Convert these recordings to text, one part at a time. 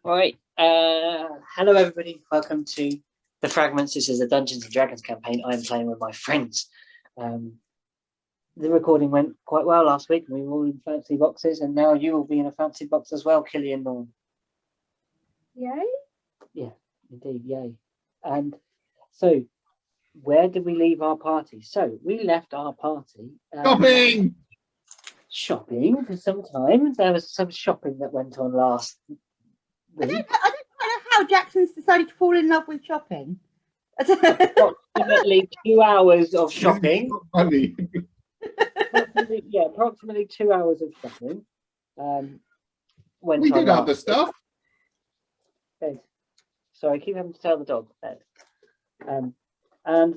All right. Hello, everybody. Welcome to the Fragments. This is a Dungeons and Dragons campaign I'm playing with my friends. The recording went quite well last week. We were all in fancy boxes, and now you will be in a fancy box as well, Killian Norm. Yay? Yeah, indeed, yay. And so, where did we leave our party? So, we left our party. Shopping for some time. There was some shopping that went on last week. I don't know how Jackson's decided to fall in love with shopping. Approximately 2 hours of shopping. Funny. Approximately 2 hours of shopping. We did other stuff. Bed. Sorry, I keep having to tell the dog bed. And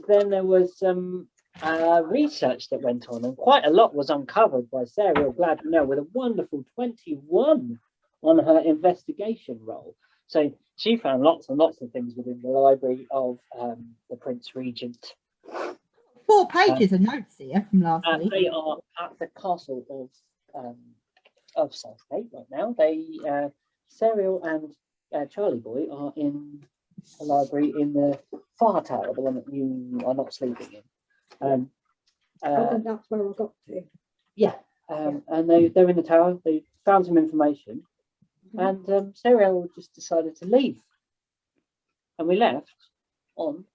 then there was some research that went on, and quite a lot was uncovered by Sarah, glad to know, with a wonderful 21 on her investigation roll. So she found lots and lots of things within the library of the Prince Regent. 4 pages of notes here from last week. They are at the castle of Southgate right now. They Serial and Chalie-boi are in a library in the far tower, the one that you are not sleeping in. I think that's where I got to. Yeah, and they're in the tower. They found some information, and Serial just decided to leave, and we left on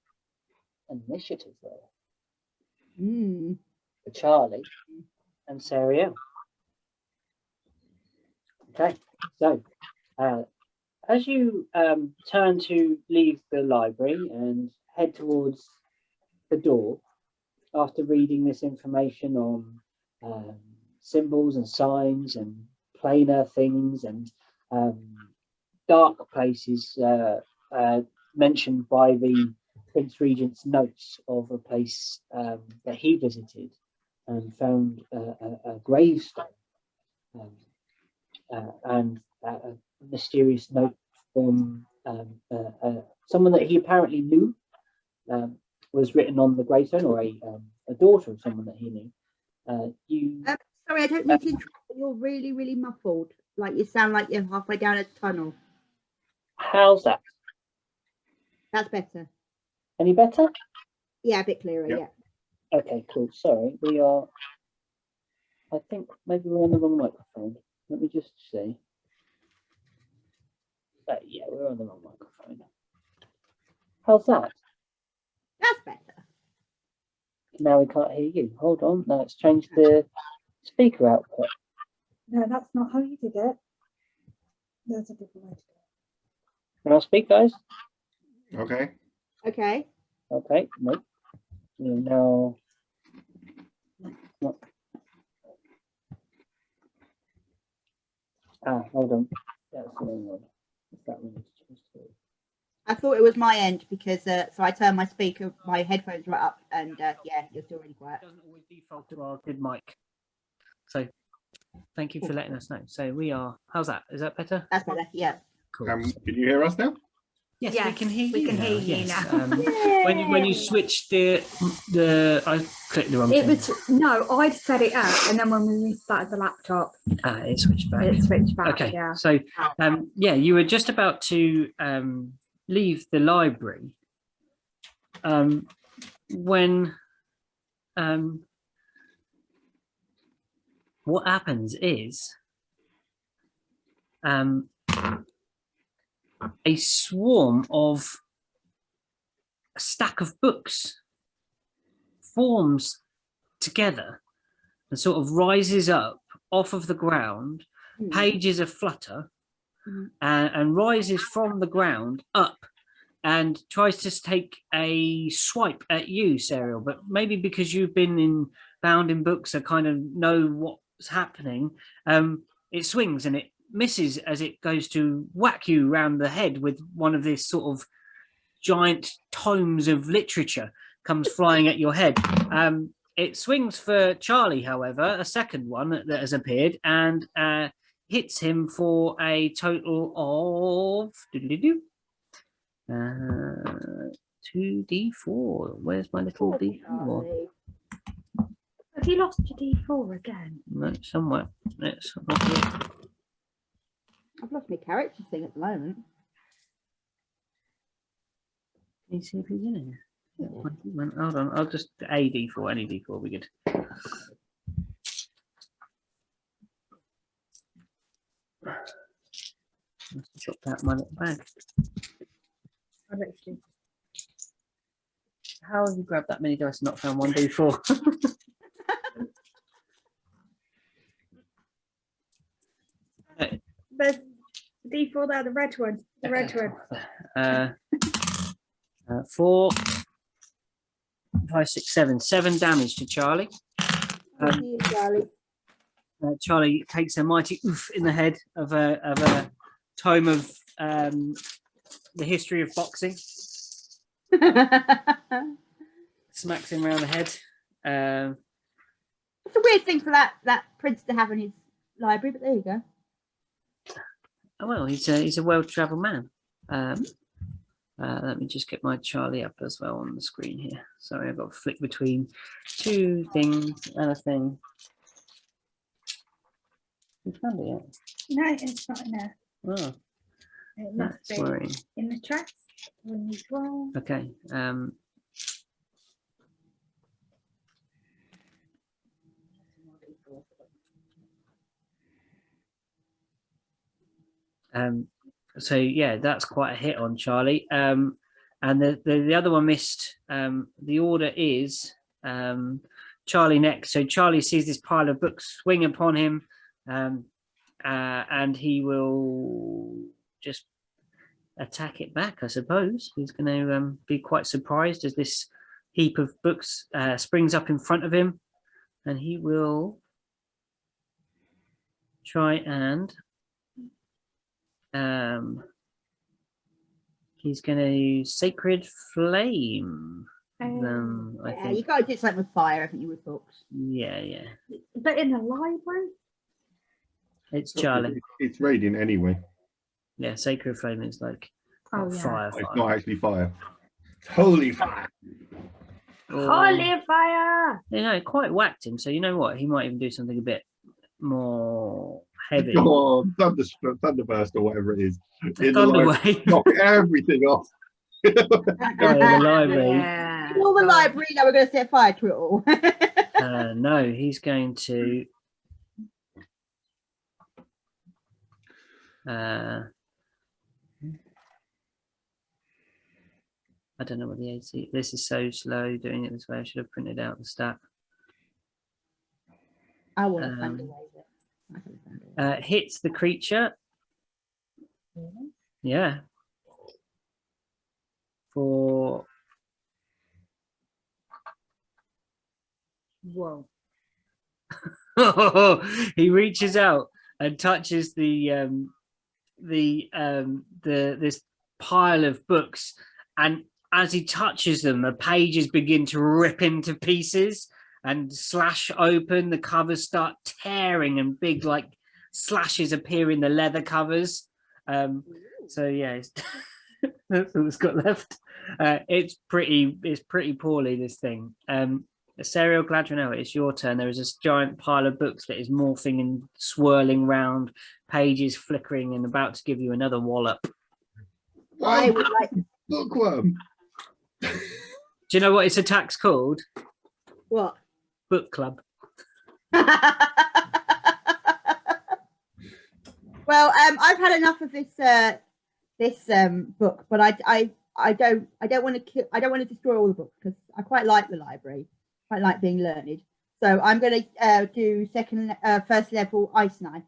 an initiative roll for Charlie and Serial. Okay, so as you turn to leave the library and head towards the door, after reading this information on symbols and signs and planar things and dark places mentioned by the Prince Regent's notes of a place that he visited and found a gravestone and a mysterious note from someone that he apparently knew, was written on the gravestone, or a daughter of someone that he knew. Sorry, I don't mean to interrupt, but you're really, really muffled. Like you sound like you're halfway down a tunnel. How's that? That's better. Any better? Yeah, a bit clearer, Yep. yeah. Okay, cool. Sorry, we are. I think maybe we're on the wrong microphone. Let me just see. Yeah, we're on the wrong microphone. How's that? That's better. Now we can't hear you. Hold on. Now it's changed the speaker output. No, that's not how you did it. There's a different way to do it. Can I speak, guys? Okay. Okay. Okay. Nope. Now. Hold on. That's the wrong one. What's that one? I thought it was my end because so I turned my headphones right up, and yeah, you're still really quiet. It doesn't always default to our good mic. So thank you for letting us know. So we are. How's that? Is that better? That's better. Yeah. Cool. Can you hear us now? Yes, we can hear you. We can hear you now. When you switch the I clicked the wrong thing. No, I'd set it up, and then when we restarted the laptop, it switched back. it switched back. Okay, Yeah. so you were just about to leave the library when what happens is a swarm of a stack of books forms together and sort of rises up off of the ground, pages aflutter, and rises from the ground up and tries to take a swipe at you, Serial. But maybe because you've been bound in books and kind of know what's happening, it swings and it misses as it goes to whack you round the head with one of this sort of giant tomes of literature comes flying at your head. It swings for Charlie, however, a second one that has appeared and hits him for a total of 2d4. Where's my little d4? Have you lost your D4 again? No, somewhere. Let's have a look. I've lost my character thing at the moment. Can you see if he's in here? Yeah. Hold on, I'll just a d4, any d4 will be good. Let's drop that in my little bag. I literally- How have you grabbed that many dice and not found one d4? There's the D4 there, the red one. The red one. 4, 5, 6, 7. 7 damage to Charlie. Thank you, Charlie. Charlie takes a mighty oof in the head of a tome of the history of boxing. Smacks him around the head. It's a weird thing for that prince to have in his library, but there you go. Oh, well, he's a well-travelled man. Let me just get my Charlie up as well on the screen here. Sorry, I've got to flick between 2 things and a thing. You found it yet? No, it's not in there. Oh, It must that's be worrying. in the chest when you roll. Okay. So yeah, that's quite a hit on Charlie. And the other one missed. The order is Charlie next. So Charlie sees this pile of books swing upon him, and he will just attack it back, I suppose. He's going to be quite surprised as this heap of books springs up in front of him, and he will try and he's going to use Sacred Flame. I Yeah, think. you got to do something with fire, haven't you, with books? Yeah. But in the library? It's Charlie. It's radiant anyway. Yeah, Sacred Flame is like Oh, yeah. fire. It's not actually fire. It's holy fire. Holy fire! You know, it quite whacked him. So you know what? He might even do something a bit more heavy. Oh, thunderburst or whatever it is. In the Thunderwave. library, knock everything off. Oh, in the library. Yeah. All the library, now we're going to set fire to it all. No, he's going to. I don't know what the AC. This is so slow doing it this way. I should have printed out the stat. I want to thunderwave it. I can thunderwave it. Hits the creature. Yeah. For Whoa. he reaches out and touches this pile of books, and as he touches them, the pages begin to rip into pieces and slash open. The covers start tearing, and big like slashes appear in the leather covers. So yeah, that's all it's got left. It's pretty poorly, this thing. Serial Gladrinella, it's your turn. There is this giant pile of books that is morphing and swirling round, pages flickering, and about to give you another wallop. I would like. Bookworm. Do you know what its attack's called? What? Book Club. Well, I've had enough of this book, but I don't want to kill. I don't want to destroy all the books because I quite like the library. Quite like being learned. So I'm going to do first level ice knife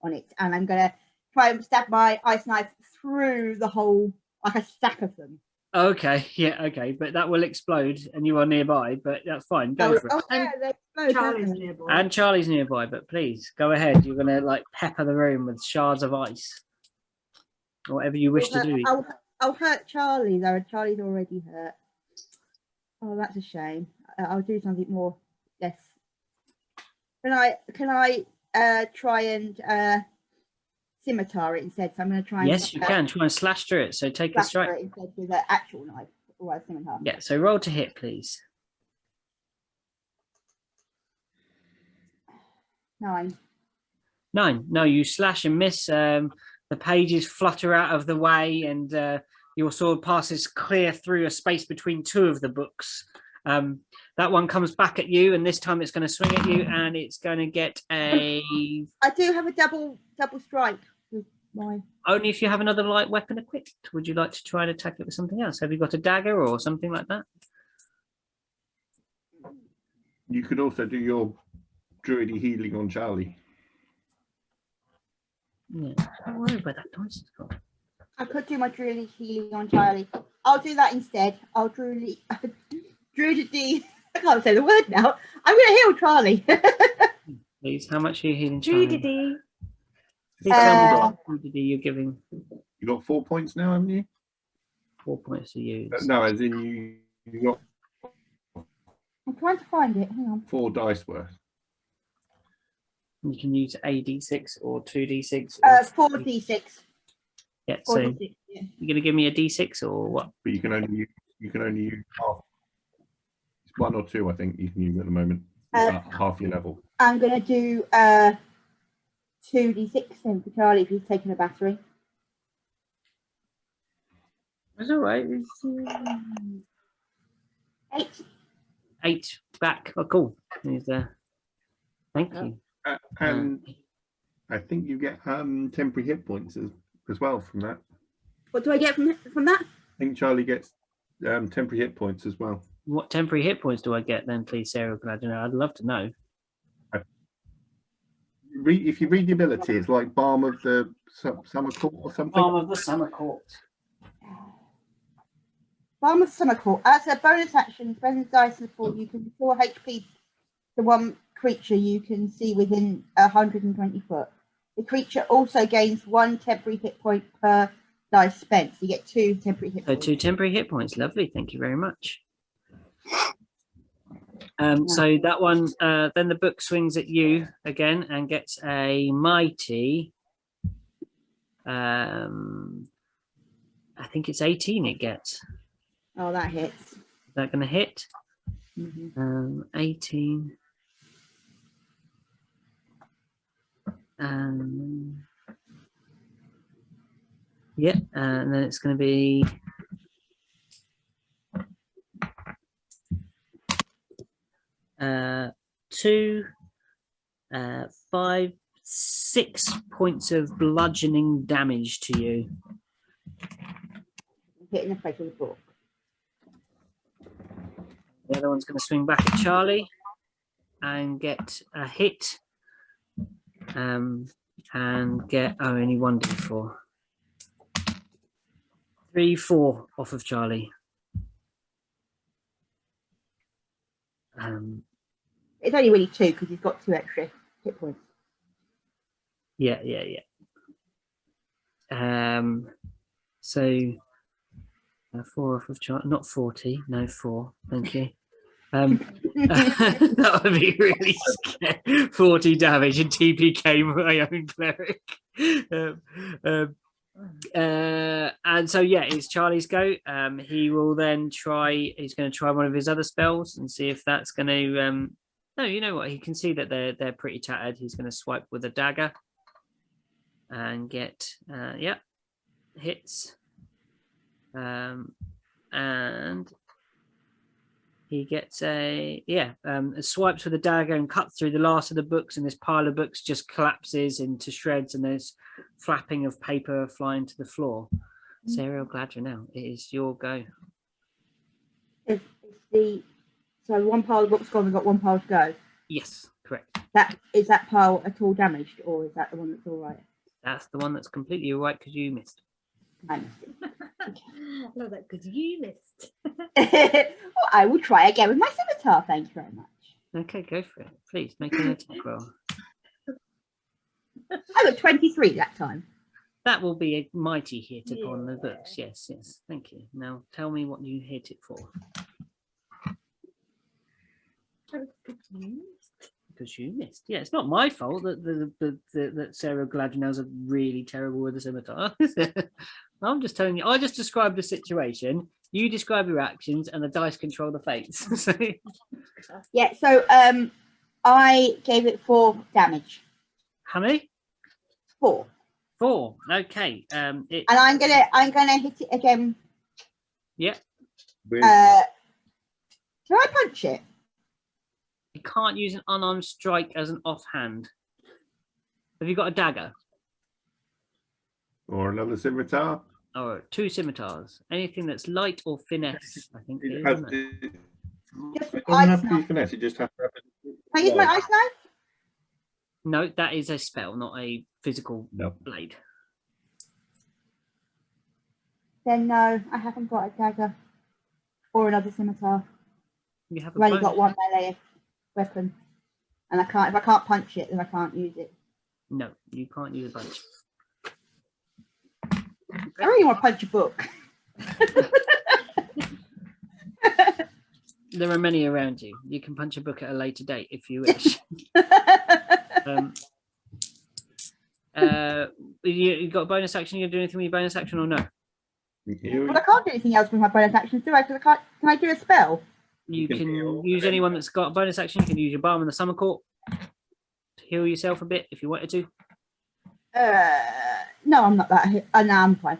on it, and I'm going to try and stab my ice knife through the whole, like a stack of them. Okay, yeah, okay, but that will explode, and you are nearby. But that's fine. Go for it. Oh yeah, they explode, don't Charlie's they? nearby. And Charlie's nearby, but please go ahead. You're gonna like pepper the room with shards of ice, whatever you wish to do. I'll hurt Charlie though. Charlie's already hurt. Oh, that's a shame. I'll do something more. Yes. Can I try and scimitar it instead? So I'm going to try. Yes, you can try and slash through it. So take a slash strike. it instead with an actual knife or a scimitar. Yeah. So roll to hit, please. 9. 9. No, you slash and miss. The pages flutter out of the way, and your sword passes clear through a space between two of the books. That one comes back at you, and this time it's going to swing at you, and it's going to get a. I do have a double strike with my. Only if you have another light weapon equipped. Would you like to try and attack it with something else? Have you got a dagger or something like that? You could also do your druidy healing on Charlie. Yeah. Don't worry about that dice is gone. I could do my druid healing on Charlie. I'll do that instead. I'll druid. I can't say the word now. I'm going to heal Charlie. Please, how much are you healing, Charlie? Druidity. Please tell me what druidity you're giving. You got 4 points now, haven't you? 4 points to use. No, as in you got I'm trying to find it. Hang on. 4 dice worth. You can use a d6 or 2d6. 4d6. Yeah, so 4d6. Yeah. you're going to give me a d6 or what? But you can only use half. It's 1 or 2, I think you can use at the moment. Half your level. I'm going to do 2d6 then for Charlie if he's taken a battery. That's all right. 8. 8 back. Oh, cool. He's there. Thank you. And I think you get temporary hit points as well from that. What do I get from that? I think Charlie gets temporary hit points as well. What temporary hit points do I get then, please, Sarah? Glad to know. I'd love to know. If you read the ability, it's like Balm of the Summer Court or something. Balm of the Summer Court. Balm of Summer Court. As a bonus action, spend dice in the pool, you can restore HP to one creature you can see within 120 foot. The creature also gains 1 temporary hit point per dice spent. So you get 2 temporary hit points. 2 temporary hit points. Lovely. Thank you very much. So that one, then the book swings at you again and gets a mighty. I think it's 18. It gets. Oh, that hits. Is that going to hit? Mm-hmm. 18. Yeah, and then it's going to be. 2, 5, 6 points of bludgeoning damage to you. Hitting the face of the book. The other one's going to swing back at Charlie and get a hit, and get only 1d4. 3, 4 off of Charlie. It's only really 2 because he's got 2 extra hit points. Yeah. So 4 off of Charlie, not 40, no 4. Thank you. That would be really scary. 40 damage and TPK my own cleric. And so yeah, it's Charlie's go. He will then try. He's going to try one of his other spells and see if that's going to. No, you know what? He can see that they're pretty tattered. He's going to swipe with a dagger and get hits. And he gets swipes with a dagger and cuts through the last of the books, and this pile of books just collapses into shreds, and there's flapping of paper flying to the floor. Sarah Gladra, now it is your go. So one pile of books gone, we've got 1 pile to go. Yes, correct. Is that pile at all damaged, or is that the one that's all right? That's the one that's completely all right because you missed. I missed it. I love that because you missed. Well, I will try again with my scimitar. Thank you very much. Okay, go for it. Please make an attack roll. I got 23 that time. That will be a mighty hit upon the books. Yes. Thank you. Now tell me what you hit it for. Because you missed. Yeah, it's not my fault that Sarah Gladnell's are really terrible with the scimitar. I'm just telling you. I just described the situation. You describe your actions, and the dice control the fates. Yeah. So I gave it 4 damage. How many? 4. 4. Okay. And I'm gonna hit it again. Yeah. With, Do I punch it? You can't use an unarmed strike as an offhand. Have you got a dagger or another scimitar. or 2 scimitars? Anything that's light or finesse, I think. It It is, has isn't it? Just it doesn't have ice to be knife. finesse. It just has to have Can I use my ice knife? No, that is a spell, not a physical No. blade. Then no, I haven't got a dagger or another scimitar. You have a I've only bonus. got one melee weapon, and if I can't punch it, then I can't use it. No, you can't use a bunch. I really want to punch a book. There are many around you. You can punch a book at a later date if you wish. You got a bonus action? You gonna do anything with your bonus action or no? But I can't do anything else with my bonus actions, do I? Because I can't. Can I do a spell? You can can heal. use anyone that's got a bonus action. You can use your balm in the summer court to heal yourself a bit if you wanted to. No, I'm not that. No, I'm fine.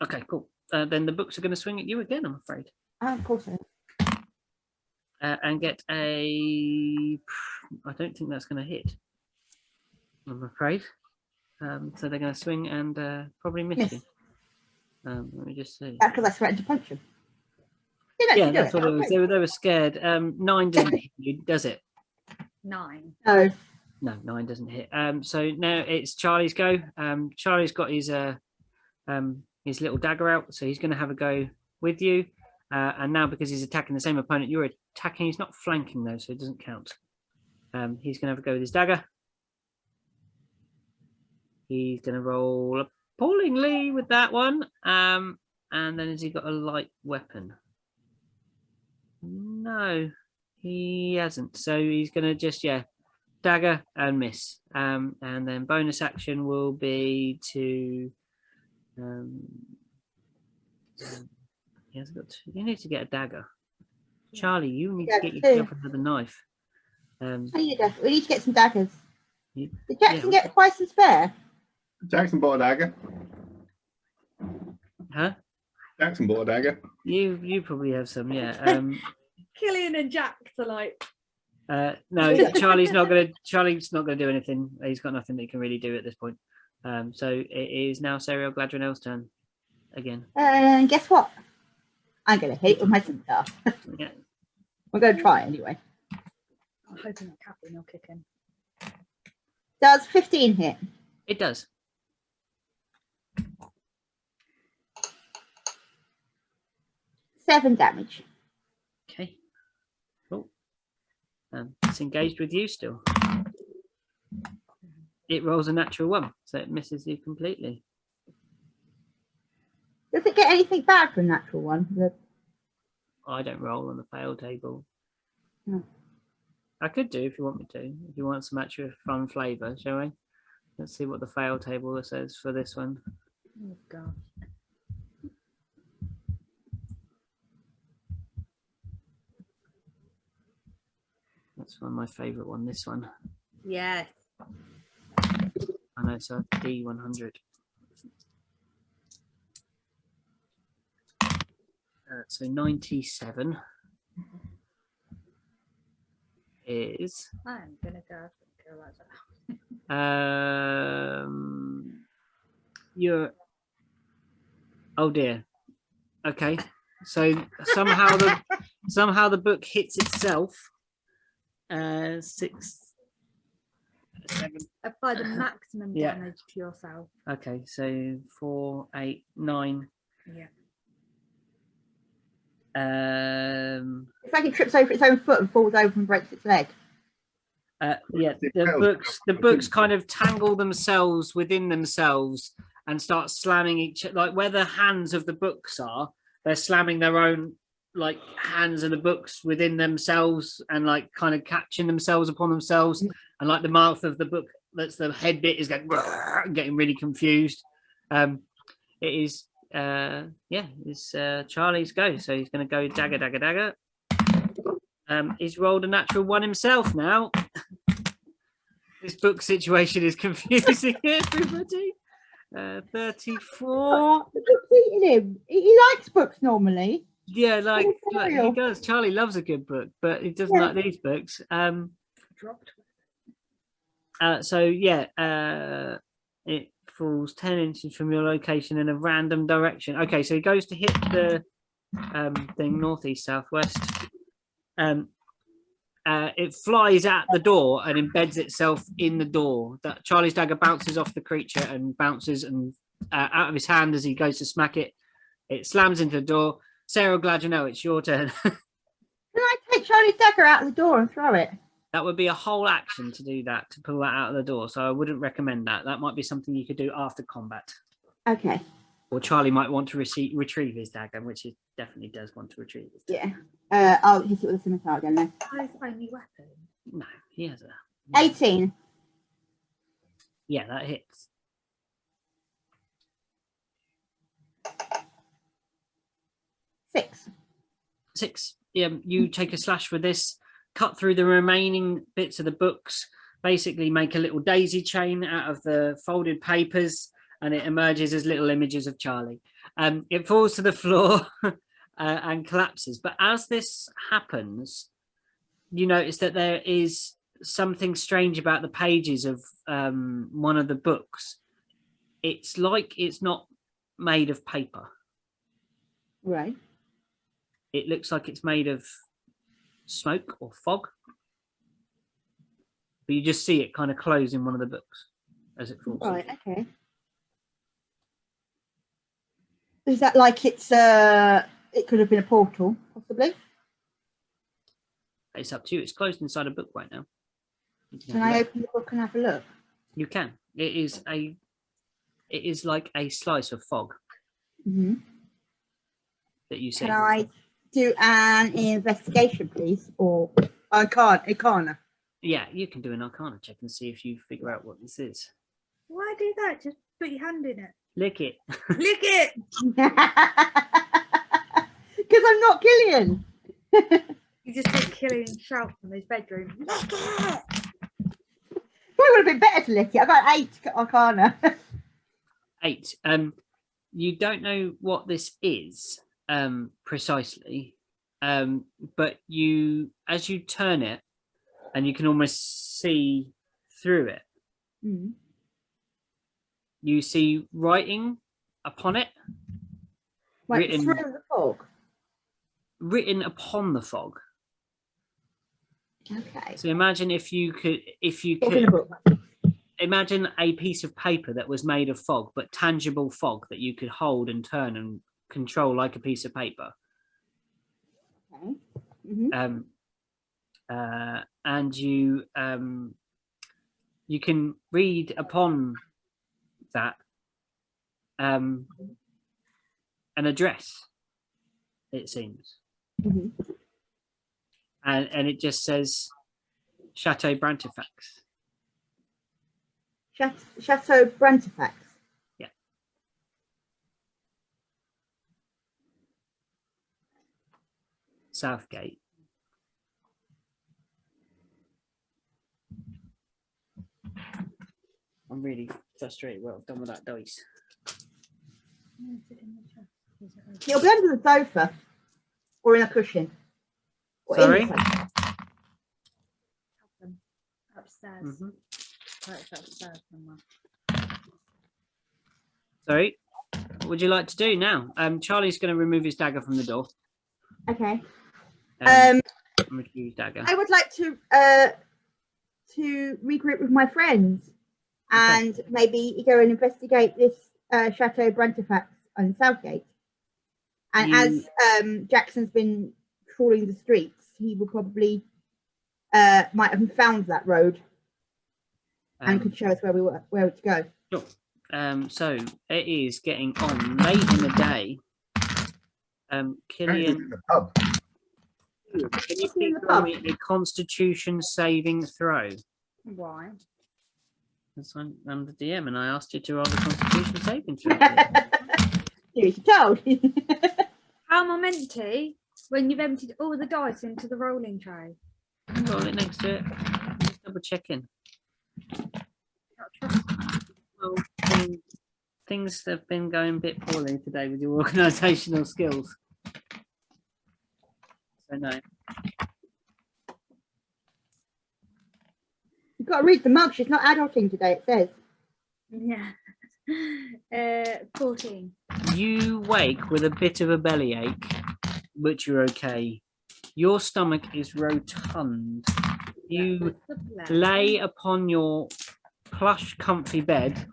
Okay, cool. Then the books are going to swing at you again, I'm afraid, Of course. and get a. I don't think that's going to hit. I'm afraid. So they're going to swing and probably miss you. Let me just see. That's because I threatened to punch him. Yeah, that's what it was. They were scared. 9 doesn't hit you, does it? 9. No. No, 9 doesn't hit. So now it's Charlie's go. Charlie's got his little dagger out, so he's going to have a go with you. And now because he's attacking the same opponent you're attacking, he's not flanking though, so it doesn't count. He's going to have a go with his dagger. He's going to roll appallingly with that one. And then has he got a light weapon? No, he hasn't. So he's going to just, dagger and miss. And then bonus action will be to... he hasn't got two. You need to get a dagger. Charlie, you need to get yourself another knife. We need to get some daggers. You- Did Jackson get twice and spare? Jackson bought a dagger. Huh? Jackson bought a dagger. You probably have some, yeah. Killian and Jax are like, No, Charlie's not gonna do anything. He's got nothing that he can really do at this point. So it is now Serial Gladronel's turn again. And guess what? I'm going to hit it with my scimitar. Yeah. I'm going to try anyway. I'm hoping that Catherine will kick in. Does 15 hit? It does. 7 damage. Okay. Cool. It's engaged with you still. It rolls a natural 1, so it misses you completely. Does it get anything bad from natural one? I don't roll on the fail table. No. I could do if you want me to. If you want some actual fun flavour, shall we? Let's see what the fail table says for this one. Oh God. That's one of my favourite one. This one. Yes. I know, so D100. So 97 is I'm gonna go like that. you're oh dear. Okay, so somehow the book hits itself. 6 7. Apply the maximum Yeah. damage to yourself. Okay, so 4 8 9. Yeah. It's like it trips over its own foot and falls over and breaks its leg. Yeah, the books kind of tangle themselves within themselves and start slamming like where the hands of the books are, they're slamming their own like hands of the books within themselves and like kind of catching themselves upon themselves, and like the mouth of the book, that's the head bit, is getting really confused. It is it's Charlie's go, so he's going to go dagger dagger dagger. He's rolled a natural 1 himself now. This book situation is confusing everybody. 34. The book's eating him. He likes books normally. Yeah, like What a he cereal. does. Charlie loves a good book, but he doesn't Yeah. like these books. Dropped. So yeah, it falls 10 inches from your location in a random direction. Okay, so he goes to hit the thing northeast, southwest. It flies at the door and embeds itself in the door. That Charlie's dagger bounces off the creature and bounces and out of his hand as he goes to smack it. It slams into the door. Sarah, glad you know it's your turn. Can I take Charlie's dagger out of the door and throw it? That would be a whole action to do that, to pull that out of the door. So I wouldn't recommend that. That might be something you could do after combat. Okay. Or Charlie might want to retrieve his dagger, which he definitely does want to retrieve his dagger. Yeah. I'll hit it with a scimitar again then. His only weapon. No, he has a... 18. Yeah, that hits. 6. 6. You take a slash with this, cut through the remaining bits of the books, basically make a little daisy chain out of the folded papers, and it emerges as little images of Charlie. It falls to the floor and collapses. But as this happens, you notice that there is something strange about the pages of one of the books. It's like it's not made of paper. Right. It looks like it's made of smoke or fog. But you just see it kind of close in one of the books as it falls. Right, okay. Is that like it could have been a portal, possibly? It's up to you. It's closed inside a book right now. Can I open the book and have a look? You can. It is like a slice of fog Mm-hmm. that you see. Can I do an investigation, please? Or Arcana? Yeah, you can do an Arcana check and see if you figure out what this is. Why do that? Just put your hand in it. Lick it. Lick it. Because I'm not Gillian. You just hear Killian shout from his bedroom. Lick it. Probably would have been better to lick it. I got 8 Arcana. 8. You don't know what this is precisely, but as you turn it, and you can almost see through it. Mm. You see writing upon it. Like Written- through the fog. Written upon the fog. Okay. So imagine if you could Fog in a book. imagine a piece of paper that was made of fog, but tangible fog that you could hold and turn and control like a piece of paper. Okay. Mm-hmm. And you can read upon that an address, it seems. Mm-hmm. And it just says Chateau Brantifax. Chateau Brantifax. Yeah. Southgate. I'm really frustrated what I've done with that dice. It'll be under the sofa or in a cushion. Or Sorry? in the sofa. Upstairs. Mhm. Right, it's upstairs somewhere. Sorry, what would you like to do now? Charlie's going to remove his dagger from the door. Okay. And retrieve his dagger. I would like to regroup with my friends and maybe go and investigate this Chateau Brantifax on Southgate. And as Jackson's been trawling the streets, he will probably might have found that road and could show us where to go. Sure. So it is getting on late in the day. Killian, In the pub. can you in please the roll pub. me a Constitution saving throw? Why? That's I'm the DM, and I asked you to roll the Constitution saving throw. Here's your told. How am I meant to when you've emptied all the dice into the rolling tray? Roll it next to it. Just double checking. Not trust me. Well, things have been going a bit poorly today with your organisational skills. So no. You've got to read the mug. She's not adulting today, it says. Yeah. 14. You wake with a bit of a bellyache, but you're okay. Your stomach is rotund. You lay upon your plush, comfy bed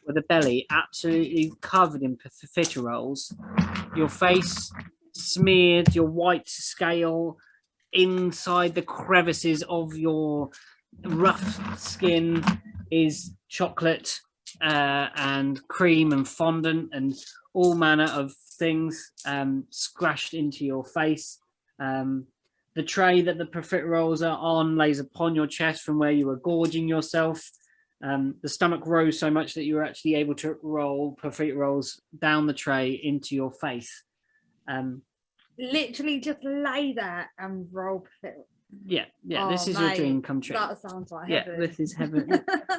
with a belly absolutely covered in profiteroles. Your face smeared, your white scale inside the crevices of your rough skin is chocolate and cream and fondant and all manner of things scratched into your face. The tray that the profiteroles are on lays upon your chest from where you were gorging yourself. The stomach rose so much that you were actually able to roll profiteroles down the tray into your face. Literally just lay there and roll it. Yeah, Oh, this is your mate, dream come true. That sounds like Yeah, heaven. this is heaven.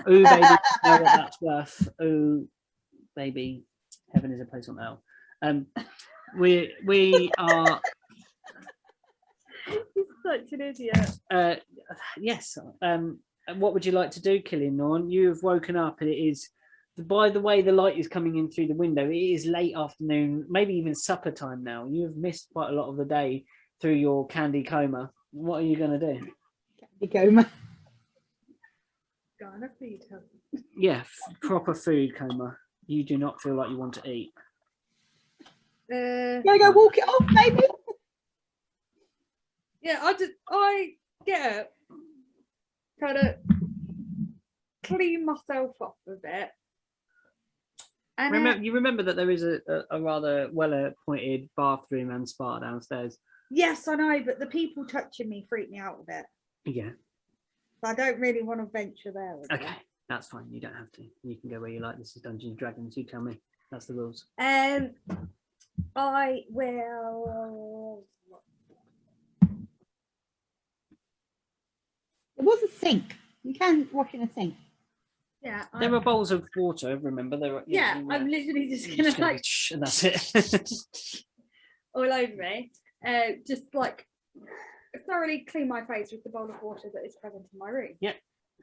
Ooh, baby, know what that's worth. Ooh, baby, heaven is a place on earth. We are. He's such an idiot. Yes. What would you like to do, Killian Norn? You have woken up, and it is. By the way, the light is coming in through the window. It is late afternoon, maybe even supper time now. You have missed quite a lot of the day through your candy coma. What are you going to do? Candy coma. Gonna feed him. Yeah, proper food coma. You do not feel like you want to eat. Gonna go walk it off, maybe? Yeah, I get up, kind of clean myself up a bit. And You remember that there is a rather well-appointed bathroom and spa downstairs. yes, I know, but the people touching me freak me out a bit. Yeah. So I don't really want to venture there. Okay, that's fine. You don't have to. You can go where you like. This is Dungeons and Dragons. You tell me. That's the rules. I will. It was a sink. You can wash in a sink. Yeah. There are bowls of water. Remember, there are. Yeah, I'm literally just you're gonna just gonna like go, "Shh," and that's it. all over me. Just like thoroughly clean my face with the bowl of water that is present in my room. Yeah.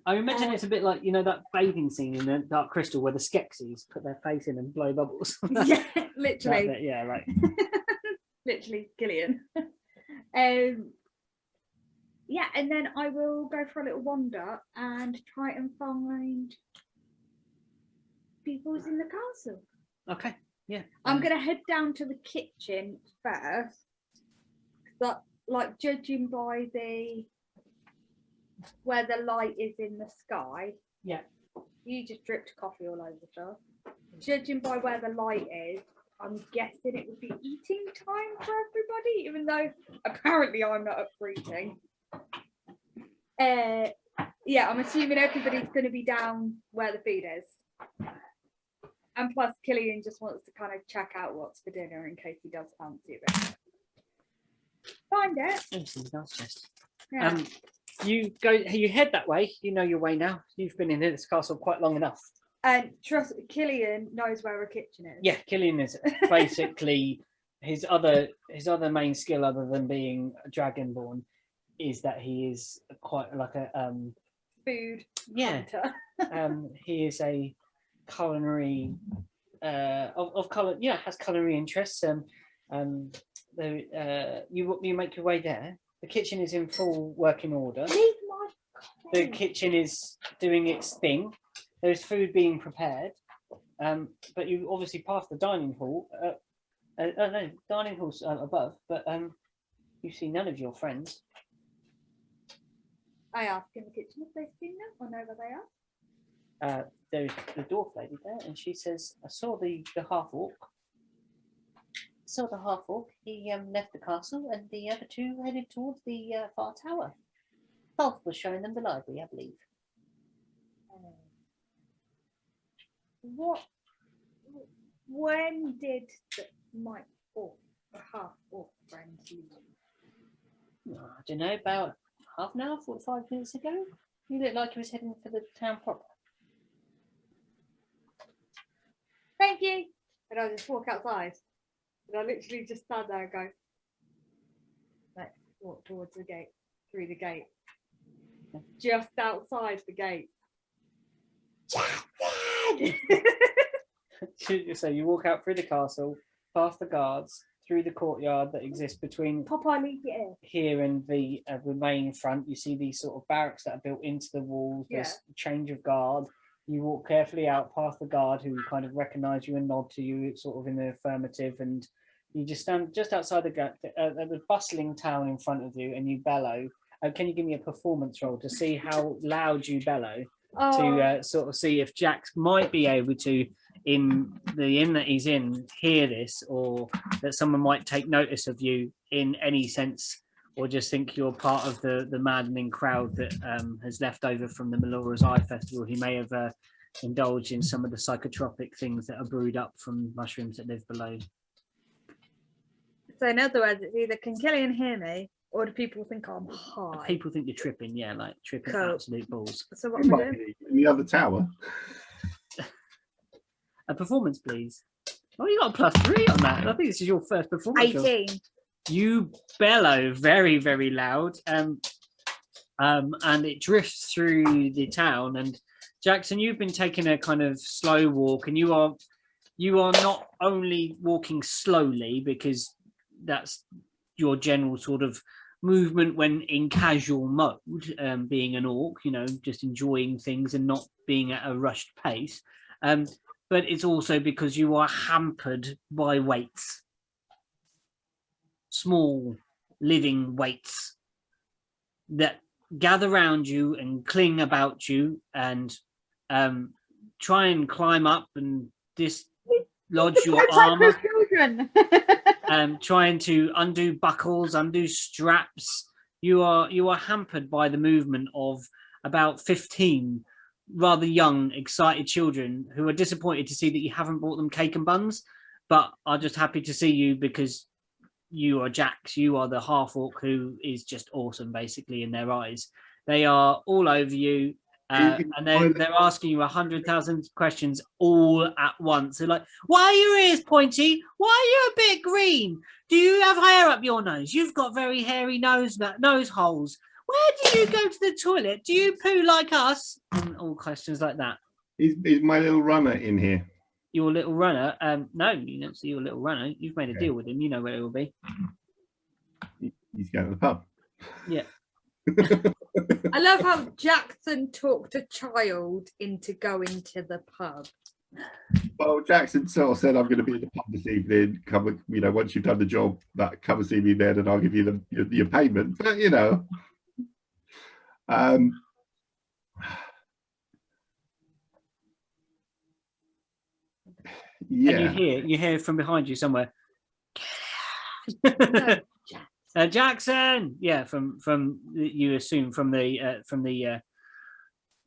I imagine it's a bit like, you know, that bathing scene in the Dark Crystal where the Skeksis put their face in and blow bubbles. Yeah, literally. That bit, yeah, right. Literally, Gillian. Yeah, and then I will go for a little wander and try and find people who's in the castle. Okay, yeah. I'm gonna head down to the kitchen first, but like judging by where the light is in the sky. Yeah. You just dripped coffee all over the floor. Judging by where the light is, I'm guessing it would be eating time for everybody, even though apparently I'm not up for eating. Yeah, I'm assuming everybody's going to be down where the food is. And plus, Killian just wants to kind of check out what's for dinner in case he does fancy it. Find it. Yeah. You head that way. You know your way now. You've been in this castle quite long enough. And trust Killian knows where a kitchen is. Yeah, Killian is basically his other main skill, other than being a dragonborn, is that he is quite like a food hunter. He is a culinary of color. Yeah, has culinary interests. You make your way there. The kitchen is in full working order. The kitchen is doing its thing. There's food being prepared, but you obviously pass the dining hall. No, dining hall's above, but you see none of your friends. I ask in the kitchen if they've seen them or know where they are. There's the dwarf lady there, and she says, "I saw the half orc. He left the castle, and the other two headed towards the far tower. Falk was showing them the library, I believe." When did my half orc friend leave? I don't know, about half an hour, 45 minutes ago. He looked like he was heading for the town proper. thank you. And I just walk outside. And I literally just stand there and go, like, walk towards the gate, through the gate. Just outside the gate. So you walk out through the castle, past the guards, through the courtyard that exists between Papa, leave it in. here and the main front. You see these sort of barracks that are built into the walls. There's a change of guard. You walk carefully out past the guard who kind of recognise you and nod to you sort of in the affirmative, and you just stand just outside the bustling town in front of you, and you bellow. Can you give me a performance roll to see how loud you bellow? To sort of see if Jax might be able to, in the inn that he's in, hear this, or that someone might take notice of you in any sense, or just think you're part of the maddening crowd that has left over from the Meloras Eye Festival, who may have indulged in some of the psychotropic things that are brewed up from mushrooms that live below. So in other words, it's either can Killian hear me, or do people think I'm high? People think you're tripping, yeah, like tripping absolute balls. So what It am I might doing? be in the other tower. A performance, please. Oh, you got a +3 on that. I think this is your first performance. 18. You bellow very, very loud, and it drifts through the town. And Jackson, you've been taking a kind of slow walk, and you are not only walking slowly because that's your general sort of movement when in casual mode, being an orc, you know, just enjoying things and not being at a rushed pace. But it's also because you are hampered by weights. Small living weights that gather around you and cling about you and try and climb up and dislodge your armor. Children. Trying to undo buckles, undo straps. You are hampered by the movement of about 15 rather young, excited children who are disappointed to see that you haven't brought them cake and buns, but are just happy to see you because you are Jax. You are the half orc who is just awesome, basically, in their eyes. They are all over you. And they're asking you 100,000 questions all at once. They're like, why are your ears pointy? Why are you a bit green? Do you have hair up your nose? You've got very hairy nose holes. Where do you go to the toilet? Do you poo like us? And all questions like that. Is my little runner in here? Your little runner? No, you don't see your little runner. You've made a deal with him. You know where it will be. He's going to the pub. Yeah. I love how Jackson talked a child into going to the pub. Well, Jackson sort of said, I'm going to be in the pub this evening. Come, you know, once you've done the job, come and see me then, and I'll give you your payment. But you know, yeah. And you hear from behind you somewhere. No, Jackson, yeah, from you assume from the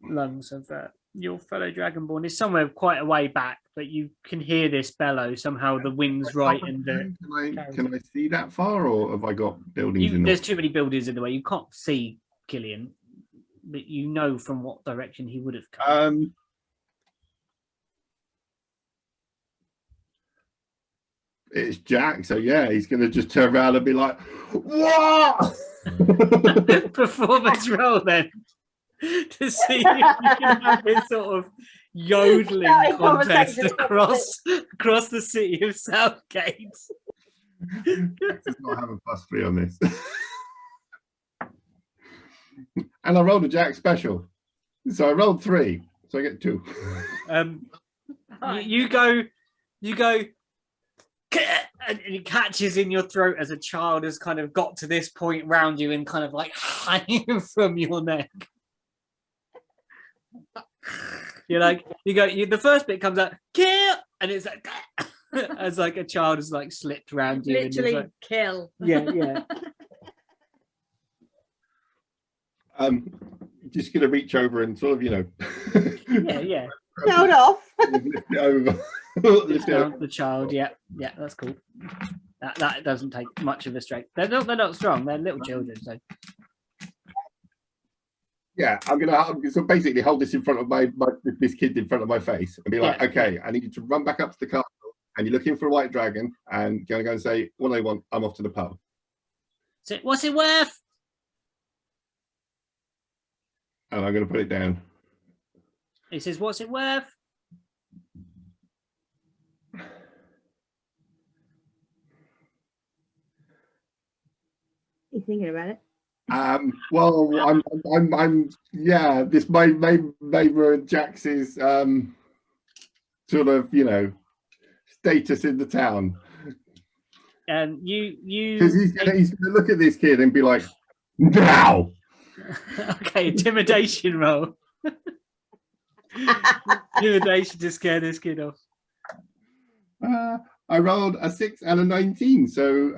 lungs of your fellow dragonborn is somewhere quite a way back, but you can hear this bellow. Somehow the wind's right, and Can I see that far, or have I got buildings in? There's too many buildings in the way. You can't see Killian, but you know from what direction he would have come. It's Jack, so yeah, he's going to just turn around and be like, "What?" Performance roll then to see if you can have this sort of yodeling contest across the city of Southgate. Jack does not have a +3 on this. And I rolled a Jack special, so I rolled 3, so I get 2. You go. And it catches in your throat as a child has kind of got to this point round you and kind of like hanging from your neck. You're like, the first bit comes out, kill, and it's like, as like a child has like slipped round you. literally and like, kill. Yeah. Just going to reach over and sort of, you know. Yeah. Held off. Lift it over. The child, yeah, that's cool. That doesn't take much of a strength. They're not strong. They're little children, so Yeah, so basically hold this in front of this kid in front of my face and be like, Yeah. okay, I need you to run back up to the castle and you're looking for a white dragon and gonna go and say, what do I want? I'm off to the pub. So what's it worth? And I'm gonna put it down. He says, what's it worth? He's thinking about it. Well, I'm yeah, this may ruin Jax's sort of, you know, status in the town. You Because he's gonna look at this kid and be like, now. okay, intimidation roll. Intimidation to scare this kid off. I rolled a 6 and a 19, so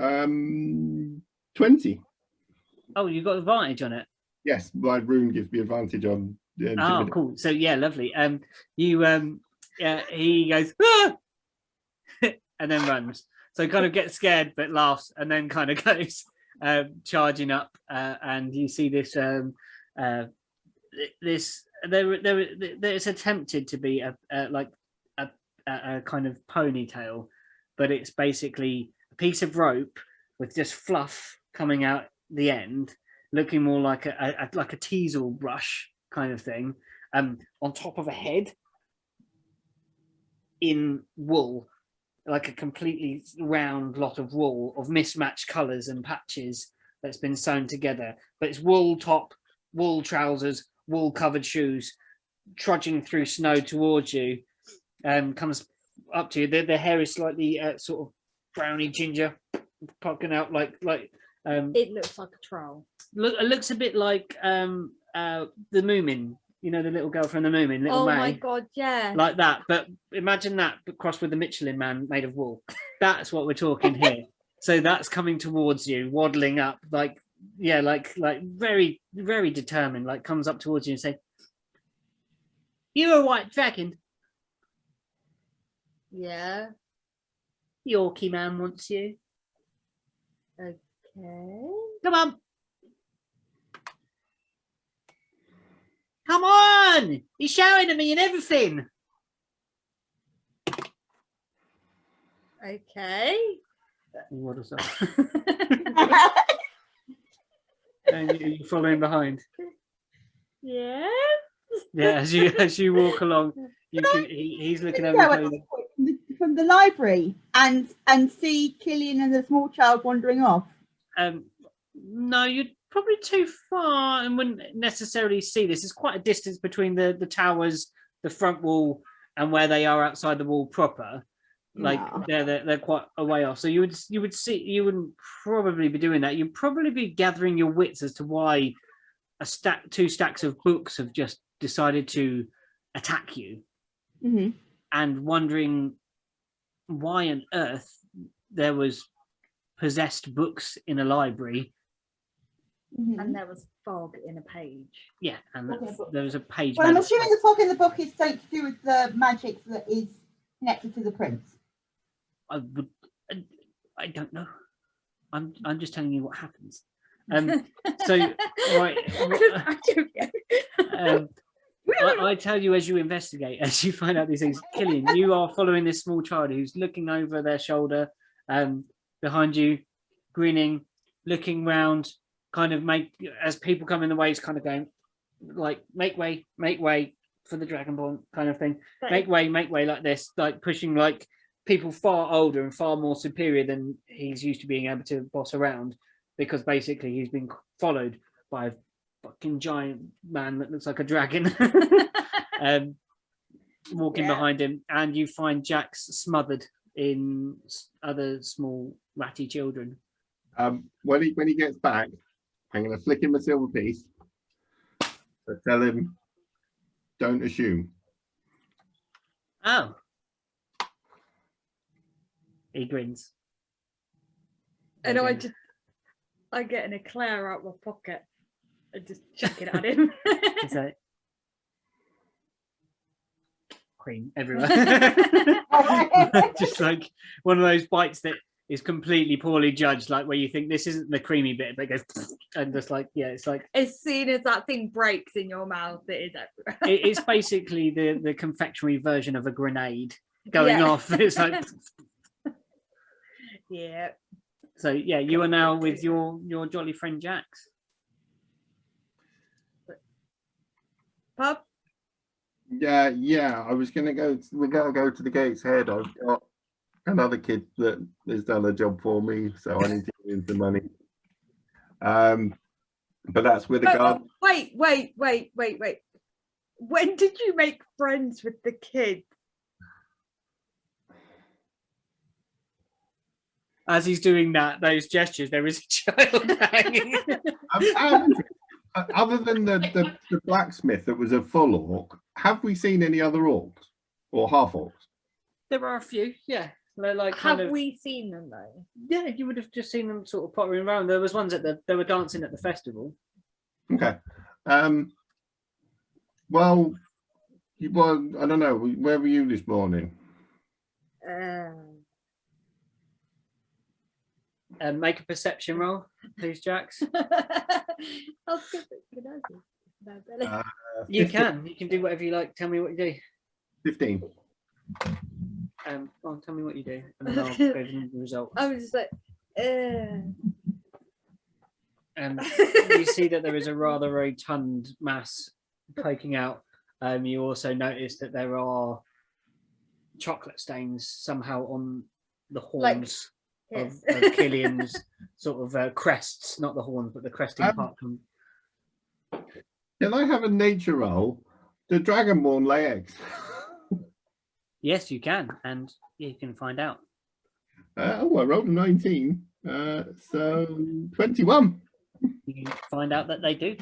20. Oh, you got advantage on it. Yes, my rune gives me advantage on. Oh, cool. So yeah, lovely. He goes ah! and then runs. So kind of gets scared but laughs and then kind of goes charging up. And you see this there's attempted to be a kind of ponytail, but it's basically a piece of rope with just fluff coming out the end, looking more like a teasel brush kind of thing, on top of a head in wool, like a completely round lot of wool of mismatched colours and patches that's been sewn together. But it's wool top, wool trousers, wool covered shoes, trudging through snow towards you. Comes up to you. The hair is slightly sort of browny ginger, poking out like It looks like a troll. it looks a bit like the Moomin, you know, the little girl from the Moomin, Little May. Oh my god, yeah. Like that, but imagine that, but crossed with the Michelin Man made of wool. That's what we're talking here. So that's coming towards you, waddling up, like very, very determined, like comes up towards you and say, "You're a white dragon." Yeah. Yorkie man wants you. Okay. Come on. Come on! He's shouting at me and everything. Okay. What is that? And you're following behind. Yeah. Yeah, as you walk along, you can. He's looking over. Go at this point from the library and see Killian and the small child wandering off. No, you're probably too far and wouldn't necessarily see this. There's quite a distance between the towers, the front wall, and where they are outside the wall proper. Like No. they're quite a way off. So you would see, you wouldn't probably be doing that. You'd probably be gathering your wits as to why two stacks of books have just decided to attack you, and wondering why on earth there was possessed books in a library. And there was fog in a page. Yeah, and there was a page. Well, I'm assuming the fog in the book is something to do with the magic that is connected to the prince. I don't know. I'm just telling you what happens. So right, I tell you as you investigate, as you find out these things. Killian, you are following this small child who's looking over their shoulder, behind you, grinning, looking round, kind of as people come in the way, he's kind of going like, make way for the Dragonborn kind of thing. Make way like this, like pushing like people far older and far more superior than he's used to being able to boss around, because basically he's been followed by a fucking giant man that looks like a dragon walking behind him, and you find Jax smothered in other small ratty children. When he gets back, I'm going to flick him a silver piece, but tell him, don't assume. Oh. He grins. And I get an eclair out of my pocket and just chuck it at him. It's like cream everywhere. Just like one of those bites that is completely poorly judged, like where you think this isn't the creamy bit, but it goes and just like, yeah, it's like As soon as that thing breaks in your mouth, it is everywhere. it's basically the confectionery version of a grenade going Yeah. off. It's like Yeah. so yeah, you are now with your jolly friend Jax. Pub. Yeah. I was gonna go. We're gonna go to the Gates Head. I've got another kid that has done a job for me, so I need to give him the money. But that's with the guard. Wait. When did you make friends with the kids? As he's doing those gestures, there is a child hanging. Other than the blacksmith that was a full orc, have we seen any other orcs or half orcs? There are a few, yeah. They're like kind Have of, we seen them though? yeah, you would have just seen them sort of pottering around. There was ones they were dancing at the festival. Okay. Well, I don't know. Where were you this morning? Make a perception roll, please, Jax. I'll skip it. Can I do? No, really. You 15. can do whatever you like. Tell me what you do. 15. Go on, tell me what you do, and then I'll go through the result. I was just like, You see that there is a rather rotund mass poking out. You also notice that there are chocolate stains somehow on the horns of Killian's sort of crests, not the horns, but the cresting part. Can I have a nature roll? The dragonborn lay eggs. Yes, you can, and you can find out. I rolled a 19. So 21. You can find out that they do.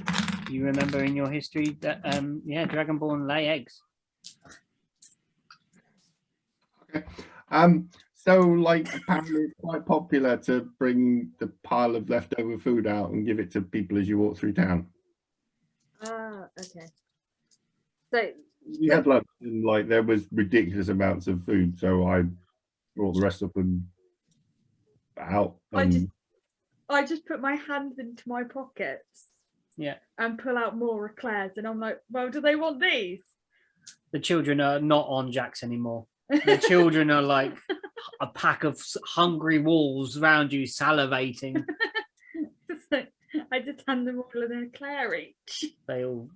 You remember in your history that dragonborn lay eggs. Okay. So like apparently it's quite popular to bring the pile of leftover food out and give it to people as you walk through town. Okay. So We had lunch and like there was ridiculous amounts of food, so I brought the rest of them out. I just put my hands into my pockets. Yeah. And pull out more eclairs, and I'm like, well, do they want these? The children are not on Jax anymore. The children are like a pack of hungry wolves around you, salivating. So I just hand them all an eclair each. They all.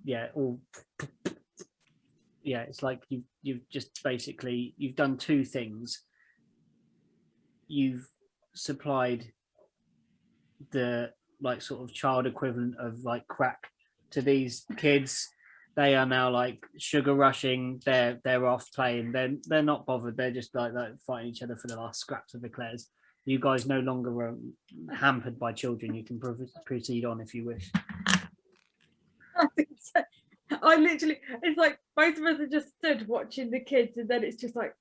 It's like you've just basically you've done two things. You've supplied the like sort of child equivalent of like crack to these kids. They are now like sugar rushing. They're off playing. They're not bothered. They're just like fighting each other for the last scraps of eclairs. You guys no longer are hampered by children. You can proceed on if you wish. I literally, it's like both of us are just stood watching the kids, and then it's just like,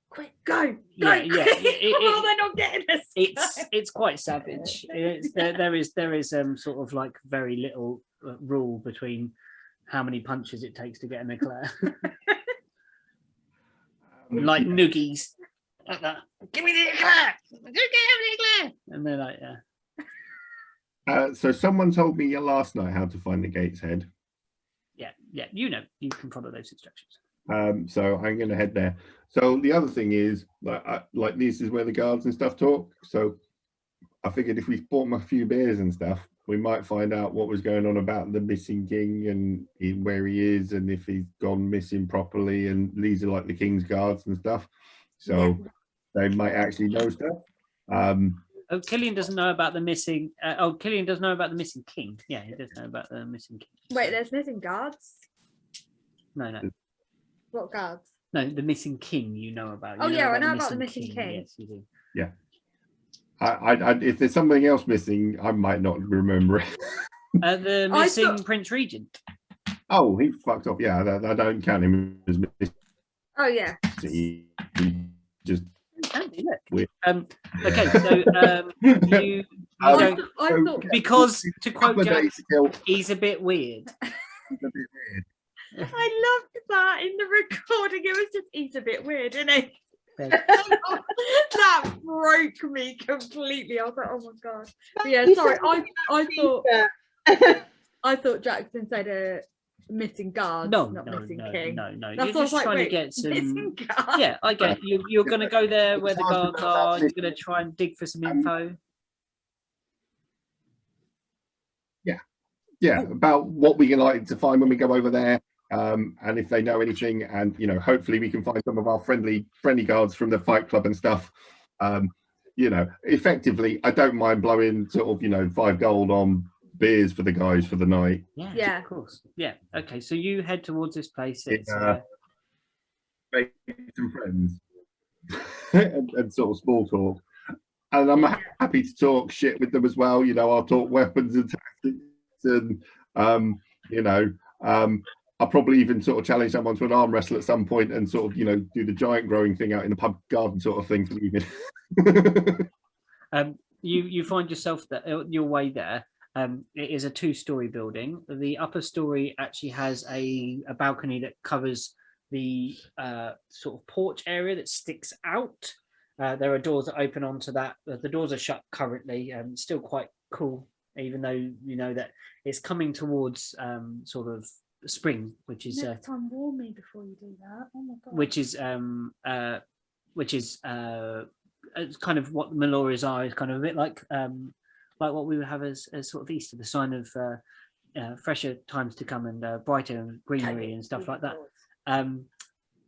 quick, go, quick. Well, they're not getting us. It's quite savage. There is sort of like very little rule between how many punches it takes to get an eclair. Like noogies. Like that. Give me the eclair! Give me the eclair! And they're like, yeah. So someone told me last night how to find the Gates Head. Yeah, you can follow those instructions. So I'm going to head there. So the other thing is, like this is where the guards and stuff talk. So I figured if we bought them a few beers and stuff, we might find out what was going on about the missing king and where he is, and if he's gone missing properly. And these are like the king's guards and stuff, so they might actually know stuff. Killian doesn't know about the missing. Killian does know about the missing king. Yeah, he does know about the missing king. Wait, there's missing guards? No. What guards? No, the missing king. You know about. I know about the missing king. Yes, you do. Yeah. I if there's something else missing, I might not remember it. The missing Prince Regent. Oh, he fucked off. Yeah, I don't count him as missing. Oh yeah. He just weird. Okay, so you don't, I thought because to quote Jax, he's a bit weird. He's a bit weird. I loved that in the recording. It was just he's a bit weird, isn't he? bed. That broke me completely. I was like, oh my god. But yeah, You sorry. said- I thought Jackson said missing guards, No, not no, missing no, king. no, no. That's You're what I was just like, trying to wait, get some. missing guards. Yeah, I get you. You're going to go there where the It's hard guards to know about are. You're this. going to try and dig for some info. Yeah, about what we like to find when we go over there, and if they know anything, and hopefully we can find some of our friendly guards from the fight club and stuff. Effectively, I don't mind blowing sort of 5 gold on beers for the guys for the night. Yeah, Yeah. of course. Yeah. Okay, so you head towards this place. It's Make some friends and sort of small talk, and I'm happy to talk shit with them as well. I'll talk weapons and tactics, and I'll probably even sort of challenge someone to an arm wrestle at some point, and sort of do the giant growing thing out in the pub garden sort of thing for the evening. you find yourself that your way there. It is a 2-story building. The upper story actually has a balcony that covers the sort of porch area that sticks out. There are doors that open onto that. The doors are shut currently. Still quite cool, even though you know that it's coming towards sort of spring, which is Next time, warn me before you do that. Oh my god. which is it's kind of what the Meloras are. Is kind of a bit like what we would have as sort of Easter, the sign of fresher times to come and brighter greenery and stuff like that.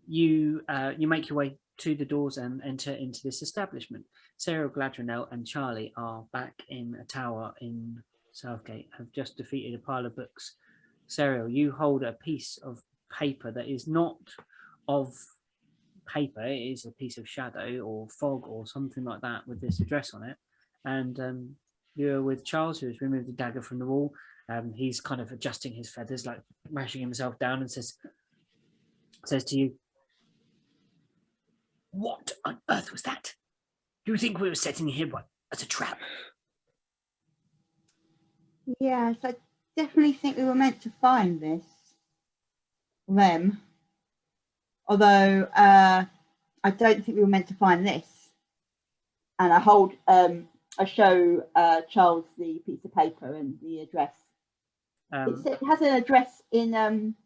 You make your way to the doors and enter into this establishment. Sarah, Gladrinel and Charlie are back in a tower in Southgate, have just defeated a pile of books. Sarah, you hold a piece of paper that is not of paper, it is a piece of shadow or fog or something like that with this address on it. And you're with Charles, who has removed the dagger from the wall. He's kind of adjusting his feathers, like mashing himself down, and says to you, "What on earth was that? Do you think we were setting here as a trap?" Yes, I definitely think we were meant to find them. Although I don't think we were meant to find this. And I show Charles the piece of paper and the address. It has an address in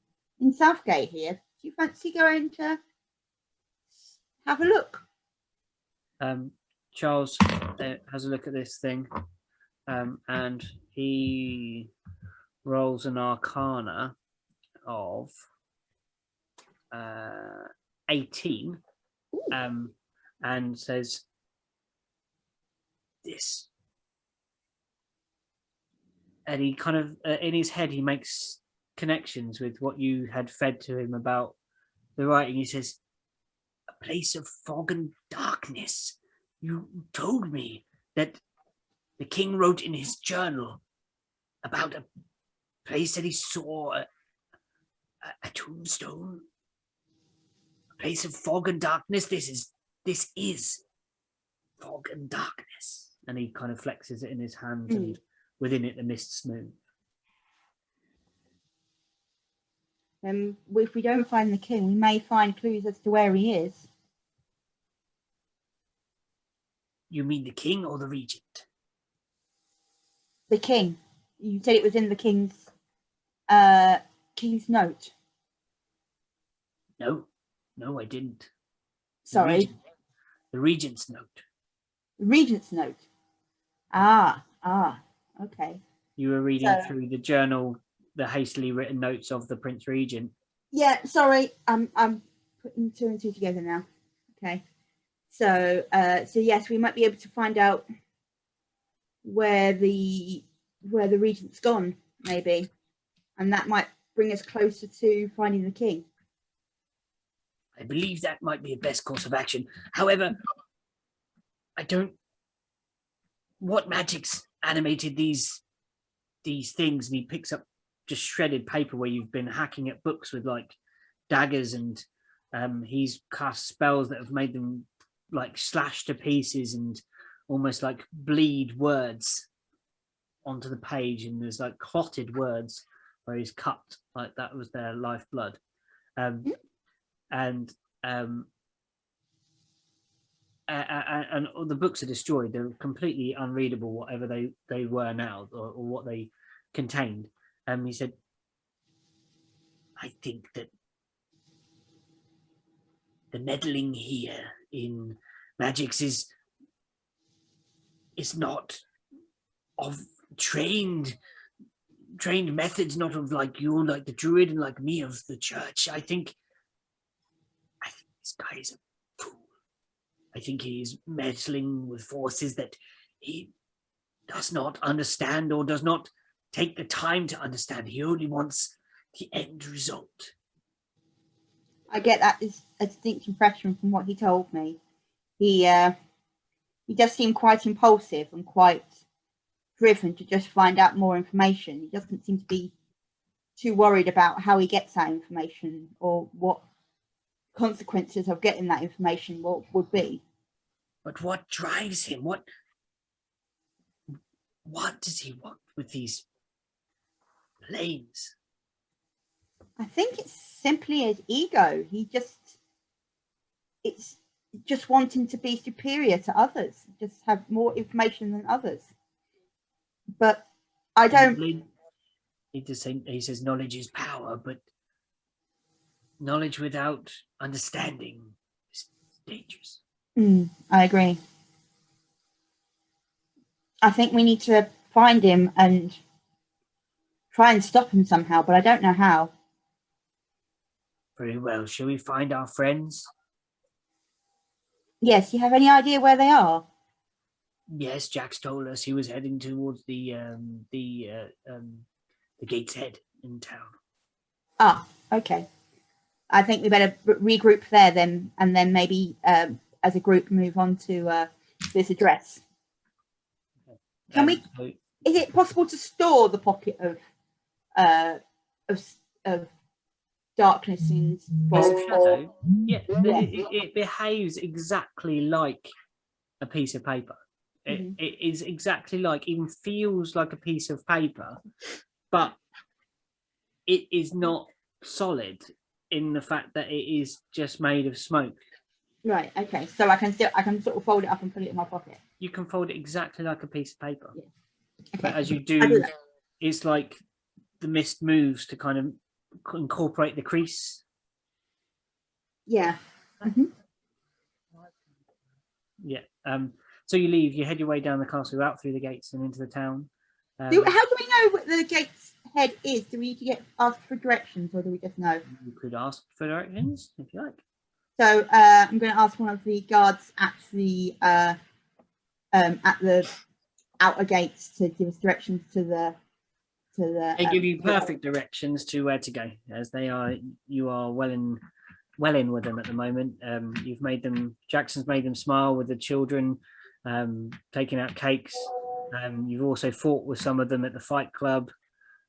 Southgate here. Do you fancy going to have a look? Charles has a look at this thing, and he rolls an Arcana of 18, and says, "This." And he kind of, in his head, he makes connections with what you had fed to him about the writing. He says, "A place of fog and darkness. You told me that the king wrote in his journal about a place that he saw, a tombstone. A place of fog and darkness. This is fog and darkness." And he kind of flexes it in his hand, and within it the mists move. If we don't find the king, we may find clues as to where he is. You mean the king or the regent? The king. You said it was in the king's note. No, I didn't. Sorry. The regent's note. The regent's note. Ah, okay. You were reading through the journal, the hastily written notes of the Prince Regent. Yeah, sorry. I'm putting 2 and 2 together now. Okay. So yes, we might be able to find out where the regent's gone, maybe, and that might bring us closer to finding the king. I believe that might be a best course of action. However, what magics animated these things? And he picks up just shredded paper where you've been hacking at books with like daggers, and he's cast spells that have made them like slash to pieces and almost like bleed words onto the page, and there's like clotted words where he's cut like that was their lifeblood. And and all the books are destroyed. They're completely unreadable, whatever they were now, or what they contained. He said, I think that the meddling here in magics is not of trained methods, not of like you, like the druid, and like me of the church. I think this guy is a fool. I think he is meddling with forces that he does not understand or does not take the time to understand. He only wants the end result. I get that as a distinct impression from what he told me. He does seem quite impulsive and quite driven to just find out more information. He doesn't seem to be too worried about how he gets that information or what consequences of getting that information would be. But what drives him? What does he want with these planes? I think it's simply his ego. It's just wanting to be superior to others, just have more information than others. But I don't. He says knowledge is power, but knowledge without understanding is dangerous. I agree. I think we need to find him and try and stop him somehow, but I don't know how. Very well. Shall we find our friends? Yes, you have any idea where they are? Yes, Jax told us he was heading towards the Gate's Head in town. Ah, okay. I think we better regroup there then, and then maybe as a group move on to this address. Can we? Is it possible to store the pocket of darkness in shadow? Yeah, it behaves exactly like a piece of paper. It is exactly like, even feels like a piece of paper, but it is not solid in the fact that it is just made of smoke. Right. Okay. So I can sort of fold it up and put it in my pocket. You can fold it exactly like a piece of paper. Yeah. Okay. But as you do it's like the mist moves to kind of incorporate the crease. Yeah. Yeah. So you leave. You head your way down the castle, out through the gates and into the town. How do we know what the gate's head is? Do we need to ask for directions, or do we just know? You could ask for directions if you like. So I'm going to ask one of the guards at the outer gates to give us directions to the. They give you perfect directions to where to go, as you are well in with them at the moment. Jackson's made them smile with the children, taking out cakes. You've also fought with some of them at the fight club.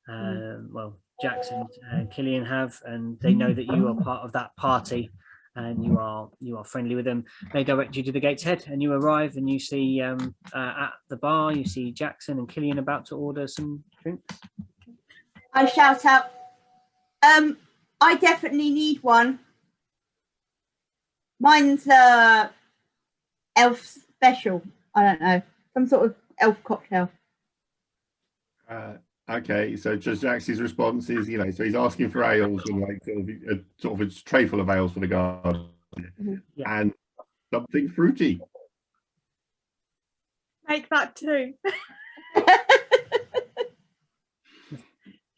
Well, Jackson and Killian have, and they know that you are part of that party, and you are friendly with them. They direct you to the Gate's Head, and you arrive, and you see at the bar, you see Jackson and Killian about to order some drinks. I shout out, I definitely need one. Mine's elf special. I don't know, some sort of elf cocktail. Okay, so just Jax's response is, so he's asking for ales and like sort of a tray full of ales for the guard, and something fruity. Make that too.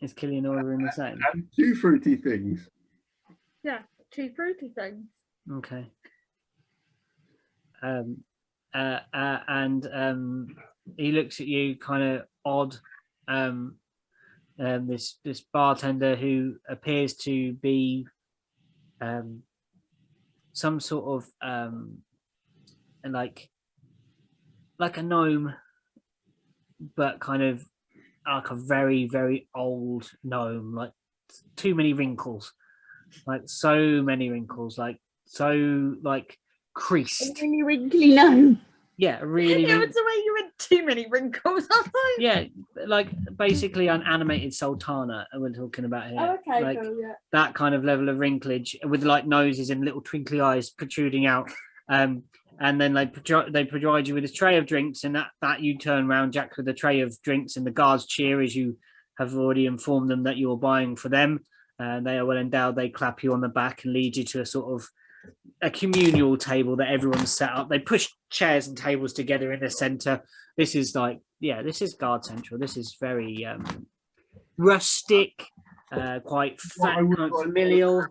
Is Killian ordering the same? And 2 fruity things. Yeah, 2 fruity things. Okay. He looks at you kind of odd. This bartender who appears to be some sort of like a gnome, but kind of like a very, very old gnome, like too many wrinkles, like so many wrinkles, like so like creased. Really wrinkly gnome. Yeah, really. Yeah, it's the way you went too many wrinkles. Yeah, like basically an animated sultana we're talking about here. Oh, okay, like cool, yeah. that kind of level of wrinklage with like noses and little twinkly eyes protruding out. and then they provide you with a tray of drinks, and that you turn around, Jack, with a tray of drinks, and the guards cheer as you have already informed them that you're buying for them. They are well endowed. They clap you on the back and lead you to a sort of a communal table that everyone's set up. They push chairs and tables together in the center. This is like, yeah, this is guard central. This is very rustic, quite What I would quite like familial.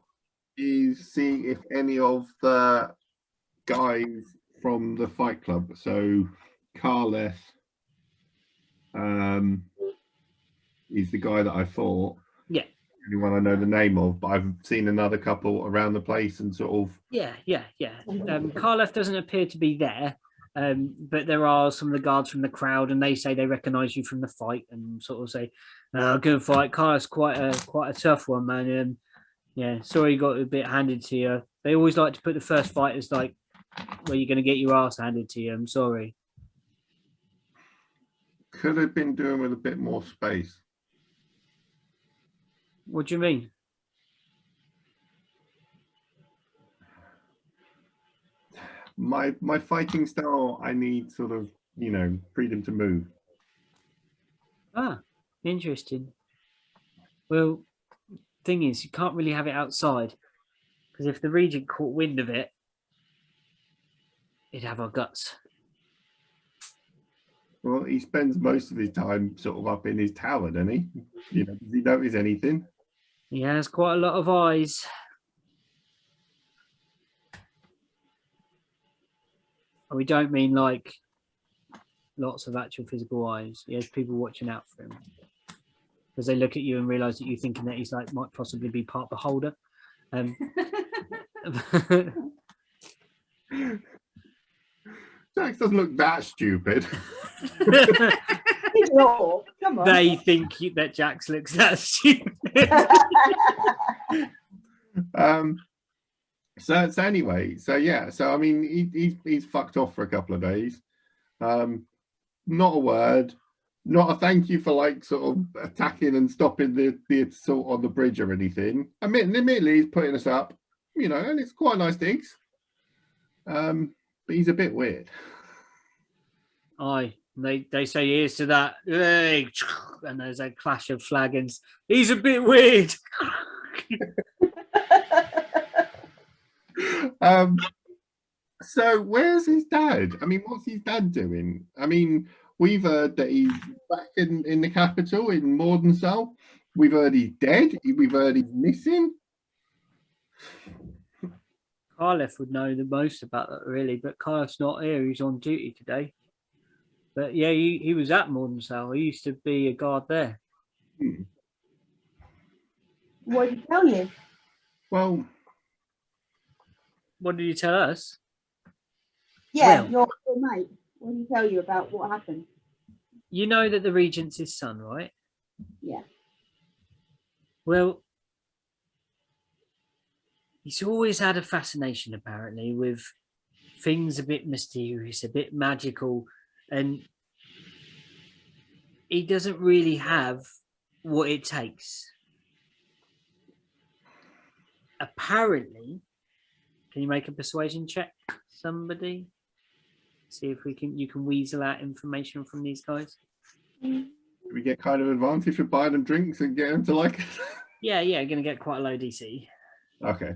is seeing if any of the guys from the fight club, so Carles, he's the guy that I fought. Yeah. Only one I know the name of, but I've seen another couple around the place and sort of. Yeah. Karlef doesn't appear to be there, but there are some of the guards from the crowd, and they say they recognise you from the fight, and sort of say, "Good fight, Karlef's quite a tough one, man." Yeah, sorry you got a bit handed to you. They always like to put the first fight as like where you're going to get your ass handed to you. I'm sorry. Could have been doing with a bit more space. What do you mean? My fighting style, I need sort of, freedom to move. Ah, interesting. Well, thing is, you can't really have it outside, because if the Regent caught wind of it, it'd have our guts. Well, he spends most of his time sort of up in his tower, doesn't he? Does he notice anything? He has quite a lot of eyes. And we don't mean like lots of actual physical eyes. He has people watching out for him, because they look at you and realise that you're thinking that he's like might possibly be part beholder. Jax doesn't look that stupid. Ignore. Come on. They think that Jax looks that stupid. So anyway, so I mean, he's fucked off for a couple of days. Not a word, not a thank you for like sort of attacking and stopping the assault on the bridge or anything. Admittedly, he's putting us up, and it's quite nice digs. But he's a bit weird. Aye, they say here's to that, hey, and there's a clash of flagons. He's a bit weird. So where's his dad? I mean, what's his dad doing? I mean, we've heard that he's back in the capital in Mordenthal. We've heard he's dead. We've heard he's missing. Karlef would know the most about that, really, but Karlef's not here. He's on duty today. But yeah, he was at Mordenthal. He used to be a guard there. What did he tell you? Well, What did he tell us? Yeah, Well- your mate. What did he tell you about what happened? You know that the Regent's his son, right? Yeah. Well, he's always had a fascination, apparently, with things a bit mysterious, a bit magical, and he doesn't really have what it takes. Apparently, can you make a persuasion check, somebody? See if you can weasel out information from these guys. we get kind of advantage for buying them drinks and get them to like. Yeah, gonna get quite a low DC. Okay.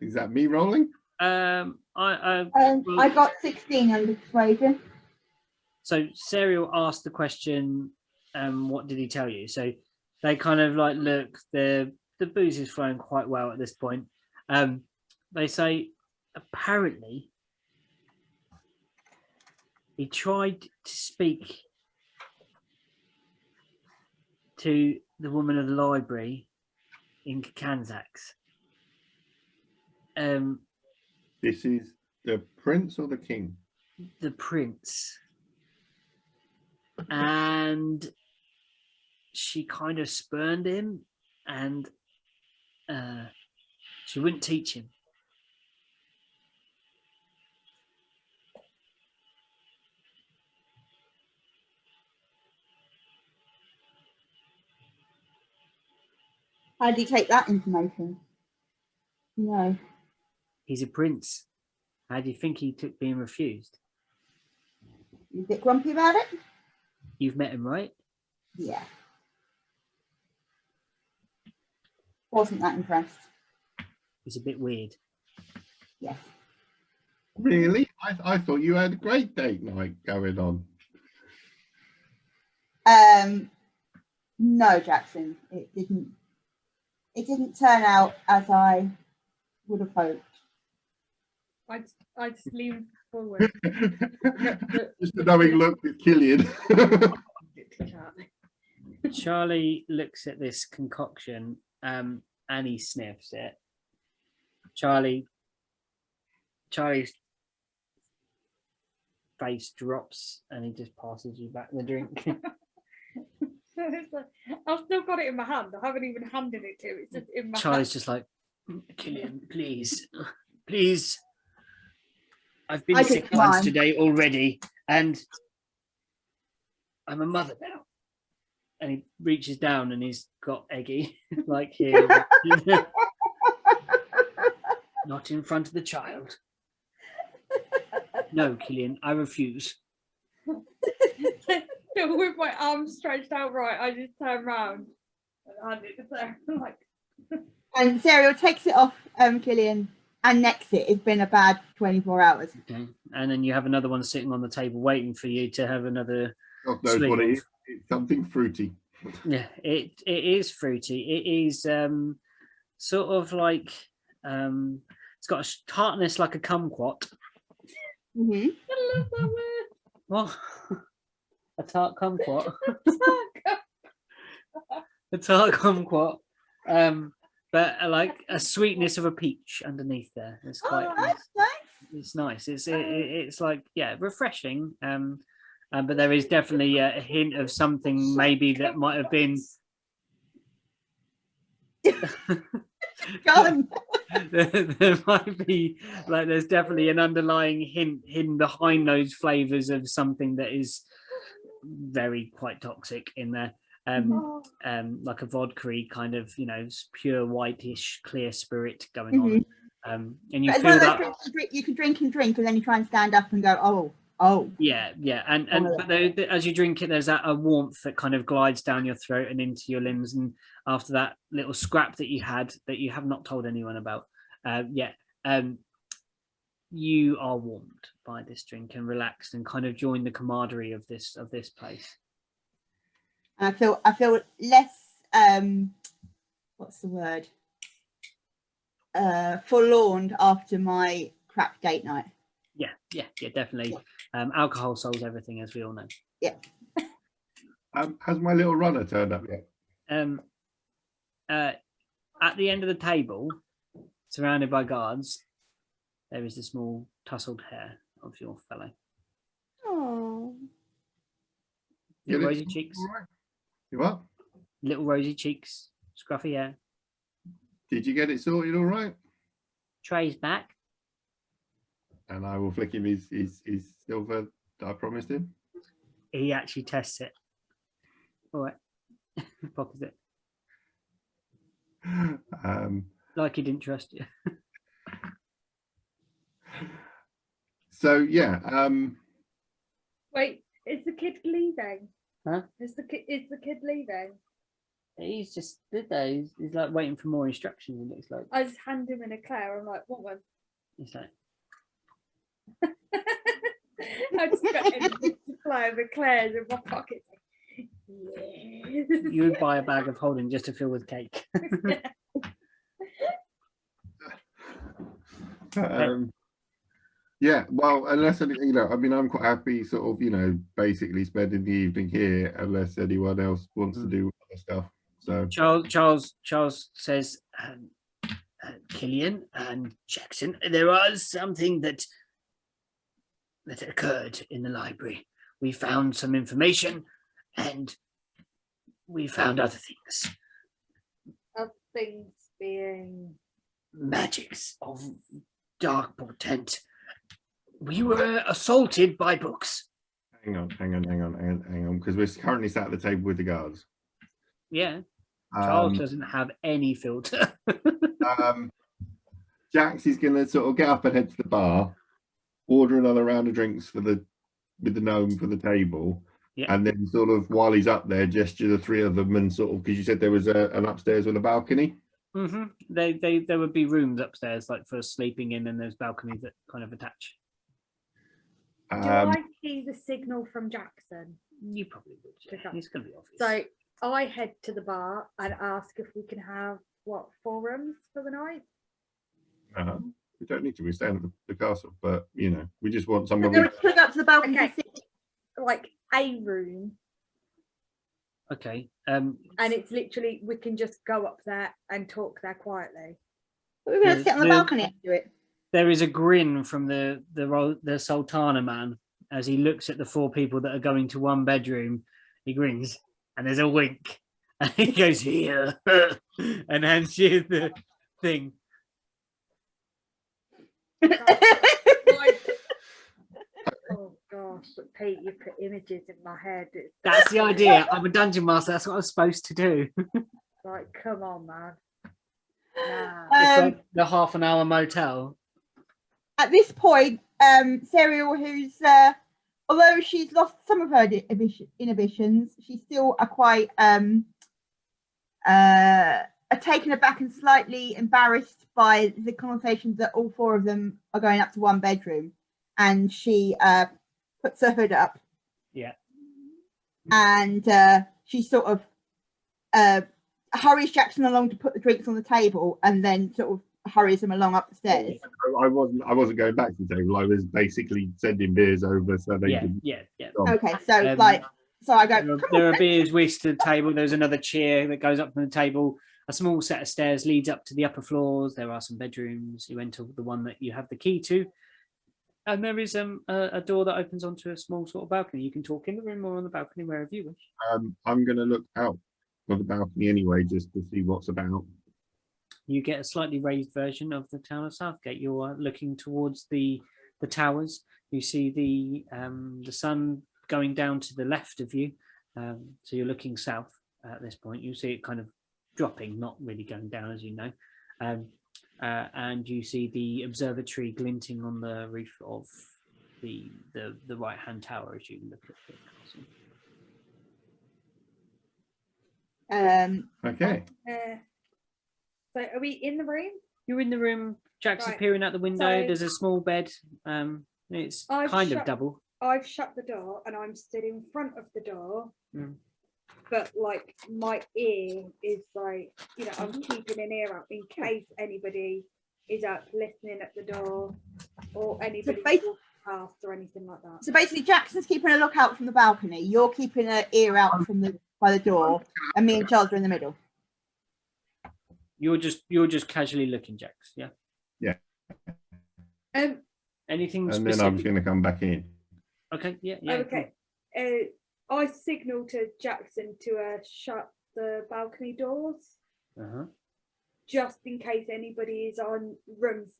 Is that me rolling? I I got 16 under persuasion. So Serial asked the question, what did he tell you? So they kind of like, look, the booze is flowing quite well at this point. They say apparently he tried to speak to the woman of the library in Kanzax. This is the prince or the king? The prince. And she kind of spurned him, and she wouldn't teach him. How did he take that information? No. He's a prince. How do you think he took being refused? You a bit grumpy about it? You've met him, right? Yeah. Wasn't that impressed. It's a bit weird. Yes. Really? I thought you had a great date night going on. No, Jackson, it didn't turn out as I would have hoped. I just lean forward. Just a knowing look at Killian. Charlie looks at this concoction and he sniffs it. Charlie's face drops and he just passes you back the drink. It's like, I've still got it in my hand. I haven't even handed it to him. It's just in my Charlie's hand. just like, Killian, please, please. I've been I sick didn't once mind. today already, and I'm a mother now. And he reaches down and he's got Eggy, like here. Not in front of the child. No, Killian, I refuse. With my arms stretched out right, I just turn round and hand it to Sarah. I'm like, And Serial takes it off Killian and necks it. It's been a bad 24 hours. Okay. And then you have another one sitting on the table waiting for you to have another. God knows what it is. It's something fruity. Yeah, it is fruity. It is sort of like it's got a tartness like a kumquat. Mm-hmm. I love that word. What? A tart kumquat. A tart kumquat. But like a sweetness of a peach underneath there. It's quite Oh, that's nice. it's nice. It's like, yeah, refreshing. But there is definitely a hint of something maybe that might have been Gone. there might be like there's definitely an underlying hint hidden behind those flavors of something that is very quite toxic in there. Like a vodka kind of, pure whitish clear spirit going on. And you It's feel one of those that drinks you can drink and drink, and then you try and stand up and go, oh. yeah, and but as you drink it, there's a warmth that kind of glides down your throat and into your limbs, and after that little scrap that you had that you have not told anyone about, you are warmed by this drink and relaxed and kind of join the camaraderie of this place. And I feel less what's the word? Forlorn after my crap date night. Yeah, definitely. Alcohol solves everything, as we all know. Yeah. Has my little runner turned up yet? At the end of the table, surrounded by guards, there is the small tousled hair of your fellow. Oh. Little Get it rosy cheeks. all right? You what? Little rosy cheeks, scruffy hair. Did you get it sorted all right? Trey's back. And I will flick him his silver that I promised him. He actually tests it. All right. Pockets it. Like he didn't trust you. So yeah, Wait, is the kid leaving? Huh? Is the kid leaving? He's just stood there. He's like waiting for more instructions. It looks like. I just hand him an eclair. I'm like, what one? He's like, I just got a supply of eclairs in my pocket. Yeah. you would buy a bag of holding just to fill with cake. yeah. Well, unless I mean, I'm quite happy, sort of, basically spending the evening here, unless anyone else wants to do other stuff. So Charles says, Killian and Jackson, there was something that occurred in the library. We found some information and we found other things. Of things being Magics of dark portent. We were assaulted by books. hang on, because we're currently sat at the table with the guards. Yeah. Charles doesn't have any filter. Jax is going to sort of get up and head to the bar order another round of drinks for the with the gnome for the table, Yeah. and then sort of while he's up there, gesture the three of them and sort of, because you said there was an upstairs with a balcony. There would be rooms upstairs, like for sleeping in, and there's balconies that kind of attach. Do I see the signal from Jackson? You probably would. Yeah. Okay. It's going to be obvious. So I head to the bar and ask if we can have 4 rooms for the night. We don't need to. We stay at the castle, but you know, we just want somewhere. They would up to the balcony. Okay. To sit. Like a room, Okay. and it's literally we can just go up there and talk there quietly. We're going to sit on the balcony and do it. There is a grin from the Sultana man as he looks at the 4 people that are going to one bedroom. He grins, and there's a wink, and he goes here and hands you the thing. Oh gosh, but Pete, you put images in my head. It's That's the idea. I'm a dungeon master. That's what I'm supposed to do. like, come on, man. Nah. It's like the half-an-hour motel. At this point, Serial, who's although she's lost some of her inhibitions, she's still quite taken aback and slightly embarrassed by the connotations that all 4 of them are going up to one bedroom, and she puts her hood up. Yeah. And she sort of hurries Jackson along to put the drinks on the table, and then sort of hurries him along up the stairs. I wasn't going back to the table. I was basically sending beers over so they could. Yeah. Okay, so so I go. There are beers whisked to the table. There's another chair that goes up from the table. A small set of stairs leads up to the upper floors. There are some bedrooms. You enter the one that you have the key to, and there is a door that opens onto a small sort of balcony. You can talk in the room or on the balcony, wherever you wish. I'm going to look out of the balcony anyway, just to see what's about. You get a slightly raised version of the town of Southgate. You're looking towards the towers. You see the sun going down to the left of you. So you're looking south at this point. You see it kind of dropping, not really going down, as you know. And you see the observatory glinting on the roof of the right-hand tower as you look at the castle. Okay. So are we in the room? You're in the room. Jack's Right. peering out the window. So- There's a small bed. It's I've kind of shut- double. I've shut the door and I'm stood in front of the door. Mm. But like my ear is like, you know, I'm keeping an ear out in case anybody is up listening at the door or anybody basi- walks past or anything like that. So basically, Jackson's keeping a lookout from the balcony. You're keeping an ear out from by the door, and me and Charles are in the middle. You're just casually looking, Jax. Yeah. Anything And specific? then I'm just going to come back in. Okay. Yeah. Okay. I signal to Jackson to shut the balcony doors Uh-huh. just in case anybody is on rooms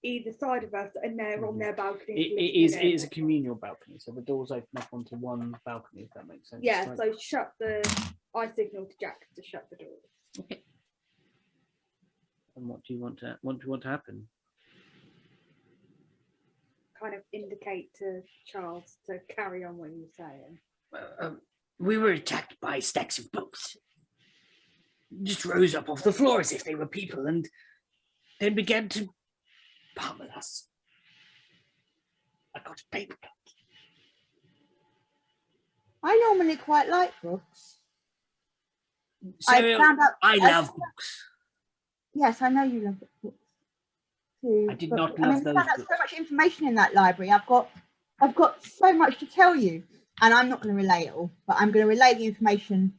either side of us and they're on their balcony. It is a communal balcony, so the doors open up onto one balcony, if that makes sense. Yeah, Like- so I signal to Jackson to shut the doors. Okay. And what do you want to happen? Kind of indicate to Charles to carry on what he was saying. We were attacked by stacks of books. Just rose up off the floor as if they were people, and then began to pummel us. I got a paper cut. I normally quite like books. So I found out. I love books. Yes, I know you love books too. I did but, not I love mean, those we found out books. so much information in that library. I've got so much to tell you, and I'm not going to relay it all, but I'm going to relay the information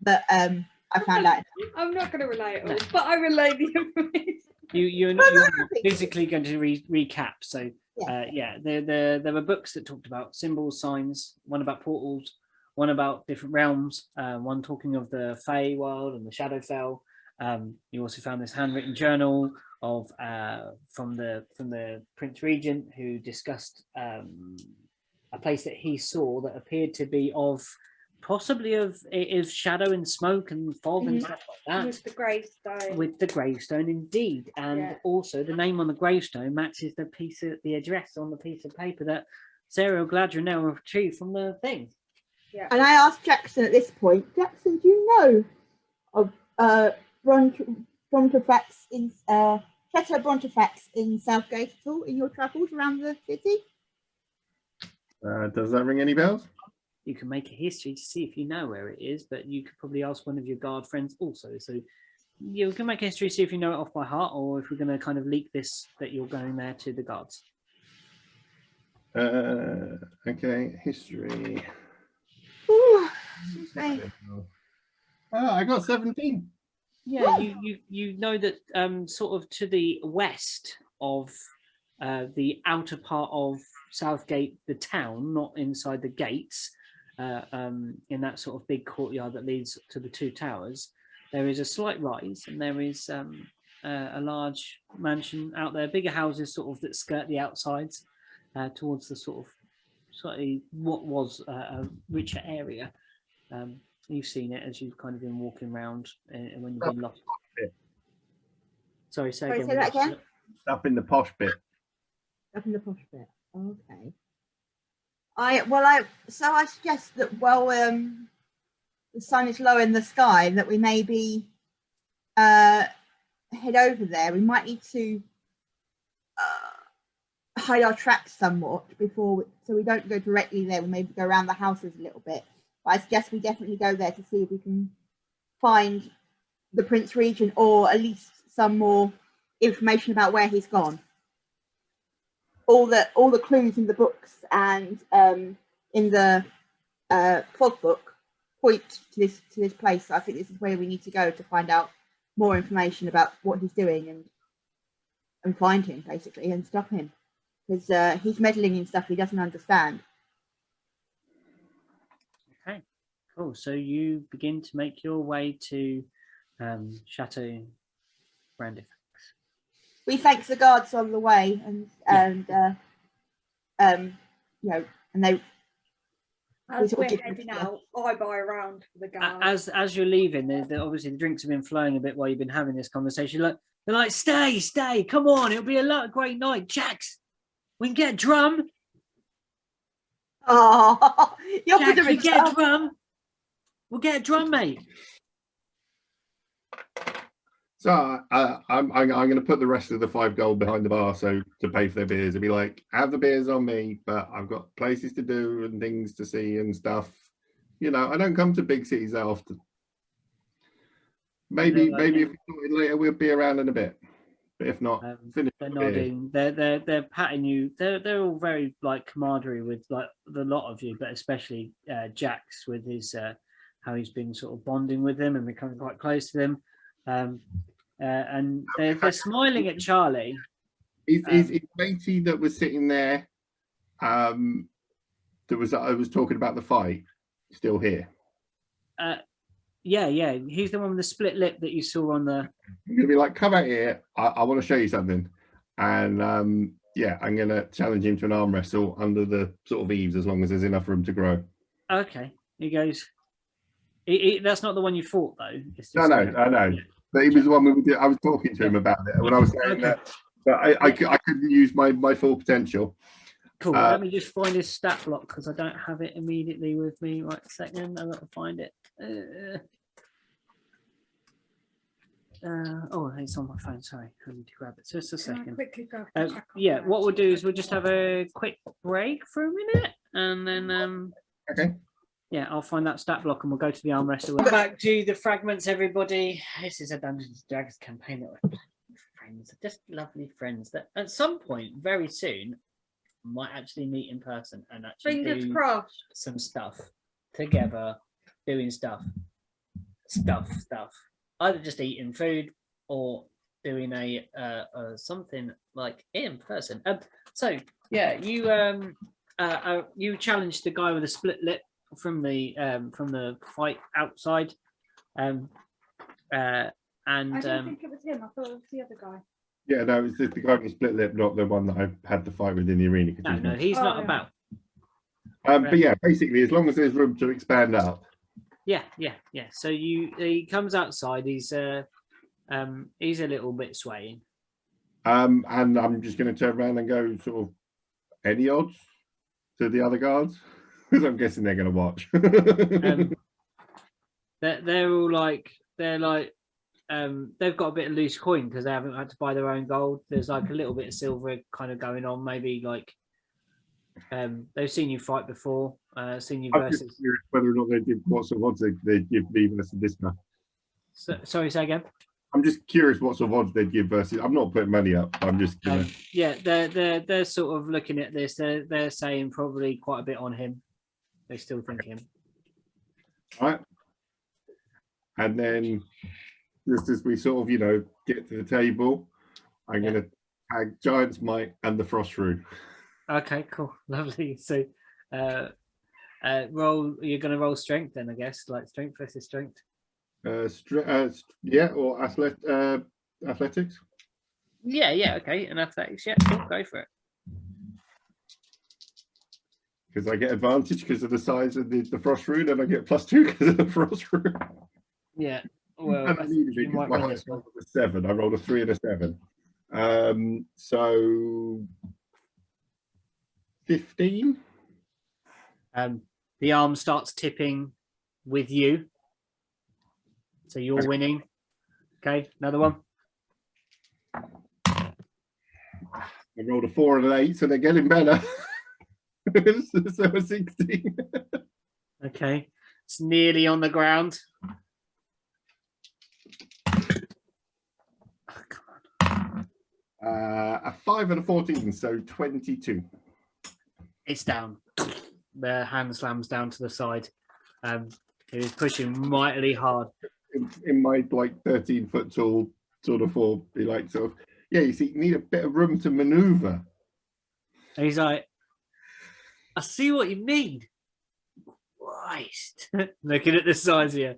that I found out. I'm not going to relay it all, but I relay the information. You're Well, no, not I think- physically going to recap. So Yeah. there were books that talked about symbols, signs, one about portals, one about different realms, one talking of the Fey world and the Shadowfell. You also found this handwritten journal of from the Prince Regent, who discussed a place that he saw that appeared to be of possibly of shadow and smoke and fog and stuff like that. With the gravestone. With the gravestone, indeed, and Yeah. also the name on the gravestone matches the address on the piece of paper that Sarah Gladronel retrieved from the thing. Yeah. And I asked Jackson at this point, Jackson, do you know of Brontefax in Chateau Brontefax in Southgate at all in your travels around the city? Does that ring any bells? You can make a history to see if you know where it is, but you could probably ask one of your guard friends also. So you can make a history to see if you know it off by heart, or if we're going to kind of leak this that you're going there to the guards. Okay, history. Ooh, excuse me. I got 17. Yeah, you know that sort of to the west of the outer part of Southgate, the town, not inside the gates, in that sort of big courtyard that leads to the two towers, there is a slight rise, and there is a large mansion out there, bigger houses sort of that skirt the outsides towards the sort of slightly what was a richer area. You've seen it as you've kind of been walking around and when you've been lost. Sorry, say again. Say that again? Up in the posh bit. Up in the posh bit. Okay. I suggest that while the sun is low in the sky, that we maybe head over there. We might need to hide our tracks somewhat so we don't go directly there. We maybe go around the houses a little bit. But I suggest we definitely go there to see if we can find the Prince Regent, or at least some more information about where he's gone. All the clues in the books and in the fog book point to this place. So I think this is where we need to go to find out more information about what he's doing and find him basically and stop him, because he's meddling in stuff he doesn't understand. Okay, cool. So you begin to make your way to Chateau Brandifax. We thank the guards on the way, and they. As sort we're of give heading them- out, I buy around for the guards. As you're leaving, obviously the drinks have been flowing a bit while you've been having this conversation. Look, they're like, stay, come on, it'll be a great night. Jax, we can get a drum. Oh, you're Jax, gonna we get a drum. We'll get a drum, mate. So I'm going to put the rest of the £5 gold behind the bar, so to pay for their beers. It'd be like, have the beers on me, but I've got places to do and things to see and stuff. You know, I don't come to big cities that often. Maybe if we do it later, we'll be around in a bit. But if not, finish. They're nodding. They're patting you. They're all very like camaraderie with like the lot of you, but especially Jax with his how he's been sort of bonding with them and becoming quite close to them. And they're smiling at Charlie. Is matey that was sitting there? I was talking about the fight. Still here? Yeah. He's the one with the split lip that you saw on the. I'm gonna be like, come out here. I want to show you something. And I'm gonna challenge him to an arm wrestle under the sort of eaves, as long as there's enough room to grow. Okay. He goes. That's not the one you fought though. It's No, I know. But he was the one I was talking to him about it when I was saying that I couldn't use my full potential. Cool. Let me just find his stat block because I don't have it immediately with me. Right, a second. I've got to find it. It's on my phone. Sorry, I need to grab it. Just a Can I second. quickly go check on Yeah, that? what we'll do is we'll just have a quick break for a minute, and then Okay. yeah, I'll find that stat block and we'll go to the arm wrestle. Welcome back to the Fragments, everybody. This is a Dungeons & Dragons campaign that we're playing with friends, just lovely friends that at some point, very soon, might actually meet in person and actually Fingers do crossed. some stuff together, doing stuff. Either just eating food or doing a something like in person. So yeah, you challenged the guy with a split lip from the fight outside, and I don't think it was him. I thought it was the other guy. Yeah, no, it's just the guy with the split lip, not the one that I had to fight with in the arena. no, he's not about. But yeah, basically, as long as there's room to expand up, Yeah. So he comes outside. He's a little bit swaying. And I'm just going to turn around and go sort of any odds to the other guards because I'm guessing they're going to watch. They're all like they've got a bit of loose coin because they haven't had to buy their own gold. There's like a little bit of silver kind of going on. Maybe like they've seen you fight before. Seen you I'm just versus. curious whether or not they did what sort of odds they give me versus this guy. Sorry, say again. I'm just curious what sort of odds they'd give versus. I'm not putting money up. I'm just gonna. Yeah, they're sort of looking at this. They're saying probably quite a bit on him. They still think him. All right. And then just as we sort of, get to the table, I'm going to tag Giant's Might and the Frost Rune. Okay, cool. Lovely. So roll, you're going to roll strength then, I guess, like strength versus strength. Yeah, or athletics. Yeah, okay. And athletics, yeah, cool, go for it. Because I get advantage because of the size of the Frost Rune, and I get +2 because of the Frost Rune. Yeah, well, and I needed it because my highest roll was a 7. I rolled a 3 and a 7. So 15. The arm starts tipping with you. So you're winning. Okay, another one. I rolled a 4 and an 8, so they're getting better. So a 16. Okay, it's nearly on the ground. Oh, come on. A 5 and a 14, so 22. It's down. The hand slams down to the side. He was pushing mightily hard. In my 13-foot tall sort of form, be like sort of, you see, you need a bit of room to maneuver. And he's like, I see what you mean. Christ. Looking at the size here.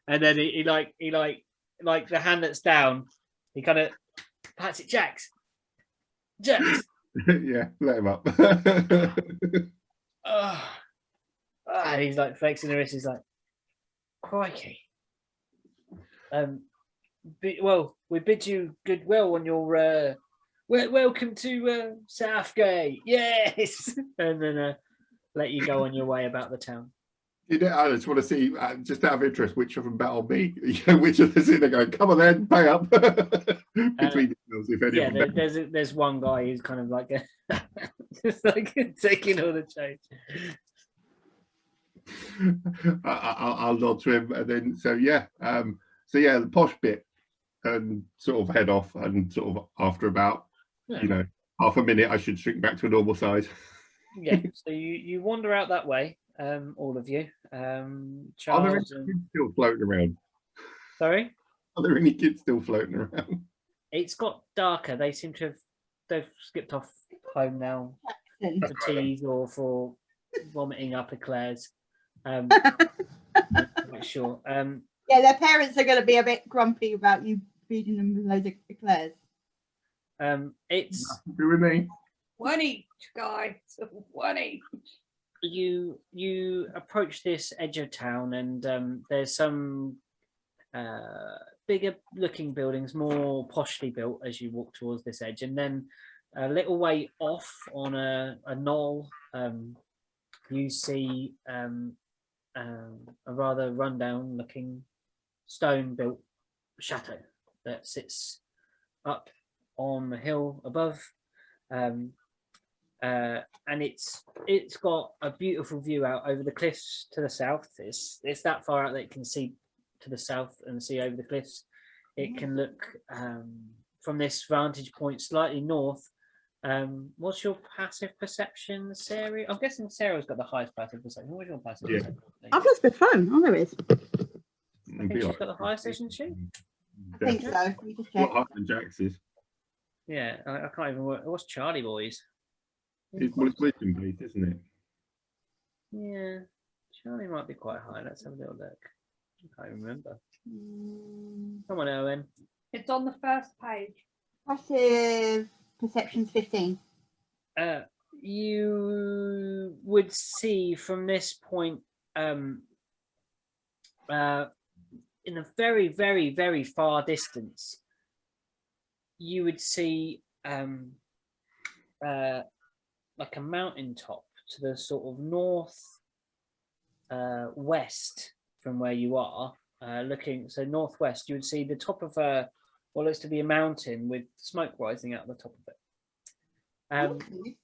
And then he like the hand that's down, he kind of pats it, Jax. Yeah, let him up. And he's like flexing the wrist. He's like, crikey. Well, we bid you goodwill on your welcome to Southgate. Yes. And then let you go on your way about the town. I just want to see, just out of interest, which of them battle me? Which of them are going, come on then, pay up. Between themselves, if any. Yeah, there's one guy who's kind of like just like taking all the change. I'll nod to him, and then the posh bit, and sort of head off, and sort of after about half a minute, I should shrink back to a normal size. Yeah, so you wander out that way, all of you. Charles, are there any kids still floating around? Sorry? Are there any kids still floating around? It's got darker. They seem to they've skipped off home now for teas or for vomiting up eclairs. I'm not sure. Yeah, their parents are going to be a bit grumpy about you feeding them loads of eclairs. It's with me. One each, guys. One each. You approach this edge of town, and there's some bigger looking buildings, more poshly built as you walk towards this edge, and then a little way off on a knoll, you see a rather rundown looking stone built chateau that sits up on the hill above, and it's got a beautiful view out over the cliffs to the south. It's that far out that it can see to the south and see over the cliffs. It can look from this vantage point slightly north. What's your passive perception, Sarah? I'm guessing Sarah's got the highest passive perception. What's your passive perception? I've lost my phone. Oh, there it is. I think she's got the highest, isn't she? I think so. Let me just check. What higher than Jax's? Yeah, I can't even work. What's Chalie-boi's? It's wisdom based, isn't it? Yeah, Charlie might be quite high. Let's have a little look. I can't remember. Come on, Owen. It's on the first page. Passive perception's 15. You would see from this point in the very, very, very far distance, you would see like a mountain top to the sort of north west from where you are. Looking so northwest, you would see the top of what looks to be a mountain with smoke rising out of the top of it. Okay.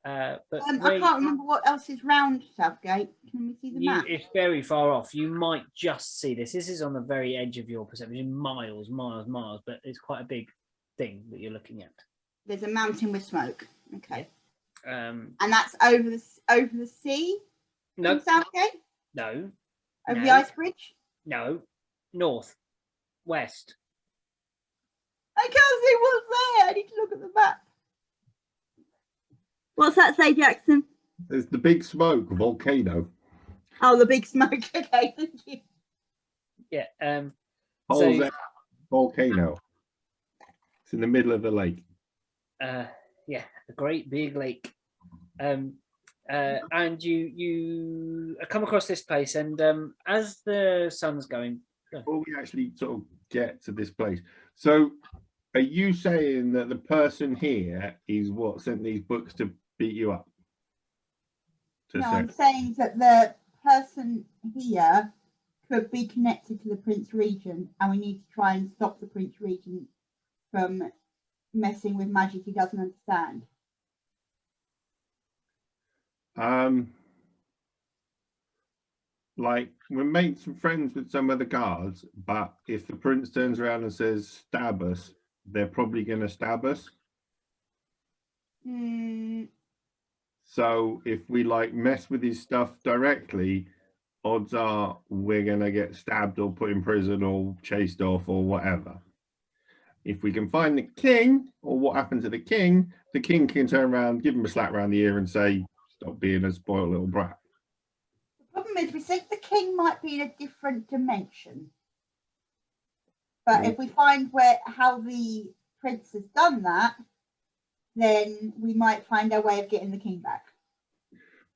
But I can't remember what else is round Southgate. Can we see the map? it's very far off. You might just see this. This is on the very edge of your perception, miles, but it's quite a big thing that you're looking at. There's a mountain with smoke. Okay. And that's over the sea? No. In Southgate? No. Over No. the ice bridge? No. North. West. I can't see what's there. I need to look at the map. What's that say, Jackson? There's the big smoke volcano. Oh, the big smoke. Okay, thank you. Yeah. Holes out volcano. It's in the middle of the lake. Yeah, a great big lake. And you come across this place, and as the sun's going. Before we actually sort of get to this place, so are you saying that the person here is what sent these books to beat you up? No, I'm saying that the person here could be connected to the Prince Regent, and we need to try and stop the Prince Regent from messing with magic he doesn't understand. Like we're mates and friends with some of the guards, but if the prince turns around and says stab us, they're probably going to stab us. So if we like mess with his stuff directly, odds are we're going to get stabbed or put in prison or chased off or whatever. If we can find the king, or what happened to the king can turn around, give him a slap around the ear and say, stop being a spoiled little brat. The problem is we think the king might be in a different dimension. But if we find how the prince has done that, then we might find our way of getting the king back.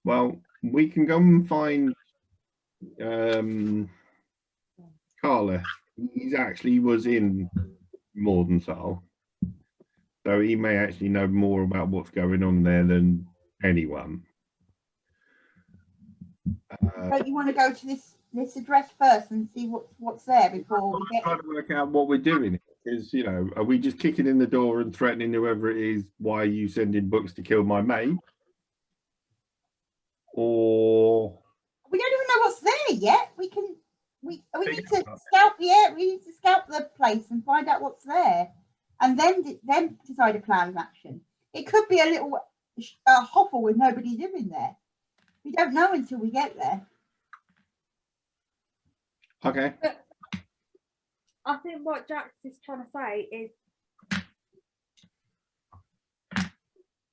Well, we can go and find Carla. He actually was in Mordenthal, so he may actually know more about what's going on there than anyone. Don't you want to go to this address first and see what's there before we get? Trying to work out what we're doing. Is, you know, are we just kicking in the door and threatening whoever it is? Why are you sending books to kill my mate? Or We don't even know what's there yet. We need to scout the area. We need to scout the place and find out what's there, and then decide a plan of action. It could be a little hovel with nobody living there. We don't know until we get there. okay. I think what Jax is trying to say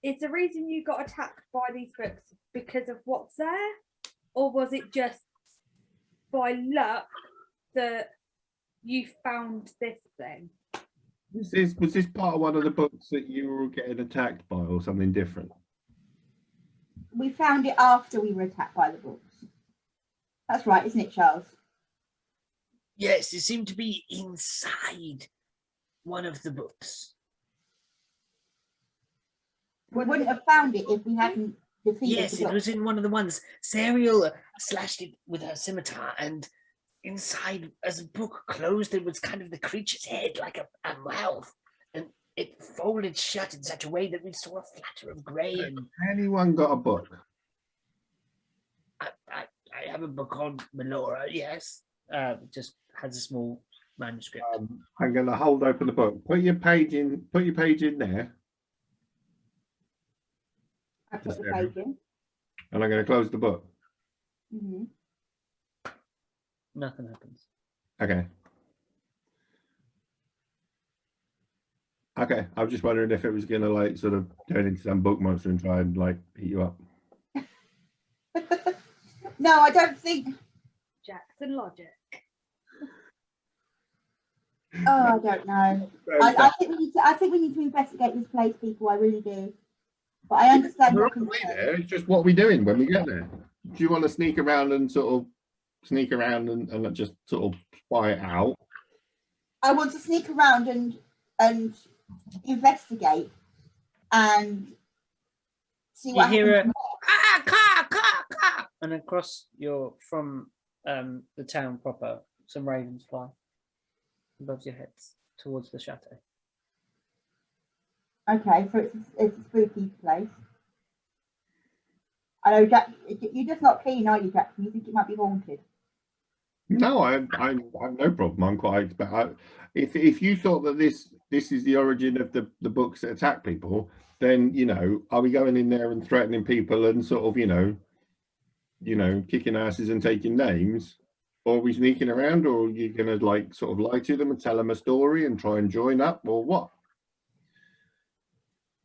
is the reason you got attacked by these books because of what's there, or was it just by luck that you found this thing? Was this part of one of the books that you were getting attacked by, or something different? We found it after we were attacked by the books. That's right, isn't it, Charles? Yes, it seemed to be inside one of the books. We wouldn't have found it if we hadn't defeated Yes, the it books. was in one of the ones. Serial slashed it with her scimitar, and inside, as the book closed, it was kind of the creature's head, like a mouth, and it folded shut in such a way that we saw a flatter of grey. And Anyone got a book? I have a book on Meloras, yes. Just has a small manuscript. I'm going to hold open the book. Put your page in. Put your page in there, I put the page in. and I'm going to close the book. Mm-hmm. Nothing happens. Okay. Okay. I was just wondering if it was going to like sort of turn into some book monster and try and like beat you up. No, I don't think. Jackson logic. Oh, I don't know. I think we need to investigate this place, people. I really do. But I understand We're your on the way concern. there. It's just what we're doing when we get there. Do you want to sneak around and sort of sneak around and just sort of spy it out. I want to sneak around and investigate and see You what hear happens. and across from the town proper, some ravens fly above your heads towards the chateau. Okay, so it's a spooky place. I know, Jack. You're just not keen, are you, Jack? You think it might be haunted? No, I have no problem. I'm quite. But if you thought that this is the origin of the books that attack people, then are we going in there and threatening people and sort of kicking asses and taking names, or are we sneaking around, or are you gonna like sort of lie to them and tell them a story and try and join up, or what?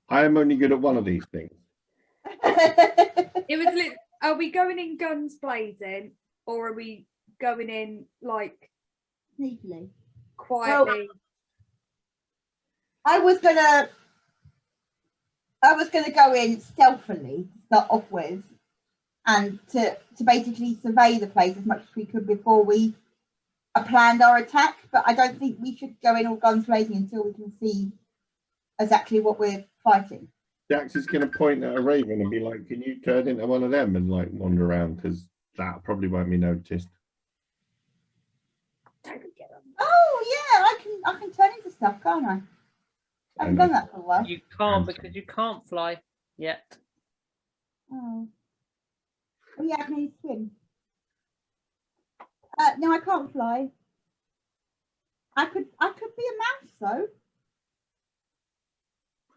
I am only good at one of these things. It was. Are we going in guns blazing, or are we going in like Sneakily. quietly? I was gonna go in stealthily to start off with, and to basically survey the place as much as we could before we planned our attack. But I don't think we should go in all guns blazing until we can see exactly what we're fighting. Jax is going to point at a raven and be like, "Can you turn into one of them and like wander around? Because that probably won't be noticed." Oh yeah, I can turn into stuff, can't I? I haven't done that for a while. You can't because you can't fly yet. Oh yeah, I can only swim. No, I can't fly. I could be a mouse though.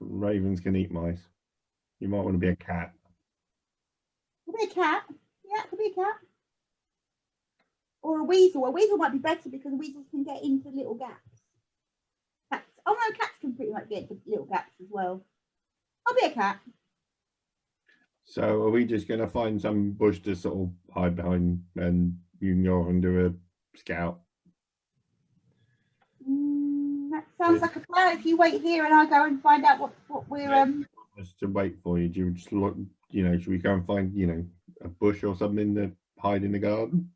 Ravens can eat mice. You might want to be a cat. Could be a cat. Yeah, could be a cat. Or a weasel. A weasel might be better because weasels can get into little gaps. Cats. Oh no, cats can pretty much get into little gaps as well. I'll be a cat. So are we just going to find some bush to sort of hide behind, and you can go and do a scout? That sounds like a plan. If you wait here and I go and find out what we're Just to wait for you. Do you just look? Should we go and find a bush or something to hide in the garden?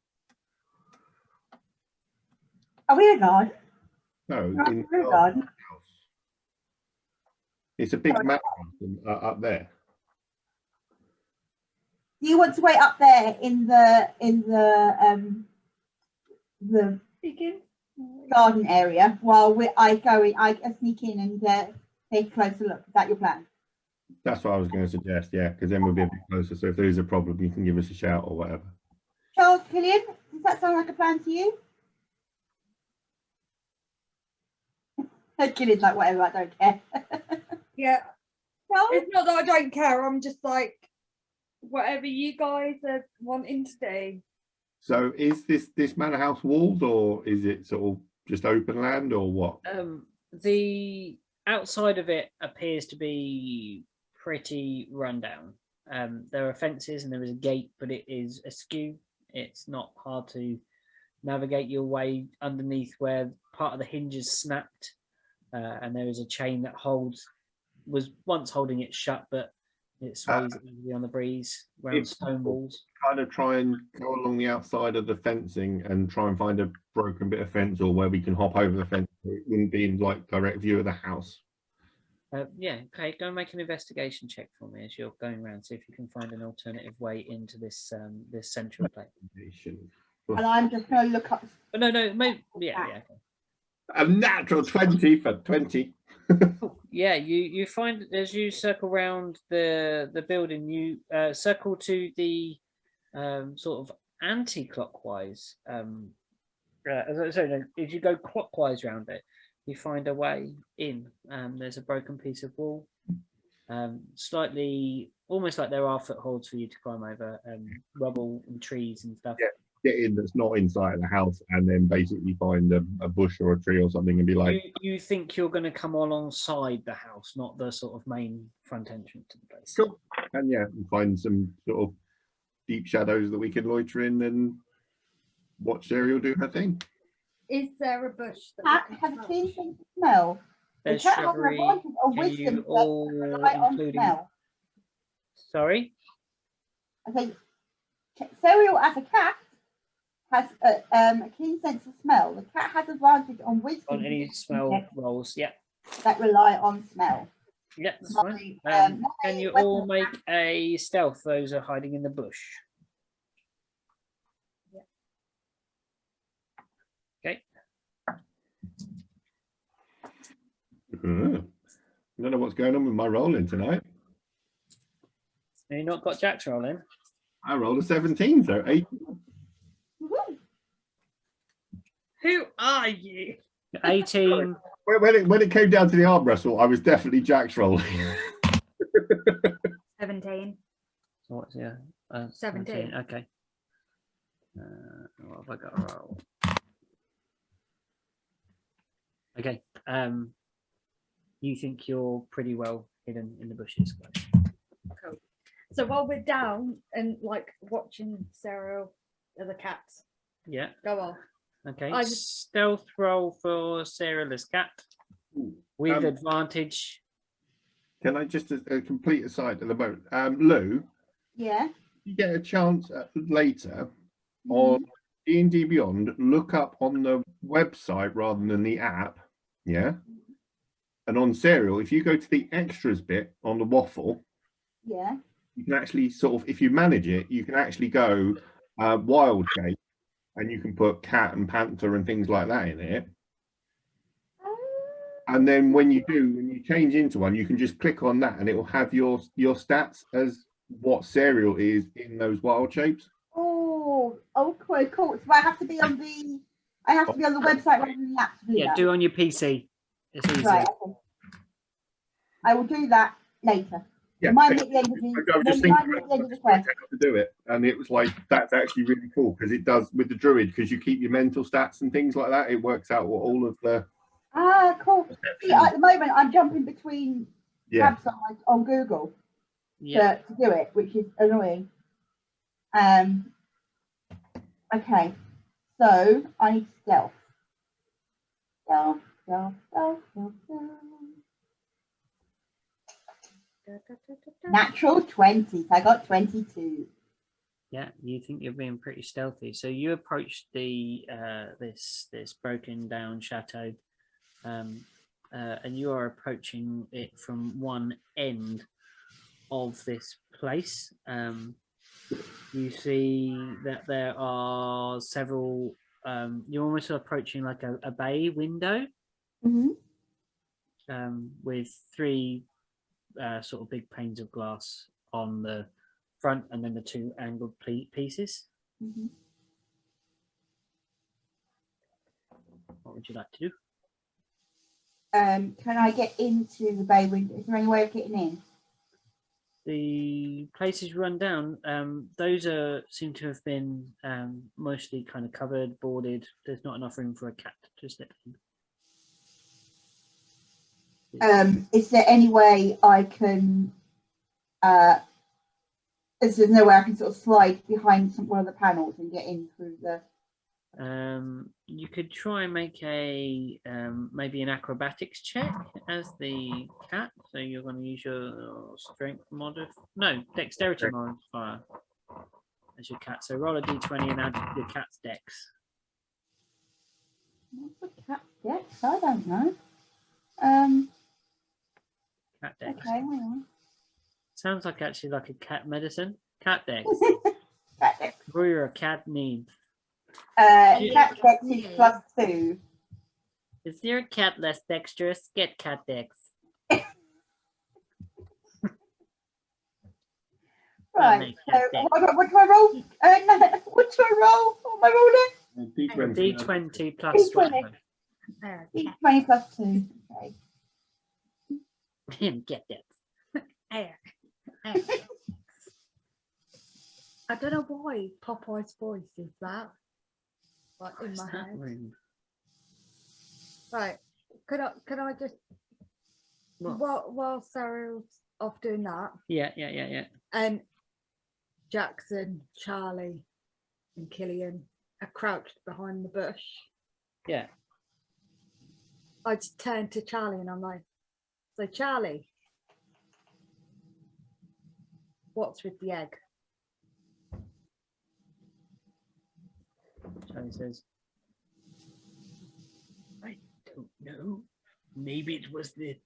Are we a guard? No, Right, in we're a the garden. house. It's a big map up there. Do you want to wait up there in the Begin. garden area while I sneak in and take a closer look? Is that your plan? That's what I was going to suggest. Yeah, because then we'll be a bit closer. So if there is a problem, you can give us a shout or whatever. Charles, Killian, does that sound like a plan to you? Killian's like, whatever, I don't care. Yeah, Charles? it's not that I don't care. I'm just like, whatever you guys are wanting to do. So is this manor house walled, or is it sort of just open land, or what? The outside of it appears to be pretty rundown. There are fences and there is a gate, but it is askew. It's not hard to navigate your way underneath where part of the hinges snapped, and there is a chain that was once holding it shut, but it sways easily on the breeze around stone walls. Kind of try and go along the outside of the fencing and try and find a broken bit of fence, or where we can hop over the fence so it wouldn't be in like direct view of the house. Yeah, okay, go and make an investigation check for me as you're going around, see if you can find an alternative way into this this central place. And I'm just going to look up. But no, maybe, yeah, okay. A natural 20 for 20. Yeah, you find as you circle around the building, you circle to the sort of anti-clockwise. Sorry, no, if you go clockwise around it, you find a way in. There's a broken piece of wall, slightly almost like there are footholds for you to climb over, rubble and trees and stuff. Yeah. Get in that's not inside the house, and then basically find a bush or a tree or something and be like, you think you're going to come alongside the house, not the sort of main front entrance to the place. cool. And yeah, find some sort of deep shadows that we can loiter in and watch Ariel do her thing. Is there a bush Cat that has a keen sense of smell. There's The cat has an shrubbery. advantage of Can you wisdom checks all that rely on including? smell. Sorry. I think Serial as a cat has a keen sense of smell. The cat has advantage on wisdom On any smell checks rolls. Yeah. that rely on smell. Yeah, that's Lovely. fine. Not Can a you weapon all of make a stealth? Those are hiding in the bush. Okay. I don't know what's going on with my rolling tonight. Have you not got Jack's rolling? I rolled a 17, so 8. Woohoo. Who are you? 18. When it came down to the arm wrestle, I was definitely Jack's rolling. 17. So what's yeah? 17. Okay. What have I got to roll? Okay. You think you're pretty well hidden in the bushes, guys. Cool. So while we're down and like watching Sarah or the cats Yeah. go off, Okay. I just- Stealth roll for Sarah's cat with advantage. Can I just a complete aside at the moment? Lou, Yeah. you get a chance later on D&D Beyond, look up on the website rather than the app. Yeah. And on Serial, if you go to the extras bit on the waffle, Yeah. you can actually sort of, if you manage it, you can actually go wild shape and you can put cat and panther and things like that in it. And then when you change into one, you can just click on that and it will have your stats as what Serial is in those wild shapes. Oh, okay, cool. So I have to be on the website rather than the app to do Yeah, that. do on your PC. It's easy. Right. Okay. I will do that later. Yeah, Remind me at the end of I was just thinking the quest. to do it, and it was like that's actually really cool because it does with the druid because you keep your mental stats and things like that. It works out what all of the Cool. See, at the moment, I'm jumping between yeah. websites on Google Yeah. to do it, which is annoying. Okay, so I need stealth. Stealth. Natural 20. I got 22. Yeah, you think you're being pretty stealthy. So you approach the this broken down chateau, and you are approaching it from one end of this place. You see that there are several. You're almost approaching like a bay window, with three sort of big panes of glass on the front and then the two angled pieces. What would you like to do? Can I get into the bay window? Is there any way of getting in? The places run down. Those seem to have been mostly kind of covered, boarded. There's not enough room for a cat to slip in. Is there any way I can? Is there no way I can sort of slide behind one of the panels and get in through the? You could try and make a maybe an acrobatics check as the cat. So you're going to use your strength dexterity modifier as your cat. So roll a d20 and add your cat's dex. What's a cat's dex? I don't know. Cat dex. Okay, hang on. Sounds like actually like a cat medicine. Cat dex. Cat dex. What your cat needs. Cat dex is +2. Is your cat less dexterous? Get cat dex. Right. So what do I roll? No, what do I roll? What am I rolling? D20 plus D20. whatever. D20 +2. Okay. Get that. I don't know why Popeye's voice is that. Like in my head. Right. Could I just while Sarah's off doing that? Yeah. And Jackson, Charlie, and Killian are crouched behind the bush. Yeah. I just turn to Charlie and I'm like, so Charlie, what's with the egg? Charlie says, I don't know. Maybe it was the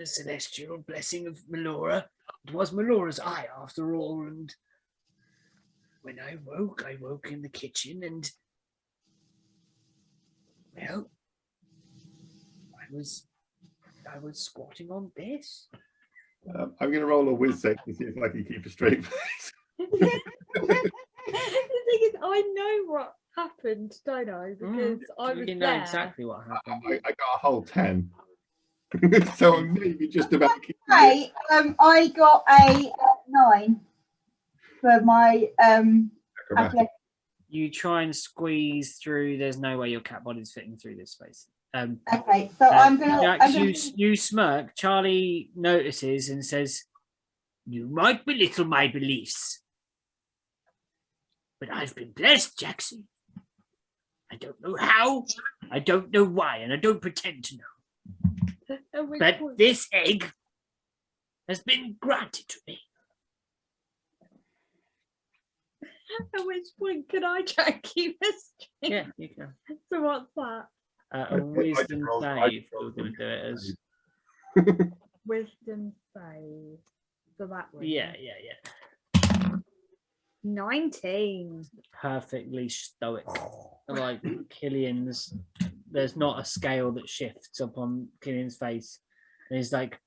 celestial blessing of Melora. It was Melora's eye after all, and when I woke in the kitchen, and well, I was squatting on this. I'm going to roll a whiz save to see if I can keep a straight face. The thing is, I know what happened, don't I? Because I was You know there. exactly what happened. I got a whole 10. So I'm maybe just about. Hey, I got a 9 for my athletic. You try and squeeze through. There's no way your cat body's fitting through this space. Okay, so I'm gonna. Jax, you smirk. Charlie notices and says, "You might belittle my beliefs, but I've been blessed, Jackson. I don't know how, I don't know why, and I don't pretend to know. But this egg has been granted to me." At which point can I try and keep a string? Yeah, you can. So what's that? A wisdom save. We're going to do it as. Wisdom save. So that one. Yeah. 19. Perfectly stoic. Like Killian's, there's not a scale that shifts upon Killian's face. And he's like,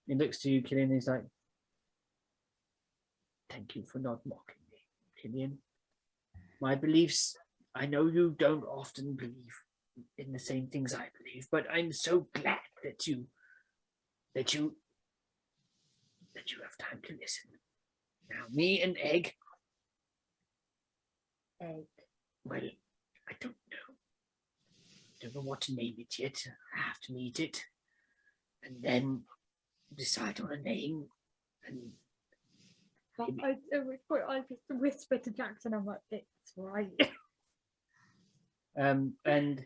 he looks to you, Killian, he's like, thank you for not mocking me, Killian. My beliefs, I know you don't often believe in the same things I believe, but I'm so glad that you have time to listen. Now, me and Egg. Egg. Well, I don't know. Don't know what to name it yet. I have to meet it, and then decide on a name. And At which point I just whisper to Jackson, I'm like, it's right. And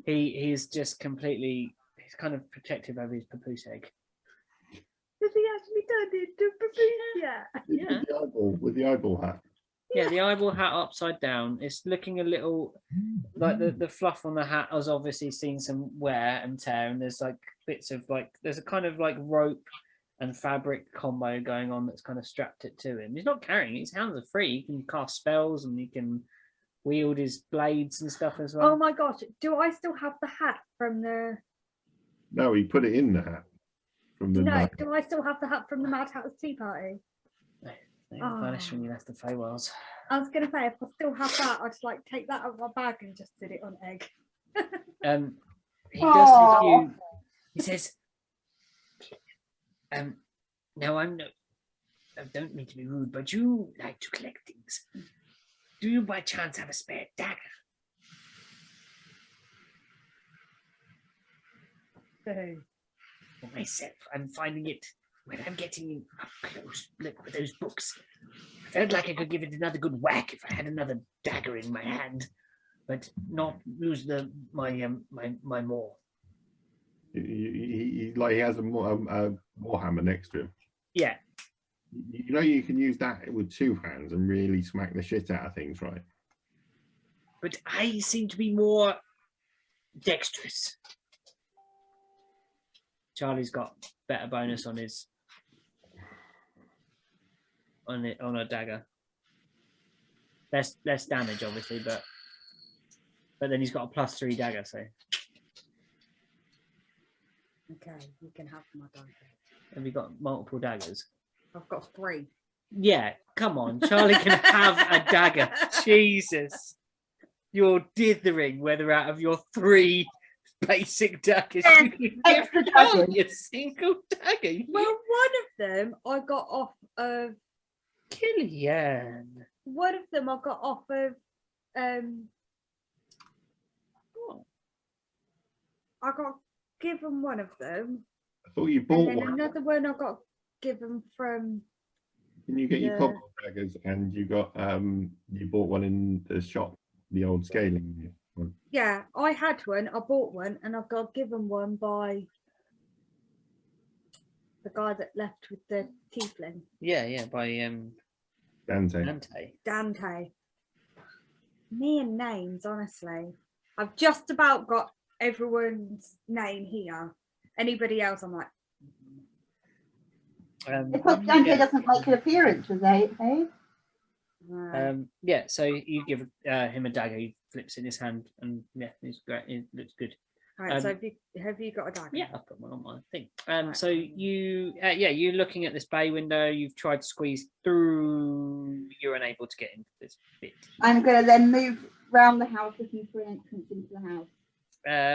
he's just completely, he's kind of protective over his papoose egg. Has he actually turned into baboon yet? Yeah. With the eyeball hat. Yeah, the eyeball hat upside down. It's looking a little like the fluff on the hat has obviously seen some wear and tear, and there's like bits of like, there's a kind of like rope and fabric combo going on that's kind of strapped it to him. He's not carrying it, his hands are free. He can cast spells and he can wield his blades and stuff as well. Oh my gosh, do I still have the hat from the... No, he put it in the hat. From the No, do I still have the hat from the Mad Hatter's Tea Party? They vanished when you left the Feywilds. I was going to say, if I still have that, I'd just like take that out of my bag and just sit it on Egg. He does take you, he says, now I don't mean to be rude, but you like to collect things. Do you by chance have a spare dagger? For myself, I'm finding it when I'm getting up close look with those books. I felt like I could give it another good whack if I had another dagger in my hand, but not use my maul. He has a warhammer next to him. Yeah. You know you can use that with 2 hands and really smack the shit out of things, right? But I seem to be more dexterous. Charlie's got better bonus on his on a dagger. Less damage, obviously, but then he's got a +3 dagger, so. Okay, you can have my dagger. Have you got multiple daggers? I've got 3. Yeah, come on. Charlie can have a dagger. Jesus. You're dithering whether out of your 3 basic daggers you can Extra give daggers. Charlie a single dagger. Well, one of them I got off of... Killian. One of them I got off of... I got given one of them. I thought you And bought then one. another one I got given from... Can you get your Yeah. cobble daggers, and you got you bought one in the shop, the old scaling one. Yeah, I had one, I bought one, and I got given one by the guy that left with the tiefling. Yeah, by Dante. Dante. Dante. Me and names, honestly. I've just about got everyone's name here. Anybody else, I'm like, Because Dante yeah. doesn't make an appearance, does he? Yeah, so you give him a dagger, he flips in his hand, and yeah, it's great. It looks good. right, so have you got a dagger? Yeah, I've got one on my thing. Right. So you, you're looking at this bay window. You've tried to squeeze through. You're unable to get into this bit. I'm going to then move round the house looking for an entrance into the house.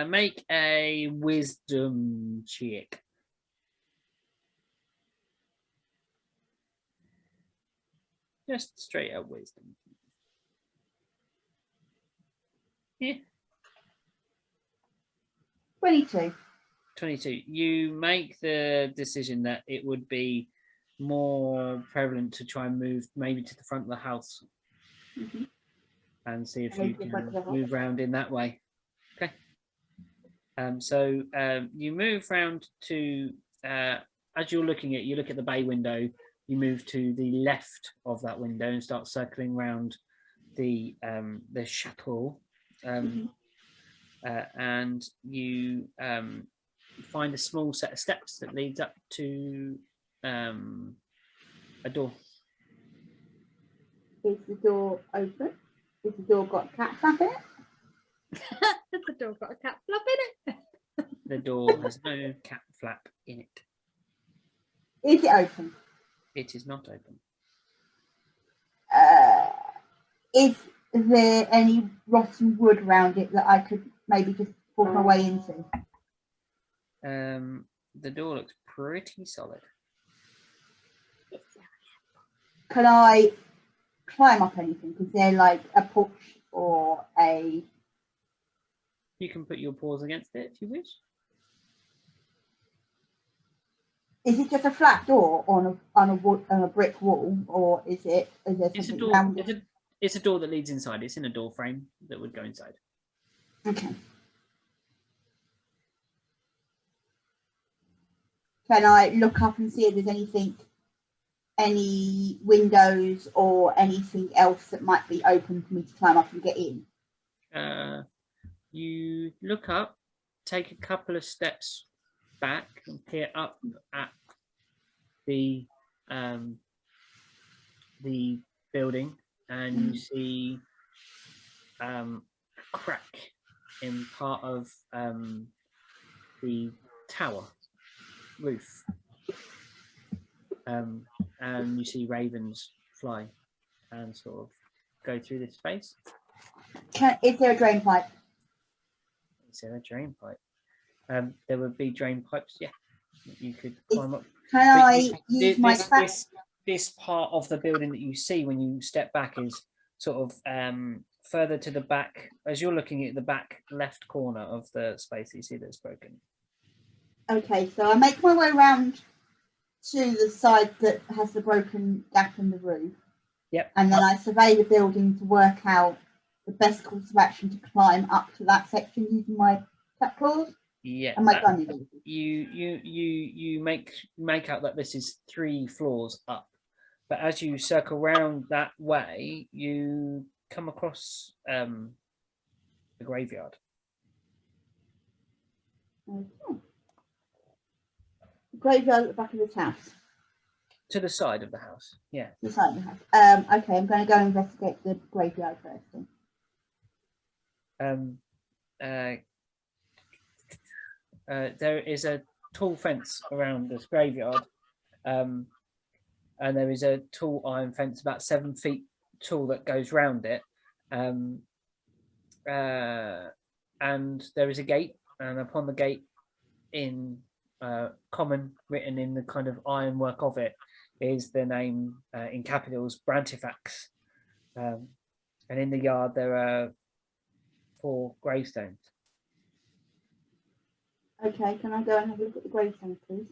Make a wisdom check. Just straight up wisdom. Yeah. 22. 22. You make the decision that it would be more prevalent to try and move maybe to the front of the house and see if you can move around in that way. Okay. So you move round to, as you're looking at, you look at the bay window, you move to the left of that window and start circling round the chateau. And you find a small set of steps that leads up to a door. Is the door open? Is the door got a cat flap in it? Has the door got a cat flap in it? The door has no cat flap in it. Is it open? It is not open. Is there any rotten wood around it that I could maybe just force my way into? The door looks pretty solid. Can I climb up anything? Is there like a porch or a... You can put your paws against it if you wish. Is it just a flat door on a brick wall, or is there It's a something door. round it? It's a door that leads inside. It's in a door frame that would go inside. Okay. Can I look up and see if there's anything, any windows or anything else that might be open for me to climb up and get in? You look up, take a couple of steps back and peer up at the building, and you see a crack in part of the tower roof, and you see ravens fly and sort of go through this space. Is there a drain pipe? Is there a drain pipe? There would be drain pipes, yeah. You could climb up. Can I use my this part of the building that you see when you step back is sort of further to the back, as you're looking at the back left corner of the space that you see that's broken. Okay, so I make my way around to the side that has the broken gap in the roof. Yep. And then I survey the building to work out the best course of action to climb up to that section using my tap claws. Yeah. And my gun ability. You make out that this is 3 floors up, but as you circle around that way, you come across the graveyard. Okay. Graveyard at the back of this house. To the side of the house, yeah. The side of the house. Okay, I'm going to go investigate the graveyard first. Then. There is a tall fence around this graveyard, and there is a tall iron fence about 7 feet tall that goes round it, and there is a gate, and upon the gate, in common, written in the kind of ironwork of it, is the name in capitals, Brantifax, and in the yard there are 4 gravestones. Okay, can I go and have a look at the gravestones, please?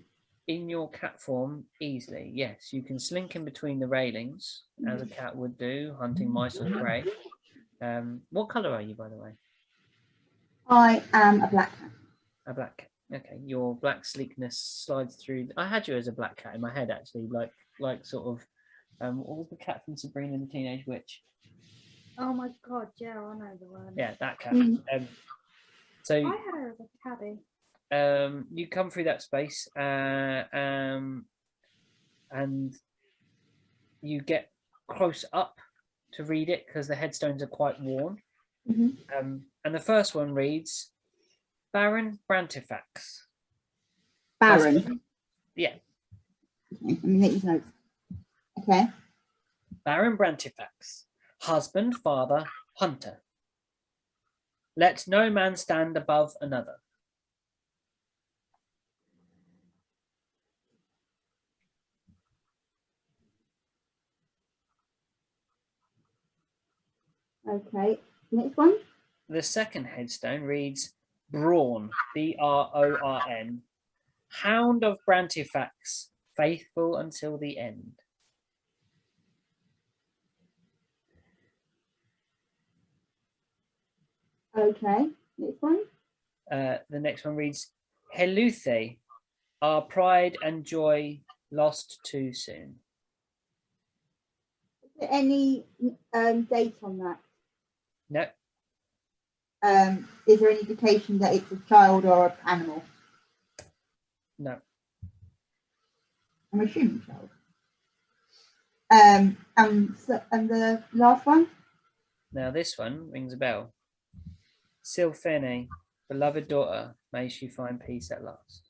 In your cat form, easily, yes. You can slink in between the railings, as a cat would do, hunting mice or prey. What colour are you, by the way? I am a black cat. A black cat. Okay, your black sleekness slides through. I had you as a black cat in my head, actually, like sort of What was the cat from Sabrina the Teenage Witch? Oh my god, yeah, I know the one. Yeah, that cat. Mm. So I had her as a tabby. you come through that space, and you get close up to read it because the headstones are quite worn. Mhm. And the first one reads, Baron Brantifax. Baron. Husband- yeah, Okay, let me make these notes. Okay. Baron Brantifax, husband, father, hunter. Let no man stand above another. Okay. Next one. The second headstone reads, Brawn, Bron, hound of Brantifax, faithful until the end. Okay. Next one. The next one reads, Heluthe, our pride and joy lost too soon. Is there any date on that? No, Is there any indication that it's a child or an animal? no. I'm assuming child. And the last one. Now this one rings a bell. Silphene, beloved daughter, may she find peace at last.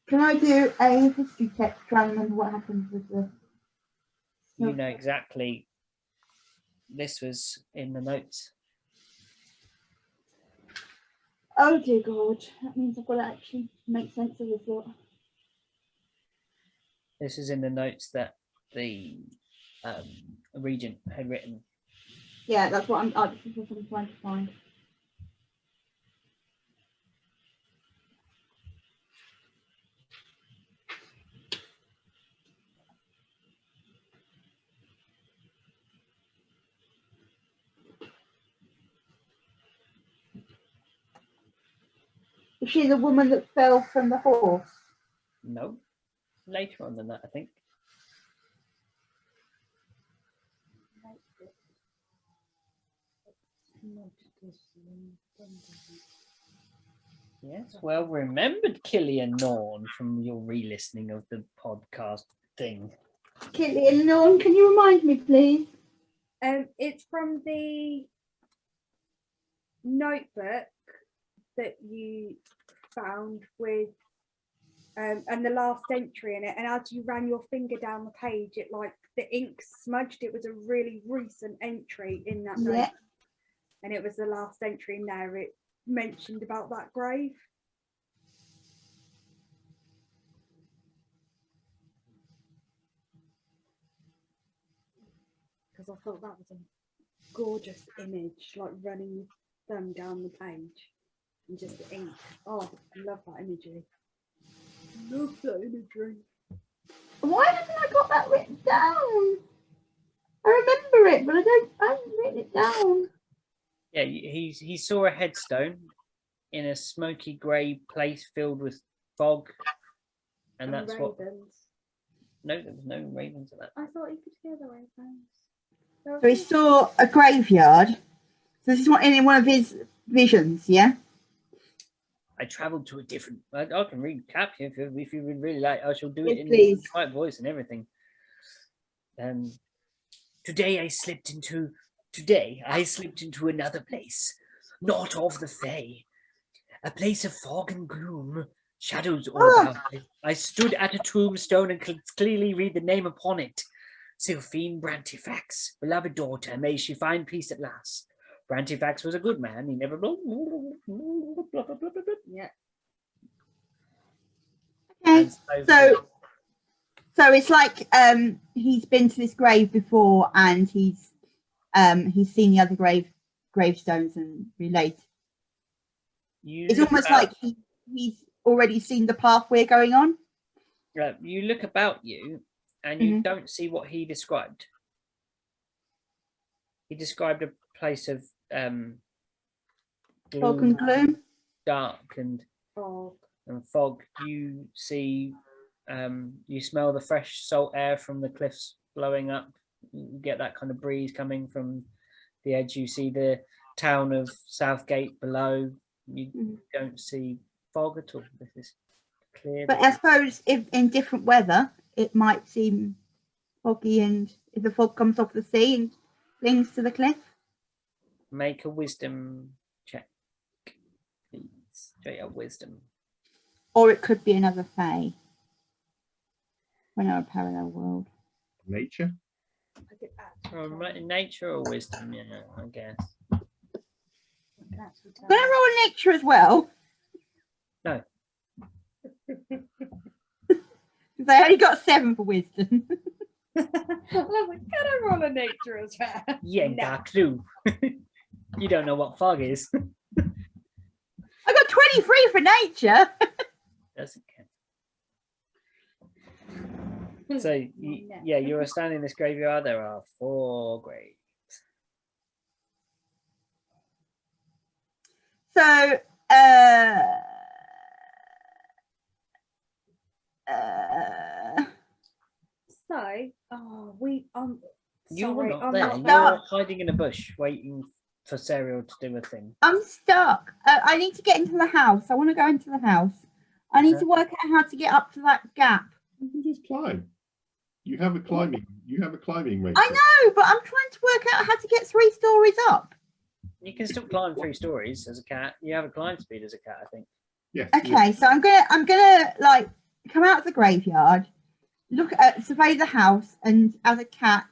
Can I do a history check to try and remember what happens with the? You know exactly. This was in the notes. Oh dear God, that means I've got to actually make sense of this lot. This is in the notes that the regent had written. Yeah, that's what I'm trying to find. Is she the woman that fell from the horse? No, later on than that, I think. Yes, well remembered, Killian Norn, from your re-listening of the podcast thing. Killian Norn, can you remind me, please? It's from the notebook that you found with and the last entry in it, and as you ran your finger down the page, it like the ink smudged. It was a really recent entry in that note, and it was the last entry in there. It mentioned about that grave. Because I thought that was a gorgeous image, like running your thumb down the page and just the ink. Oh, I love that imagery. Love that imagery. Why haven't I got that written down? I remember it, but I haven't written it down. Yeah, he saw a headstone in a smoky grey place filled with fog, and that's ravens. what. No, there was no ravens in that. I thought you could hear the ravens. So he saw a graveyard. So this is what in one of his visions, yeah? I travelled to a different. I can recap you if you would really like. I shall do it Yes, in please. my voice and everything. Today I slipped into another place, not of the Fae, a place of fog and gloom, shadows all about me. I stood at a tombstone and could clearly read the name upon it. Sylphine Brantifax, beloved daughter, may she find peace at last. Brantifax was a good man. He never. Yeah. Okay. So it's like he's been to this grave before, and he's seen the other gravestones and relate. It's almost like he's already seen the path we're going on. You look about you, and you don't see what he described. He described a place of Fog and gloom, dark and Fog. and fog, you see, you smell the fresh salt air from the cliffs blowing up. You get that kind of breeze coming from the edge. You see the town of Southgate below. You don't see fog at all. This is clear. But I suppose if in different weather, it might seem foggy, and if the fog comes off the sea and clings to the cliff. Make a wisdom check, please. Straight up wisdom. Or it could be another fae. We're not a parallel world. Nature. I did actually Oh, try. nature or wisdom, yeah, I guess. I can actually I'm gonna roll a nature as well. No. Because I only got 7 for wisdom. I was like, can I roll a nature as well? You ain't got a clue. You don't know what fog is. I got 23 for nature. Doesn't count. So, yeah, you are standing in this graveyard. There are 4 graves. So, So, oh, we You were sorry, not I'm there. not You there. were hiding in a bush, waiting for Serial to do a thing. I'm stuck. I need to get into the house. I want to go into the house. I need to work out how to get up to that gap. You can just climb. You have a climbing. You have a climbing rate. I know, but I'm trying to work out how to get 3 stories up. You can still climb 3 stories as a cat. You have a climb speed as a cat, I think. Yes. Okay, so I'm gonna like come out of the graveyard, look at survey the house, and as a cat,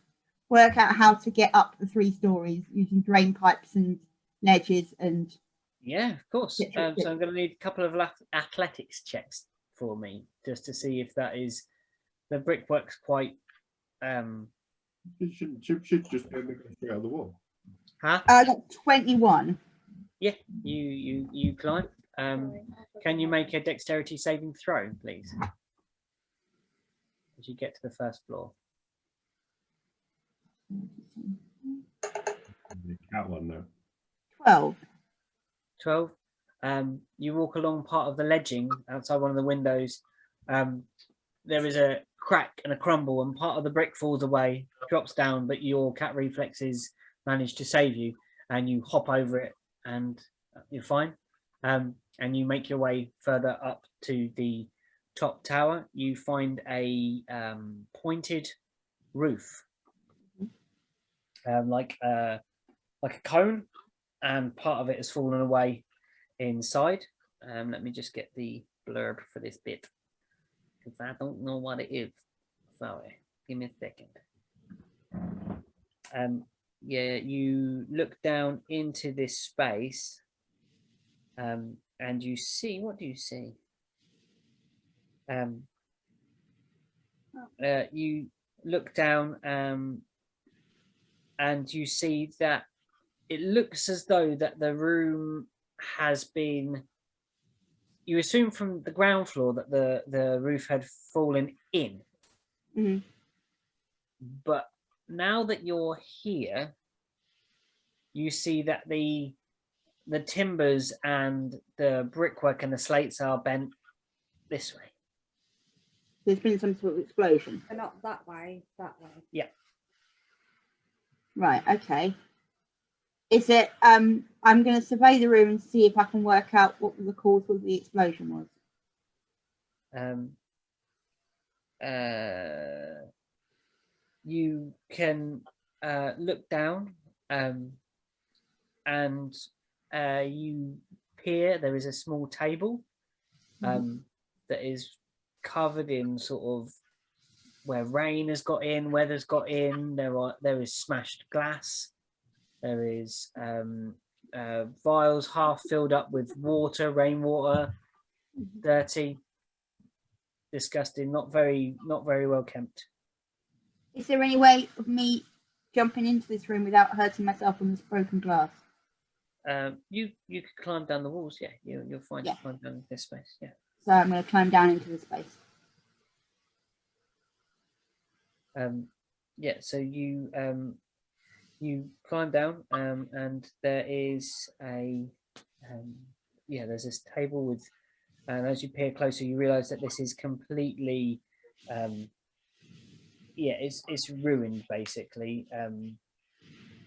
work out how to get up the 3 stories using drain pipes and ledges and. Yeah, of course. Yeah, So I'm going to need a couple of athletics checks for me, just to see if that is the brickwork's quite. It should just go straight out of the wall. Huh? I got 21. Yeah, you climb. Can you make a dexterity saving throw, please? As you get to the first floor. The cat one though. 12. 12. You walk along part of the ledging outside one of the windows. There is a crack and a crumble, and part of the brick falls away, drops down, but your cat reflexes manage to save you, and you hop over it, and you're fine. And you make your way further up to the top tower. You find a pointed roof, like a cone, and part of it has fallen away inside. Let me just get the blurb for this bit, because I don't know what it is. Sorry, give me a second. Yeah, you look down into this space, and you see, what do you see? You look down, and you see that it looks as though that the room has been. You assume from the ground floor that the roof had fallen in, Mhm. but now that you're here, you see that the timbers and the brickwork and the slates are bent this way. There's been some sort of explosion. But not that way, that way. Yeah. Right, okay. Is it, I'm going to survey the room and see if I can work out what the cause of the explosion was. You can look down, and you peer. There is a small table that is covered in sort of where rain has got in, weather's got in. There is smashed glass. There is vials half filled up with water, rainwater, dirty, disgusting, not very well kept. Is there any way of me jumping into this room without hurting myself on this broken glass? You could climb down the walls, yeah. You'll find Yeah. climb down this space, yeah. So I'm going to climb down into the space. Yeah, so you climb down, and there is there's this table with And as you peer closer, you realise that this is completely, yeah, it's ruined basically.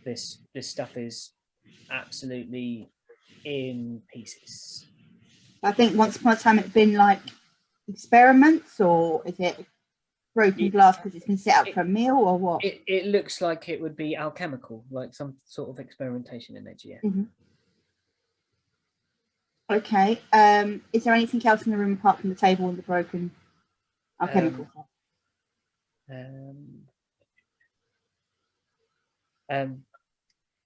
This stuff is absolutely in pieces. I think once upon a time it'd been like experiments, or is it broken glass because it's been set up for a meal, or what? It looks like it would be alchemical, like some sort of experimentation in it. Yeah. Mhm. Okay. Is there anything else in the room apart from the table and the broken alchemical stuff?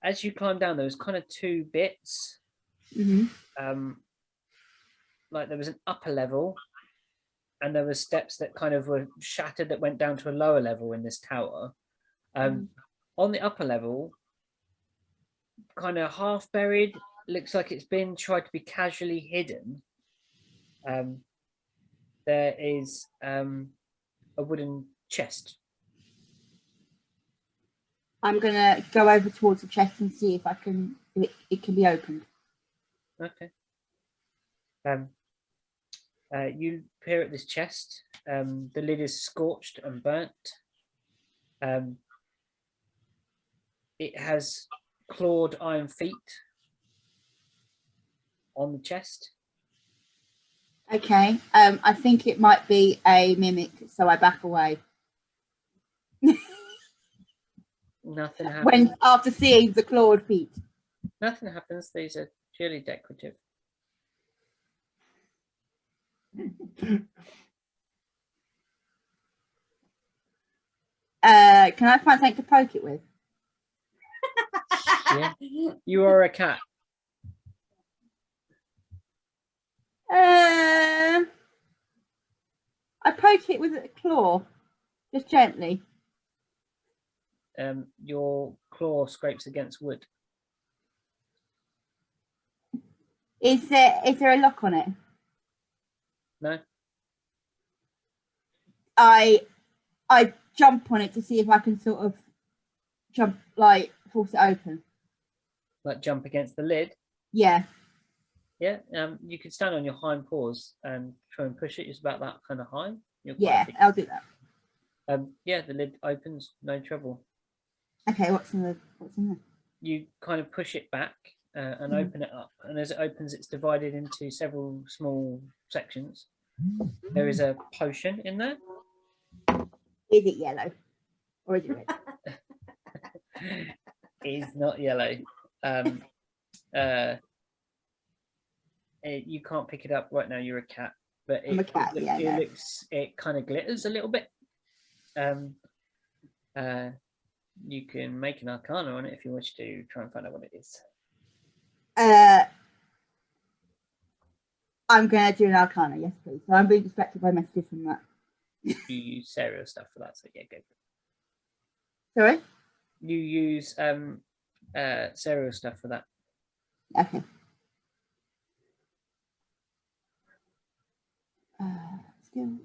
As you climb down, there was kind of two bits. Like there was an upper level, and there were steps that kind of were shattered that went down to a lower level in this tower. On the upper level, kind of half buried, looks like it's been tried to be casually hidden. There is a wooden chest. I'm gonna go over towards the chest and see if I can. If it can be opened. Okay. You peer at this chest. The lid is scorched and burnt. It has clawed iron feet on the chest. Okay. I think it might be a mimic, so I back away. Nothing happens. When after seeing the clawed feet. Nothing happens. These are purely decorative. Can I find something to poke it with? Yeah. You are a cat. I poke it with a claw, just gently. Your claw scrapes against wood. Is there a lock on it? No. I jump on it to see if I can sort of jump, like force it open. Like jump against the lid. Yeah. Yeah. You can stand on your hind paws and try and push it. It's about that kind of high. Yeah, I'll do that. Yeah, the lid opens, no trouble. Okay, what's in there? You kind of push it back and open it up, and as it opens, it's divided into several small sections. There is a potion in there. Is it yellow or is it red? It's not yellow. You can't pick it up right now. You're a cat, but I'm a cat. Yeah, it kind of glitters a little bit. You can make an arcana on it if you wish to try and find out what it is. I'm going to do an arcana, yes, please. So I'm being distracted by messages from that. You use Sarah stuff for that, so yeah, go. Sorry? You use Sarah stuff for that. Okay. Skills.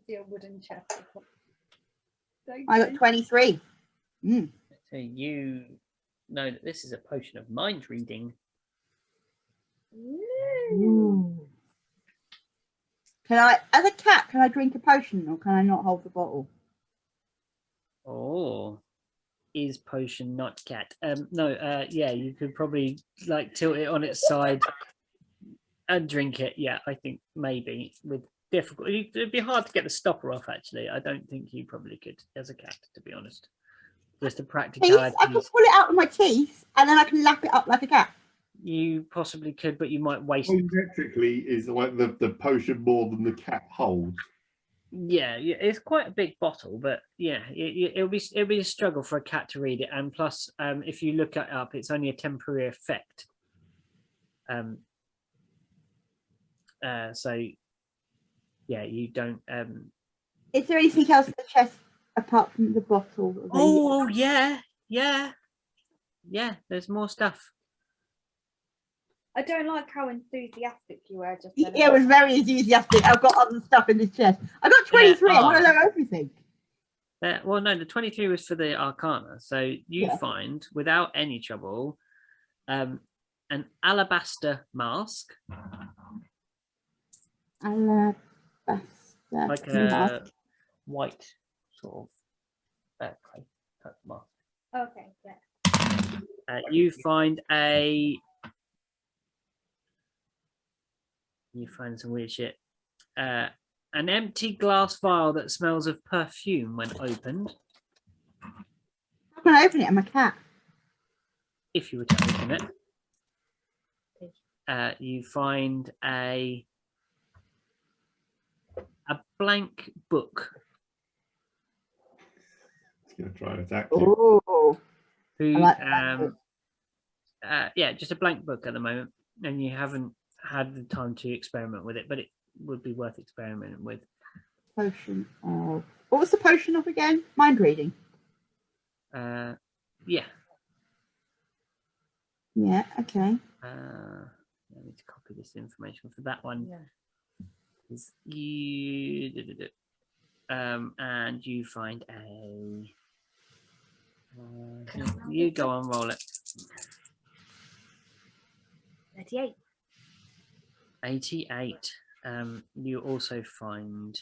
See a wooden chest. I got 23. So you know that this is a potion of mind reading. Ooh. Can I, as a cat, can I drink a potion or can I not hold the bottle? Oh, is potion not cat? No, yeah, you could probably like tilt it on its side and drink it. Yeah, I think maybe with difficulty. It'd be hard to get the stopper off. Actually, I don't think you probably could as a cat, to be honest. Just a practicality. I can pull it out with my teeth and then I can lap it up like a cat. You possibly could, but you might waste. Metrically, is like the potion more than the cat holds. Yeah, it's quite a big bottle, but yeah, it'll be a struggle for a cat to read it. And plus, if you look it up, it's only a temporary effect. So yeah, you don't. Is there anything else in the chest apart from the bottle? Oh yeah. There's more stuff. I don't like how enthusiastic you were just then. Yeah, it was very enthusiastic. I've got other stuff in this chest. I got 23. I want to know everything. Well, no, the 23 was for the Arcana. So you find, without any trouble, an alabaster mask, Alabaster. like mask. a white sort of clay type mask. Okay, yeah. You find some weird shit. An empty glass vial that smells of perfume when opened. How can I open it? I'm a cat. If you were to open it, you find a blank book. It's going to try and attack you. Oh, Who, I like that book. yeah, just a blank book at the moment, and you haven't had the time to experiment with it, but it would be worth experimenting with. Potion of. What was the potion of again? Mind reading. Yeah. Yeah. Okay. I need to copy this information for that one. Yeah. Is you and you find a you go on, roll it. 38. 88. You also find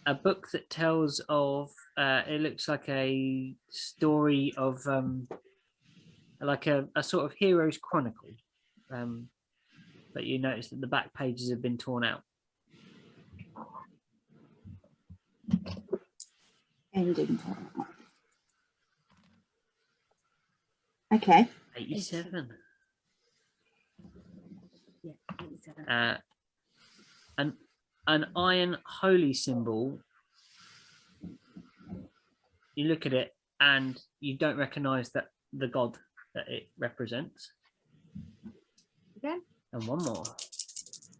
a book that tells of it looks like a story of like a sort of hero's chronicle, but you notice that the back pages have been torn out. Ending. Okay. 87. Yeah, 87. An iron holy symbol. You look at it and you don't recognize that the god that it represents. Again? And one more.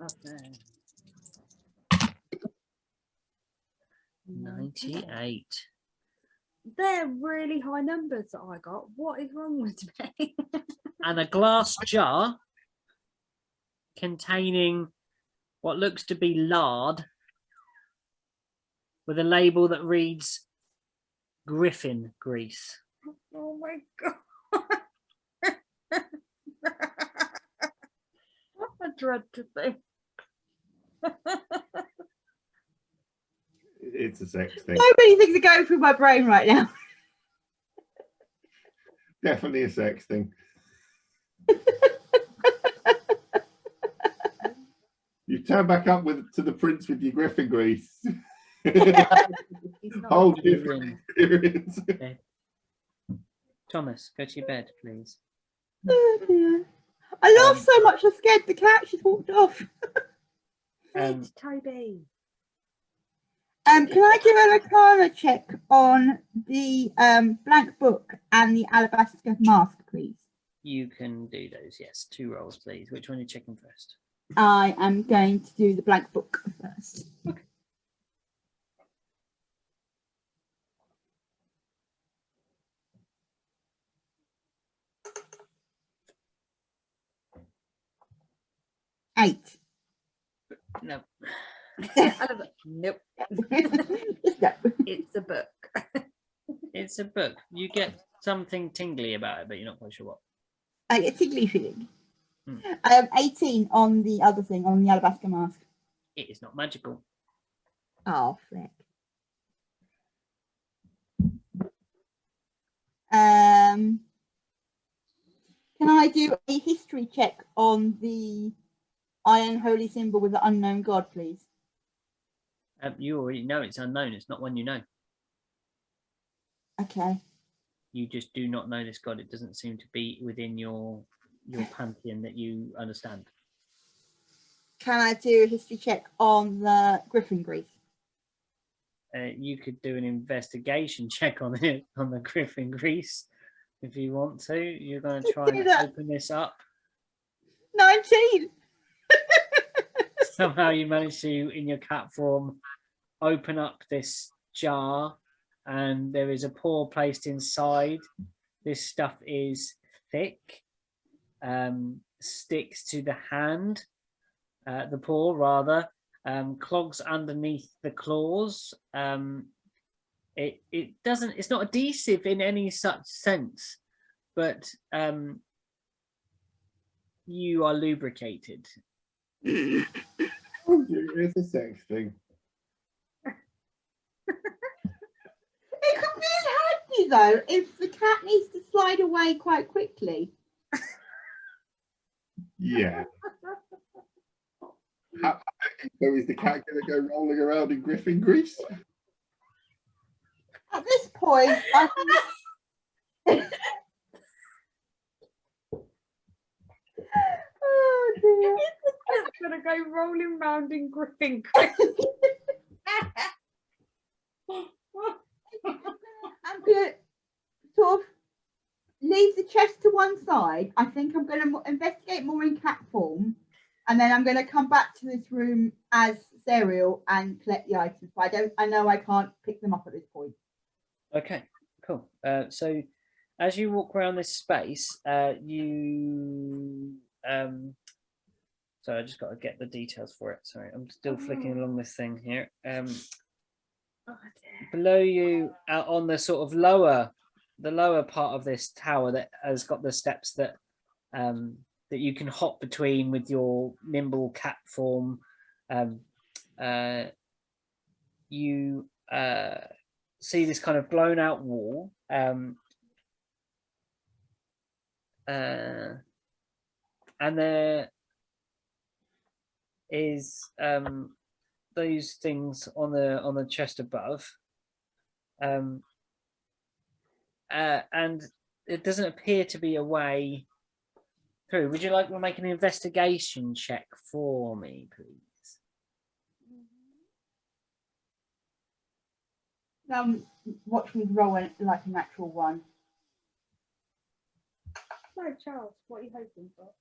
Okay. 98. They're really high numbers that I got. What is wrong with me? And a glass jar containing what looks to be lard with a label that reads Griffin grease. Oh my god. I dread to think. It's a sex thing. So many things are going through my brain right now. Definitely a sex thing. You turn back up to the prince with your griffin grease. Whole different experience. Okay. Thomas, go to your bed, please. Oh dear. I laughed so much I scared the cat. She walked off. It's Toby. Can I do an arcana check on the blank book and the alabaster mask, please? You can do those, yes. 2 rolls, please. Which one are you checking first? I am going to do the blank book first. Okay. Eight. No. Nope. Just no. It's a book. It's a book. You get something tingly about it, but you're not quite sure what. I get a tickly feeling. Hmm. 18 on the other thing, on the alabaster mask. It is not magical. Oh, flick. Can I do a history check on the iron holy symbol with the unknown god, please? You already know it's unknown. It's not one you know. Okay. You just do not know this god. It doesn't seem to be within your pantheon that you understand. Can I do a history check on the griffin grease? You could do an investigation check on it on the griffin grease if you want to. You're going to try and open this up. 19. Somehow you manage to, in your cat form, open up this jar, and there is a paw placed inside. This stuff is thick, sticks to the hand, the paw rather, clogs underneath the claws. It doesn't. It's not adhesive in any such sense, but you are lubricated. It's a sex thing. It could be handy though if the cat needs to slide away quite quickly. Yeah. So is the cat going to go rolling around in Griffin grease? At this point, I think... Oh dear. It's gonna go rolling round in Griffin. I'm gonna sort of leave the chest to one side. I think I'm gonna investigate more in cat form, and then I'm gonna come back to this room as Serial and collect the items. But I know I can't pick them up at this point. Okay, cool. So as you walk around this space, you so I just got to get the details for it. Sorry, I'm still flicking along this thing here. Oh, dear. Below you, out on the sort of lower part of this tower that has got the steps that that you can hop between with your nimble cat form. You see this kind of blown out wall, and there is those things on the chest above, and it doesn't appear to be a way through. Would you like to make an investigation check for me, please? Watch me roll it like a natural one. No, Charles, what are you hoping for?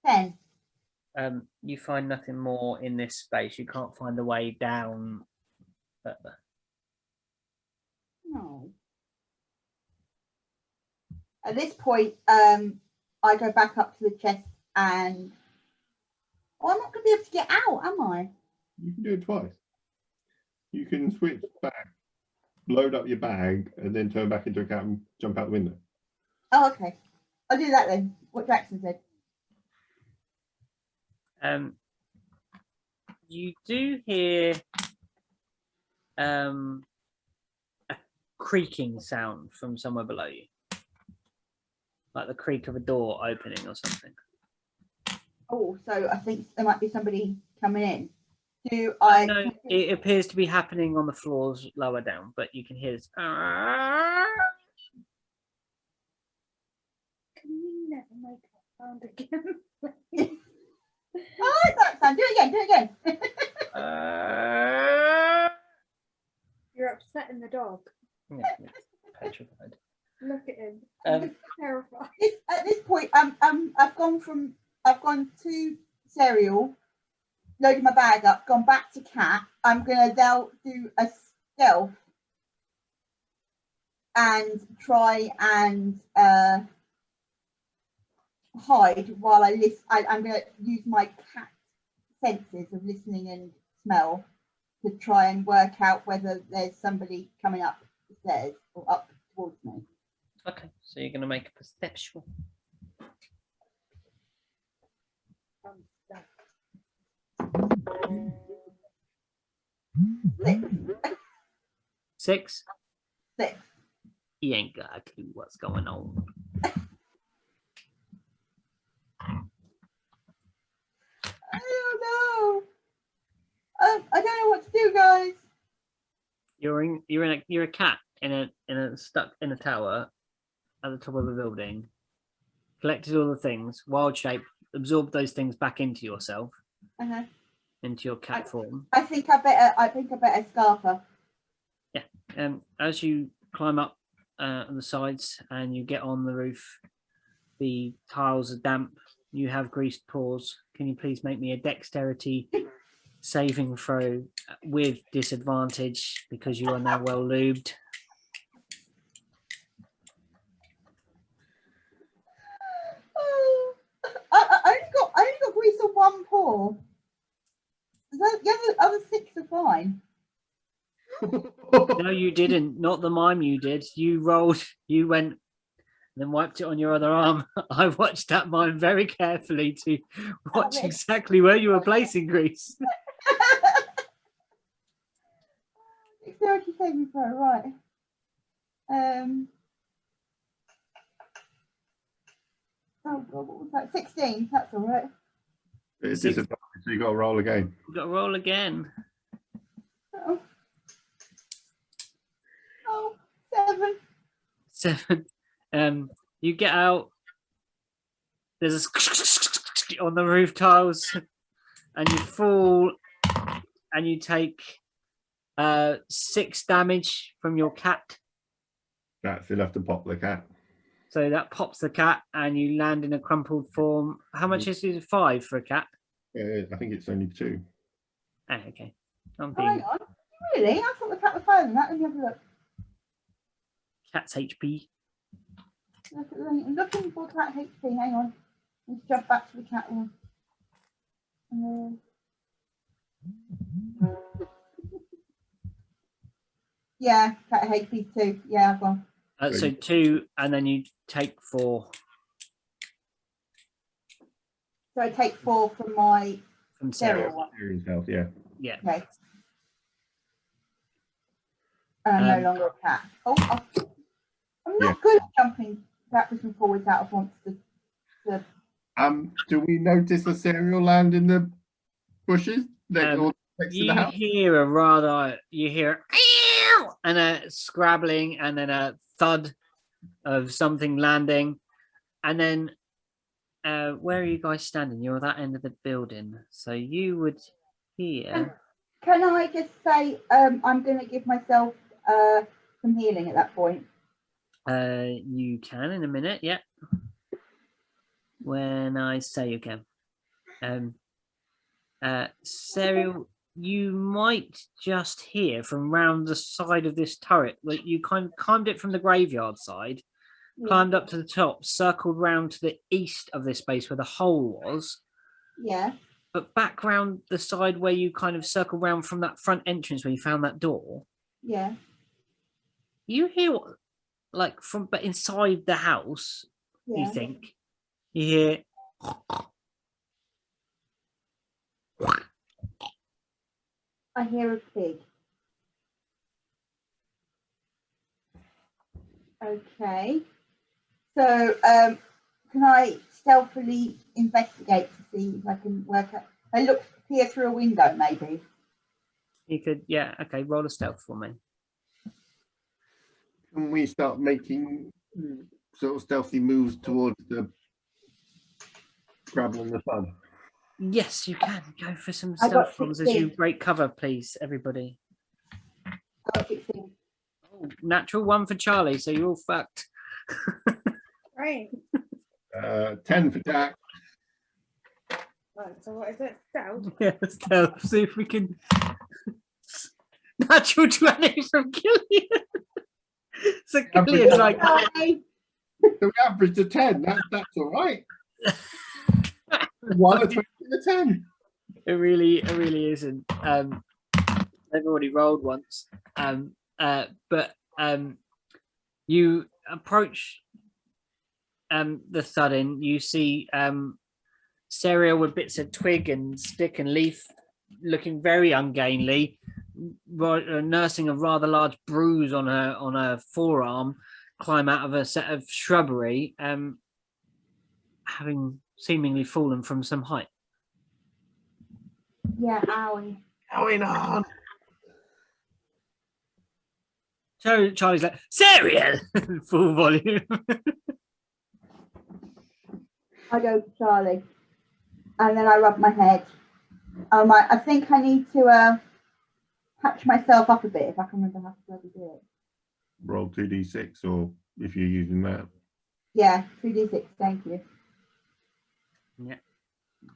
10. You find nothing more in this space. You can't find the way down further. No. At this point, I go back up to the chest and I'm not going to be able to get out, am I? You can do it twice. You can switch back, load up your bag, and then turn back into a cat and jump out the window. Oh, okay. I'll do that then. What Jackson said. You do hear a creaking sound from somewhere below you, like the creak of a door opening or something. Oh, so I think there might be somebody coming in. Do I? No, it appears to be happening on the floors lower down, but you can hear this. Can you never make that sound again? Oh, I like that sound. Do it again. Do it again. You're upsetting the dog. Yeah, it's petrified. Look at him. Um, Terrified. At this point, I've gone to Serial, loaded my bag up, gone back to Cat. I'm gonna now do a stealth and try and hide while I listen. I'm gonna use my cat senses of listening and smell to try and work out whether there's somebody coming up the stairs or up towards me. Okay, so you're going to make a perception. Six. He ain't got a clue what's going on. I don't know. I don't know what to do, guys. You're a cat stuck in a tower at the top of a building. Collected all the things, wild shape, absorbed those things back into yourself, into your cat form. I think I better scarf her. Yeah. As you climb up on the sides and you get on the roof, the tiles are damp. You have greased paws. Can you please make me a dexterity saving throw with disadvantage because you are now well lubed? I only got grease on one paw. The other 6 are fine. No, you didn't. Not the mime you did. You rolled. You went then wiped it on your other arm. I watched that mine very carefully to watch Damn it. exactly where you were placing grease. Dexterity saving throw, right. Oh god, what was that? 16, that's all right. It's disadvantage, so you got to roll again. You've got to roll again. Oh. Oh, 7. 7. You get out. There's a on the roof tiles, and you fall, and you take 6 damage from your cat. That's enough to pop the cat. So that pops the cat, and you land in a crumpled form. How much is it? 5 for a cat? I think it's only 2. Ah, okay. I'm Oh, hang being on. Really? I thought the cat was higher than that. Let me have a look. cat's HP. I'm looking for cat HP. Hang on. Let's jump back to the cat one. Yeah, cat HP 2. Yeah, I've gone. So 2, and then you take 4 So I take 4 from my from Sarah. Sarah one. Hearing health, yeah. Yeah. Okay. And I'm no Um, longer a cat. Oh, I'm not Yeah. good at jumping backwards and forwards out of monsters. Do we notice a cereal land in the bushes next to the You house? hear you hear and a scrabbling, and then a thud of something landing, and then where are you guys standing? You're at that end of the building, so you would hear. Can I just say I'm going to give myself some healing at that point? You can in a minute, yeah. When I say you can. Sarah, you might just hear from round the side of this turret. Like you climbed it from the graveyard side, climbed up to the top, circled round to the east of this space where the hole was, Yeah. but back round the side where you kind of circled round from that front entrance where you found that door. Yeah. You hear like from but inside the house, Yeah. you think you hear I hear a pig. Okay. So can I stealthily investigate to see if I can work out? I look peer through a window, maybe. you could, yeah, okay, roll a stealth for me. Can we start making sort of stealthy moves towards the gravel and the fun? Yes, you can go for some I got stealth rolls as you 16. break cover, please, everybody. I got 16. Oh, natural 1 for Charlie, so you're all fucked. Right. 10 for Jack. Right, so what is it? Stealth? Yeah, stealth. See if we can. Natural 20 from Killian. So Killian's like, Hi. So we averaged a 10. That's all right. 1 a 20 and a 10. it really isn't. They've already rolled once. But you approach the thudding. You see cereal with bits of twig and stick and leaf, looking very ungainly, nursing a rather large bruise on her forearm, climb out of a set of shrubbery, having seemingly fallen from some height. Yeah, owie. Going on. So Charlie's like, cereal, full volume. I go to Charlie, and then I rub my head. I'm like, I think I need to patch myself up a bit if I can remember how to bloody do it. Roll 2d6, or if you're using that. Yeah, 2d6, thank you. Yeah,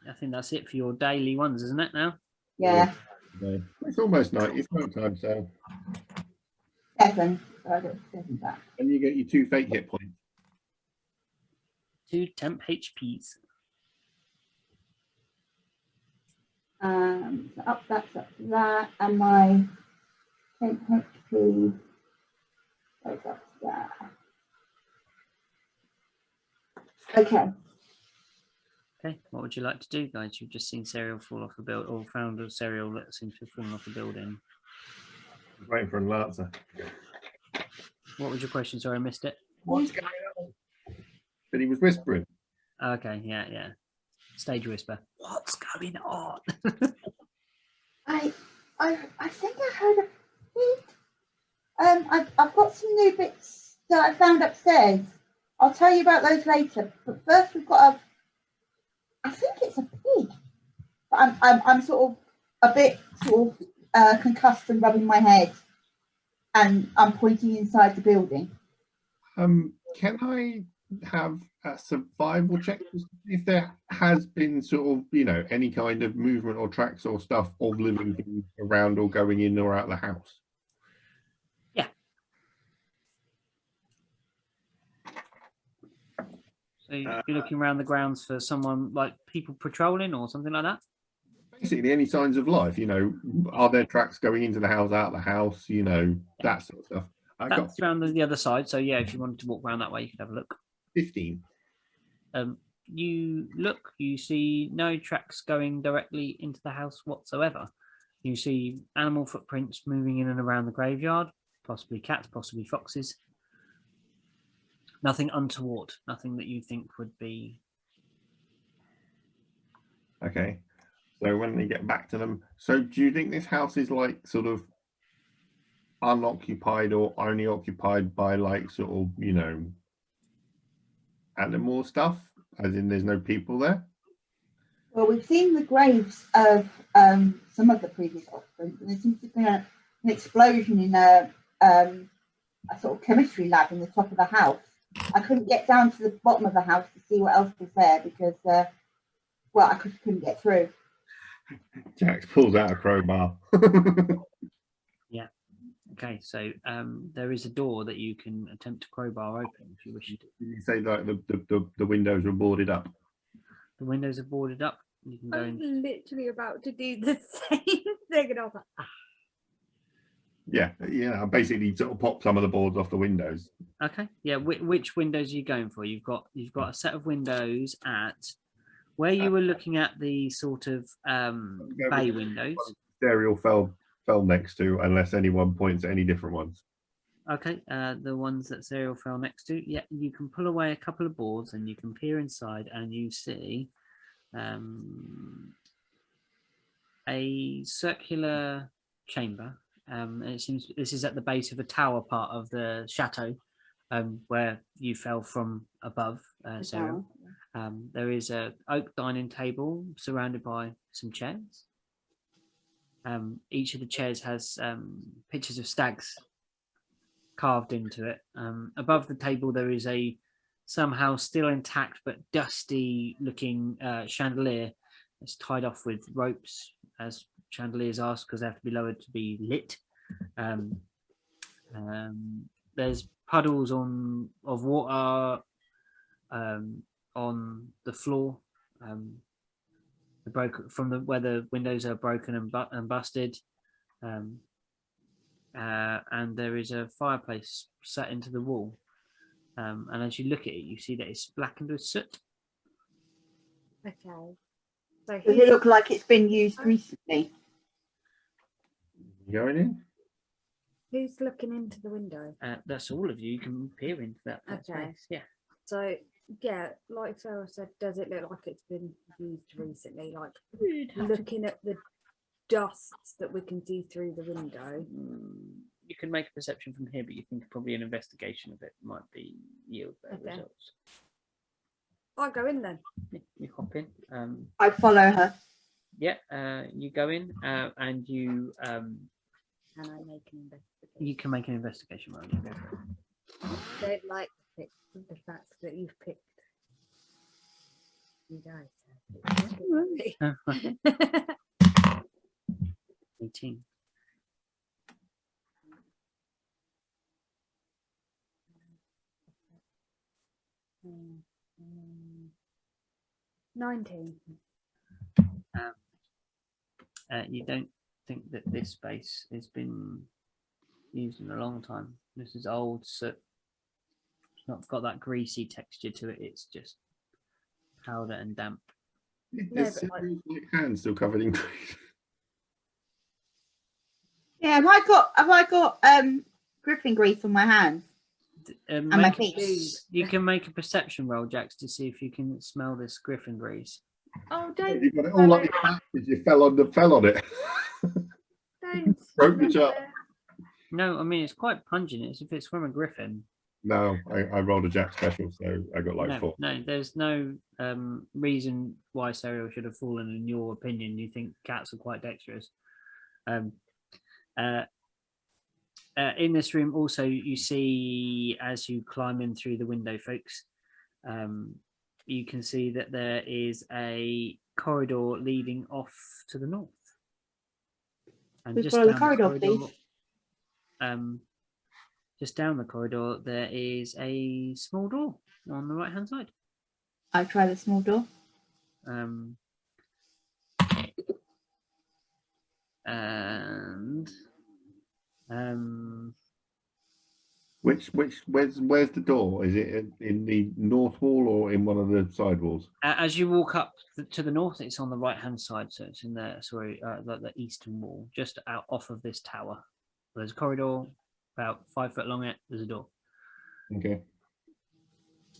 I think that's it for your daily ones, isn't it? Now. Yeah, Okay. It's almost night. It's night time, so. 7. So I get 7 back. And you get your 2 fake hit points. 2 temp HPs. So that's up to that, and my 10 HP goes up to that. Okay. Okay, what would you like to do, guys? You've just seen cereal fall off a building, or found a cereal that seems to have fallen off a building. Waiting for an answer. What was your question? Sorry, I missed it. What's going on? But he was whispering. Okay, yeah. Stage whisper. What's going on? I think I heard a peep. I've got some new bits that I found upstairs. I'll tell you about those later. But first, we've got I think it's a pig. But I'm sort of a bit concussed and rubbing my head, and I'm pointing inside the building. Can I have a survival check to see if there has been sort of, you know, any kind of movement or tracks or stuff of living things around or going in or out of the house? Yeah. So you're looking around the grounds for someone, like people patrolling or something like that? Basically, any signs of life, you know, are there tracks going into the house, out of the house, you know, that sort of stuff. I got That's around the other side. So yeah, if you wanted to walk around that way, you could have a look. 15. You look, you see no tracks going directly into the house whatsoever. You see animal footprints moving in and around the graveyard, possibly cats, possibly foxes. Nothing untoward, nothing that you think would be. Okay. So when they get back to them, so do you think this house is like sort of unoccupied or only occupied by like sort of, you know, animal stuff, as in there's no people there? Well, we've seen the graves of some of the previous occupants, and there seems to have been an explosion in a sort of chemistry lab in the top of the house. I couldn't get down to the bottom of the house to see what else was there because, well, I couldn't get through. Jax pulls out a crowbar. Yeah. Okay, so there is a door that you can attempt to crowbar open if you wish to. You say like the windows were boarded up. The windows are boarded up. You can I go was in. literally about to do the same thing, and I was like, Yeah, basically sort of pop some of the boards off the windows. Okay, yeah. Which windows are you going for? You've got a set of windows at where you were looking at the sort of bay windows. Stereo fell next to, unless anyone points at any different ones. Okay, the ones that Serial fell next to. Yeah, you can pull away a couple of boards and you can peer inside and you see a circular chamber. And it seems this is at the base of a tower part of the chateau where you fell from above, Serial. There is a oak dining table surrounded by some chairs. Each of the chairs has pictures of stags carved into it. Above the table, there is a somehow still intact but dusty looking chandelier that's tied off with ropes, as chandeliers are, because they have to be lowered to be lit. There's puddles of water on the floor. Where the windows are broken and busted. And there is a fireplace set into the wall. And as you look at it, you see that it's blackened with soot. okay. So Does it look like it's been used recently? You going in? who's looking into the window? That's all of you. You can peer into that Okay. space. Yeah. So yeah, like Sarah said, does it look like it's been used recently? Like looking at the dusts that we can see through the window. You can make a perception from here, but you think probably an investigation of it might be yield better Okay. results. I go in then. You hop in. I follow her. Yeah, you go in and you Can I make an investigation? you can make an investigation roll. You go for it. I don't like the fact that you've picked you guys. 18. Mm, 19. You don't think that this space has been used in a long time. This is old soot. It's not got that greasy texture to it. It's just powder and damp. No, This but like- like hand still covered in grease. Yeah, have I got griffin grease on my hands? And my Make a feet. you can make a perception roll, Jax, to see if you can smell this griffin grease. Oh, don't. You got it all up your back because you fell on it. Don't Broke the smell jar. it. No, I mean it's quite pungent. It's if it's from a griffin. No, I rolled a Jack special, so I got like No, 4. no, there's no reason why Serial should have fallen. In your opinion, you think cats are quite dexterous. In this room, also, you see as you climb in through the window, folks, you can see that there is a corridor leading off to the north. And We follow the down corridor, please. Just down the corridor, there is a small door on the right hand side. I try the small door. And where's the door? Is it in the north wall or in one of the side walls? as you walk up to the north, it's on the right hand side, so it's in the the eastern wall, just out off of this tower. There's a corridor about 5 foot long. There's a door. Okay.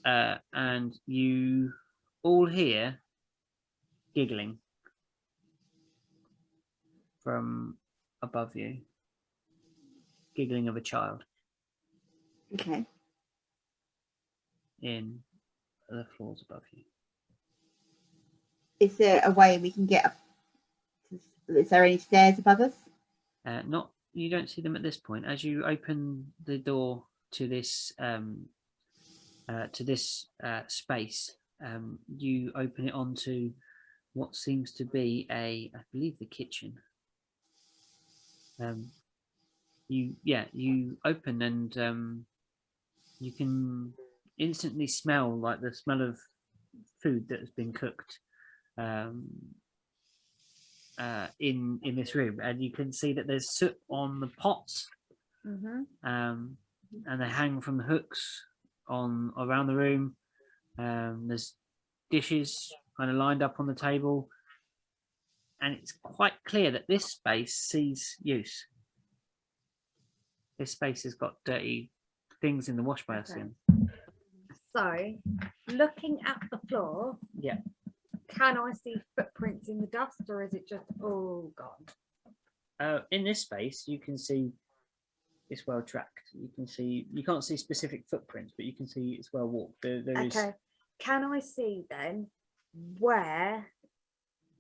And you all hear giggling from above you. Giggling of a child Okay. in the floors above you. Is there a way we can get up? Is there any stairs above us? Not you don't see them at this point. As you open the door to this space, you open it onto what seems to be I believe the kitchen. You open and you can instantly smell like the smell of food that has been cooked in this room, and you can see that there's soot on the pots, and they hang from the hooks on around the room. There's dishes kind of lined up on the table, and it's quite clear that this space sees use. This space has got dirty things in the wash basin. So, looking at the floor, Yeah. can I see footprints in the dust, or is it just all gone? In this space, you can see it's well tracked. You can't see specific footprints, but you can see it's well walked. There is. Okay. Can I see then where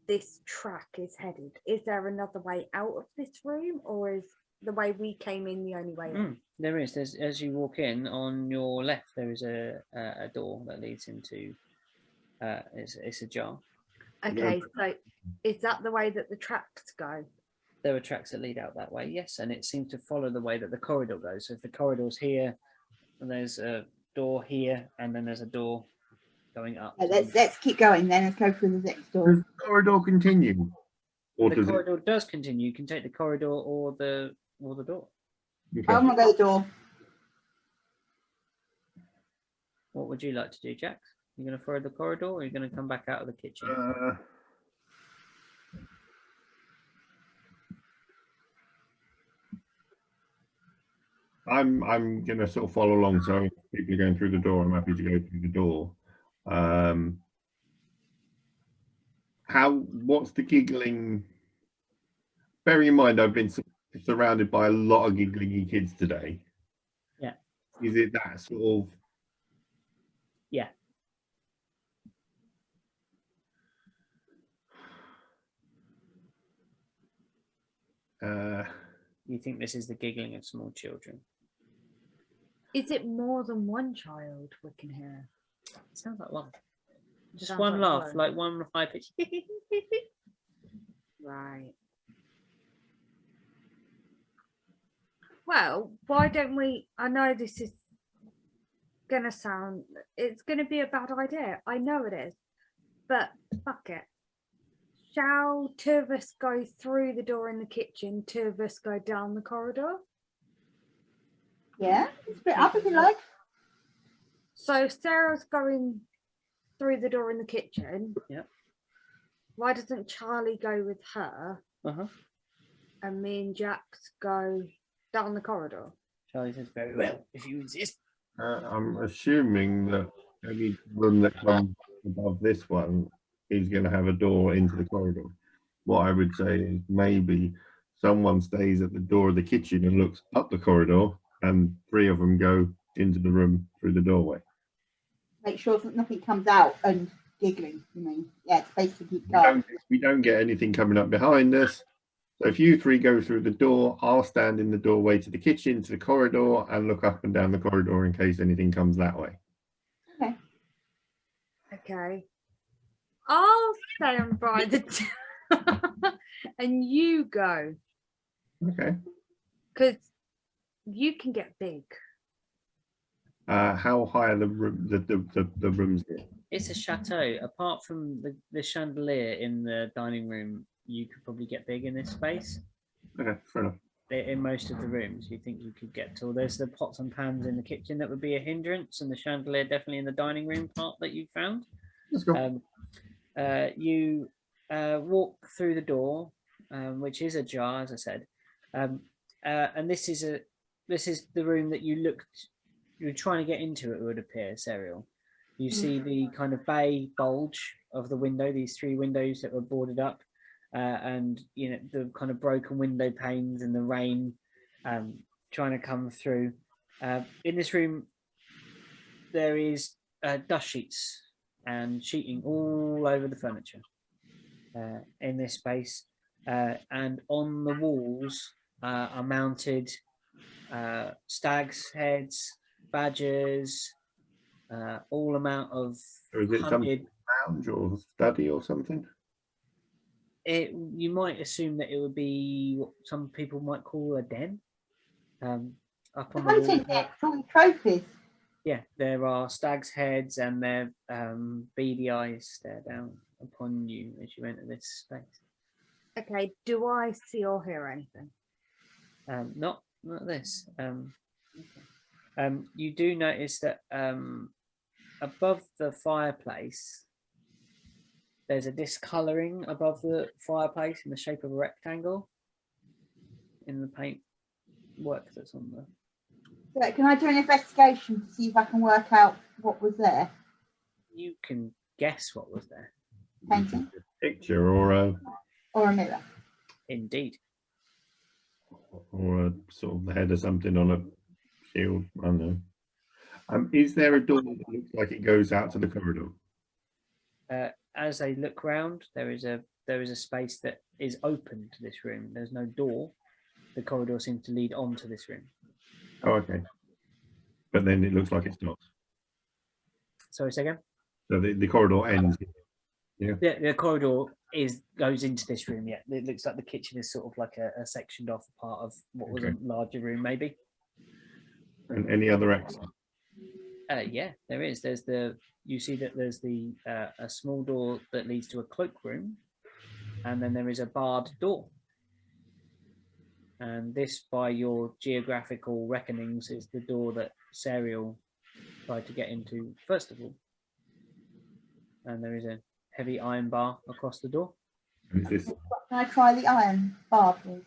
this track is headed? Is there another way out of this room, or is the way we came in the only way in? There is. There's as you walk in on your left, there is a door that leads into. It's ajar. Okay, so is that the way that the tracks go? There are tracks that lead out that way, yes, and it seems to follow the way that the corridor goes. So if the corridor's here, and there's a door here, and then there's a door going up. Let's keep going then. Let's go through the next door. Does the corridor continue? Or The does corridor does continue. You can take the corridor or the door. it? Okay. I'm gonna go to the door. What would you like to do, Jax? You're going to follow the corridor, or are you going to come back out of the kitchen? I'm gonna sort of follow along. So if people are going through the door, I'm happy to go through the door. What's the giggling? Bearing in mind, I've been surrounded by a lot of giggling kids today. Yeah. Is it that sort of? Yeah. You think this is the giggling of small children? Is it more than one child we can hear? It sounds like one. Just Sounds one like laugh, one. like one high pitch. Right. Well, why don't we? I know this is it's gonna be a bad idea. I know it is, but fuck it. Shall two of us go through the door in the kitchen, two of us go down the corridor? Yeah, split up if you like. So Sarah's going through the door in the kitchen. Yep. Why doesn't Charlie go with her Uh-huh. and me and Jax go down the corridor? Charlie says, very well, if you insist. I'm assuming that any room that comes above this one is going to have a door into the corridor. What I would say is maybe someone stays at the door of the kitchen and looks up the corridor, and 3 of them go into the room through the doorway. Make sure that nothing comes out and giggling. You mean? Yeah, it's basically keep dark. We don't get anything coming up behind us. So if you 3 go through the door, I'll stand in the doorway to the kitchen, to the corridor, and look up and down the corridor in case anything comes that way. Okay. Okay. I'll stand by the and you go, Okay. because you can get big. How high are the rooms here? It's a chateau. Apart from the chandelier in the dining room, you could probably get big in this space. Okay, fair enough. In most of the rooms, you think you could get tall. There's the pots and pans in the kitchen that would be a hindrance, and the chandelier definitely in the dining room part that you found. Let's go. You walk through the door, which is ajar, as I said, and this is the room that you were trying to get into. It would appear, Serial. You see the kind of bay bulge of the window, these 3 windows that were boarded up, and you know the kind of broken window panes and the rain trying to come through. In this room, there is dust sheets and sheeting all over the furniture in this space, and on the walls are mounted stags' heads, badgers, all amount of Or is it some hunted. lounge or study or something? You might assume that it would be what some people might call a den. Up on the wall Hunting there. deck, full of trophies. Yeah, there are stags' heads and their beady eyes stare down upon you as you enter this space. Okay, do I see or hear anything? Not this. You do notice that above the fireplace, there's a discolouring above the fireplace in the shape of a rectangle in the paint work that's on there. So can I do an investigation to see if I can work out what was there? You can guess what was there. Painting Picture or or a mirror? Indeed. a sort of the head of something on a shield. I don't know. Is there a door that looks like it goes out to the corridor? As they look round, there is a space that is open to this room. There's no door. The corridor seems to lead on to this room. Oh, okay. But then it looks like it stops. Sorry, say again? So the corridor ends. Yeah. The corridor goes into this room. Yeah, it looks like the kitchen is sort of like a sectioned off part of what was a larger room, maybe. And any other exit? Yeah, there is. You see that there's a small door that leads to a cloakroom, and then there is a barred door. And this, by your geographical reckonings, is the door that Serial tried to get into first of all. And there is a heavy iron bar across the door. And is this Can I try the iron bar, please?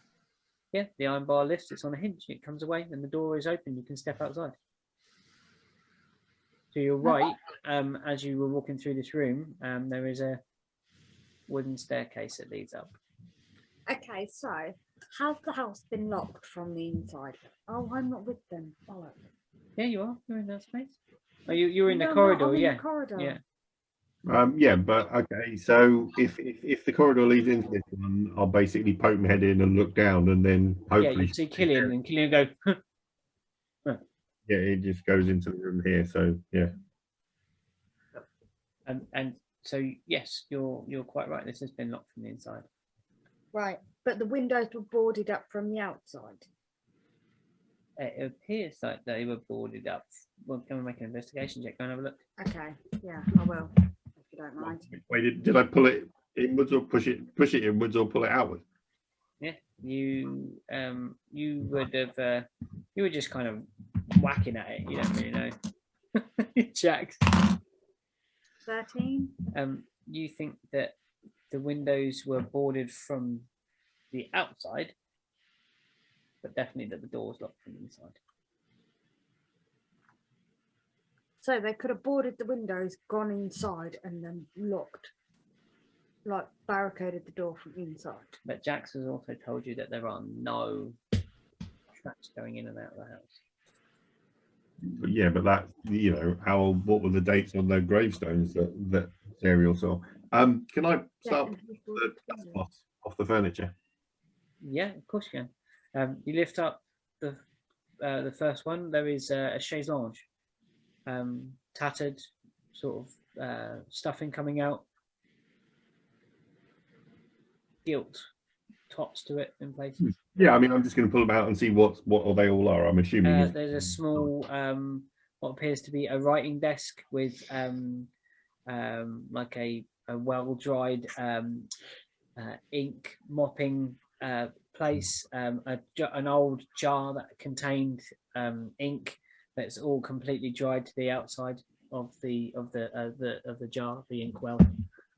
Yeah, the iron bar lifts. It's on a hinge. It comes away, and the door is open. You can step outside. To your right, as you were walking through this room, there is a wooden staircase that leads up. Okay, so has the house been locked from the inside? Oh, I'm not with them. Bollocks. Yeah, you are. You're in that space. Oh, you're in the No, corridor. I'm in Yeah. the corridor. Yeah. yeah, but okay. So if the corridor leads into this one, I'll basically poke my head in and look down, and then Yeah, hopefully you see Killian, and Killian go. yeah, it just goes into the room here. So yeah. And so yes, you're quite right. This has been locked from the inside. Right, but the windows were boarded up from the outside. It appears like they were boarded up. Well, can we make an investigation check? Go and have a look. Okay, yeah, I will, if you don't mind. Wait, did I pull it inwards or push it inwards or pull it outwards? Yeah, you would have. You were just kind of whacking at it. You don't really know. Jack. 13. You think that the windows were boarded from the outside, but definitely that the door was locked from the inside. So they could have boarded the windows, gone inside, and then locked, like barricaded the door from inside. But Jax has also told you that there are no traps going in and out of the house. But yeah, but that, you know, what were the dates on the gravestones that Serial saw? Can I start and he the boarded the dust windows. cloths off the furniture? Yeah, of course you can. You lift up the first one. There is a chaise lounge, tattered, sort of stuffing coming out, gilt tops to it in places. Yeah, I mean, I'm just going to pull them out and see what they all are. I'm assuming it's- There's a small, what appears to be a writing desk with like a well-dried ink mopping place, an old jar that contained ink that's all completely dried to the outside of the jar, the ink well.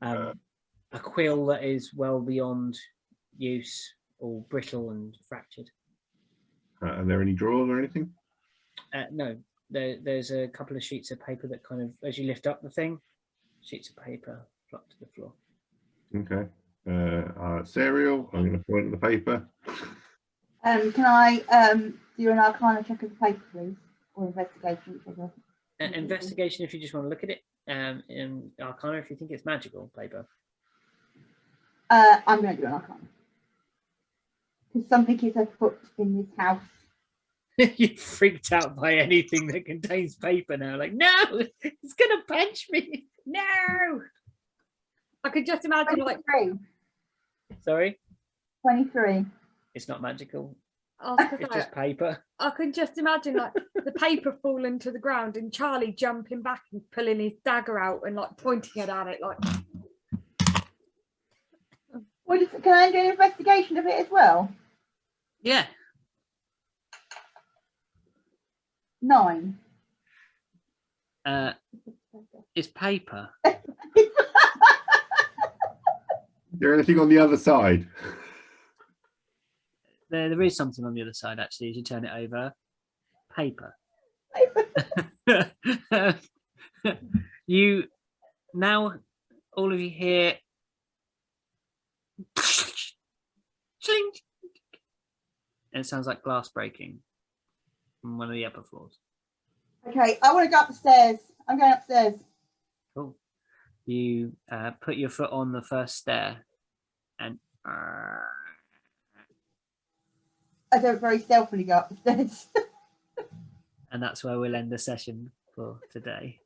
A quill that is well beyond use, all brittle and fractured. Are there any drawers or anything? No, there's a couple of sheets of paper that kind of, as you lift up the thing, sheets of paper drop to the floor. Okay. Serial, I'm going to point at the paper. Can I do an arcana check of the paper, please? Or investigation, whichever. Investigation if you just want to look at it. In Arcana if you think it's magical paper. I'm going to do an arcana. Because something is afoot in this house. You're freaked out by anything that contains paper now. Like, no, it's gonna punch me. No, I could just imagine like 23. Sorry, 23. it's not magical. I was gonna It's say, just paper. I can just imagine like the paper falling to the ground and Charlie jumping back and pulling his dagger out and like pointing it at it like. Can I do an investigation of it as well? Yeah. 9. It's paper. Is there anything on the other side? There is something on the other side actually. As you turn it over, paper. You now, all of you hear. And it sounds like glass breaking from one of the upper floors. Okay, I want to go up the stairs. I'm going upstairs. Cool. You put your foot on the first stair and I don't very stealthily go up the stairs. and that's where we'll end the session for today.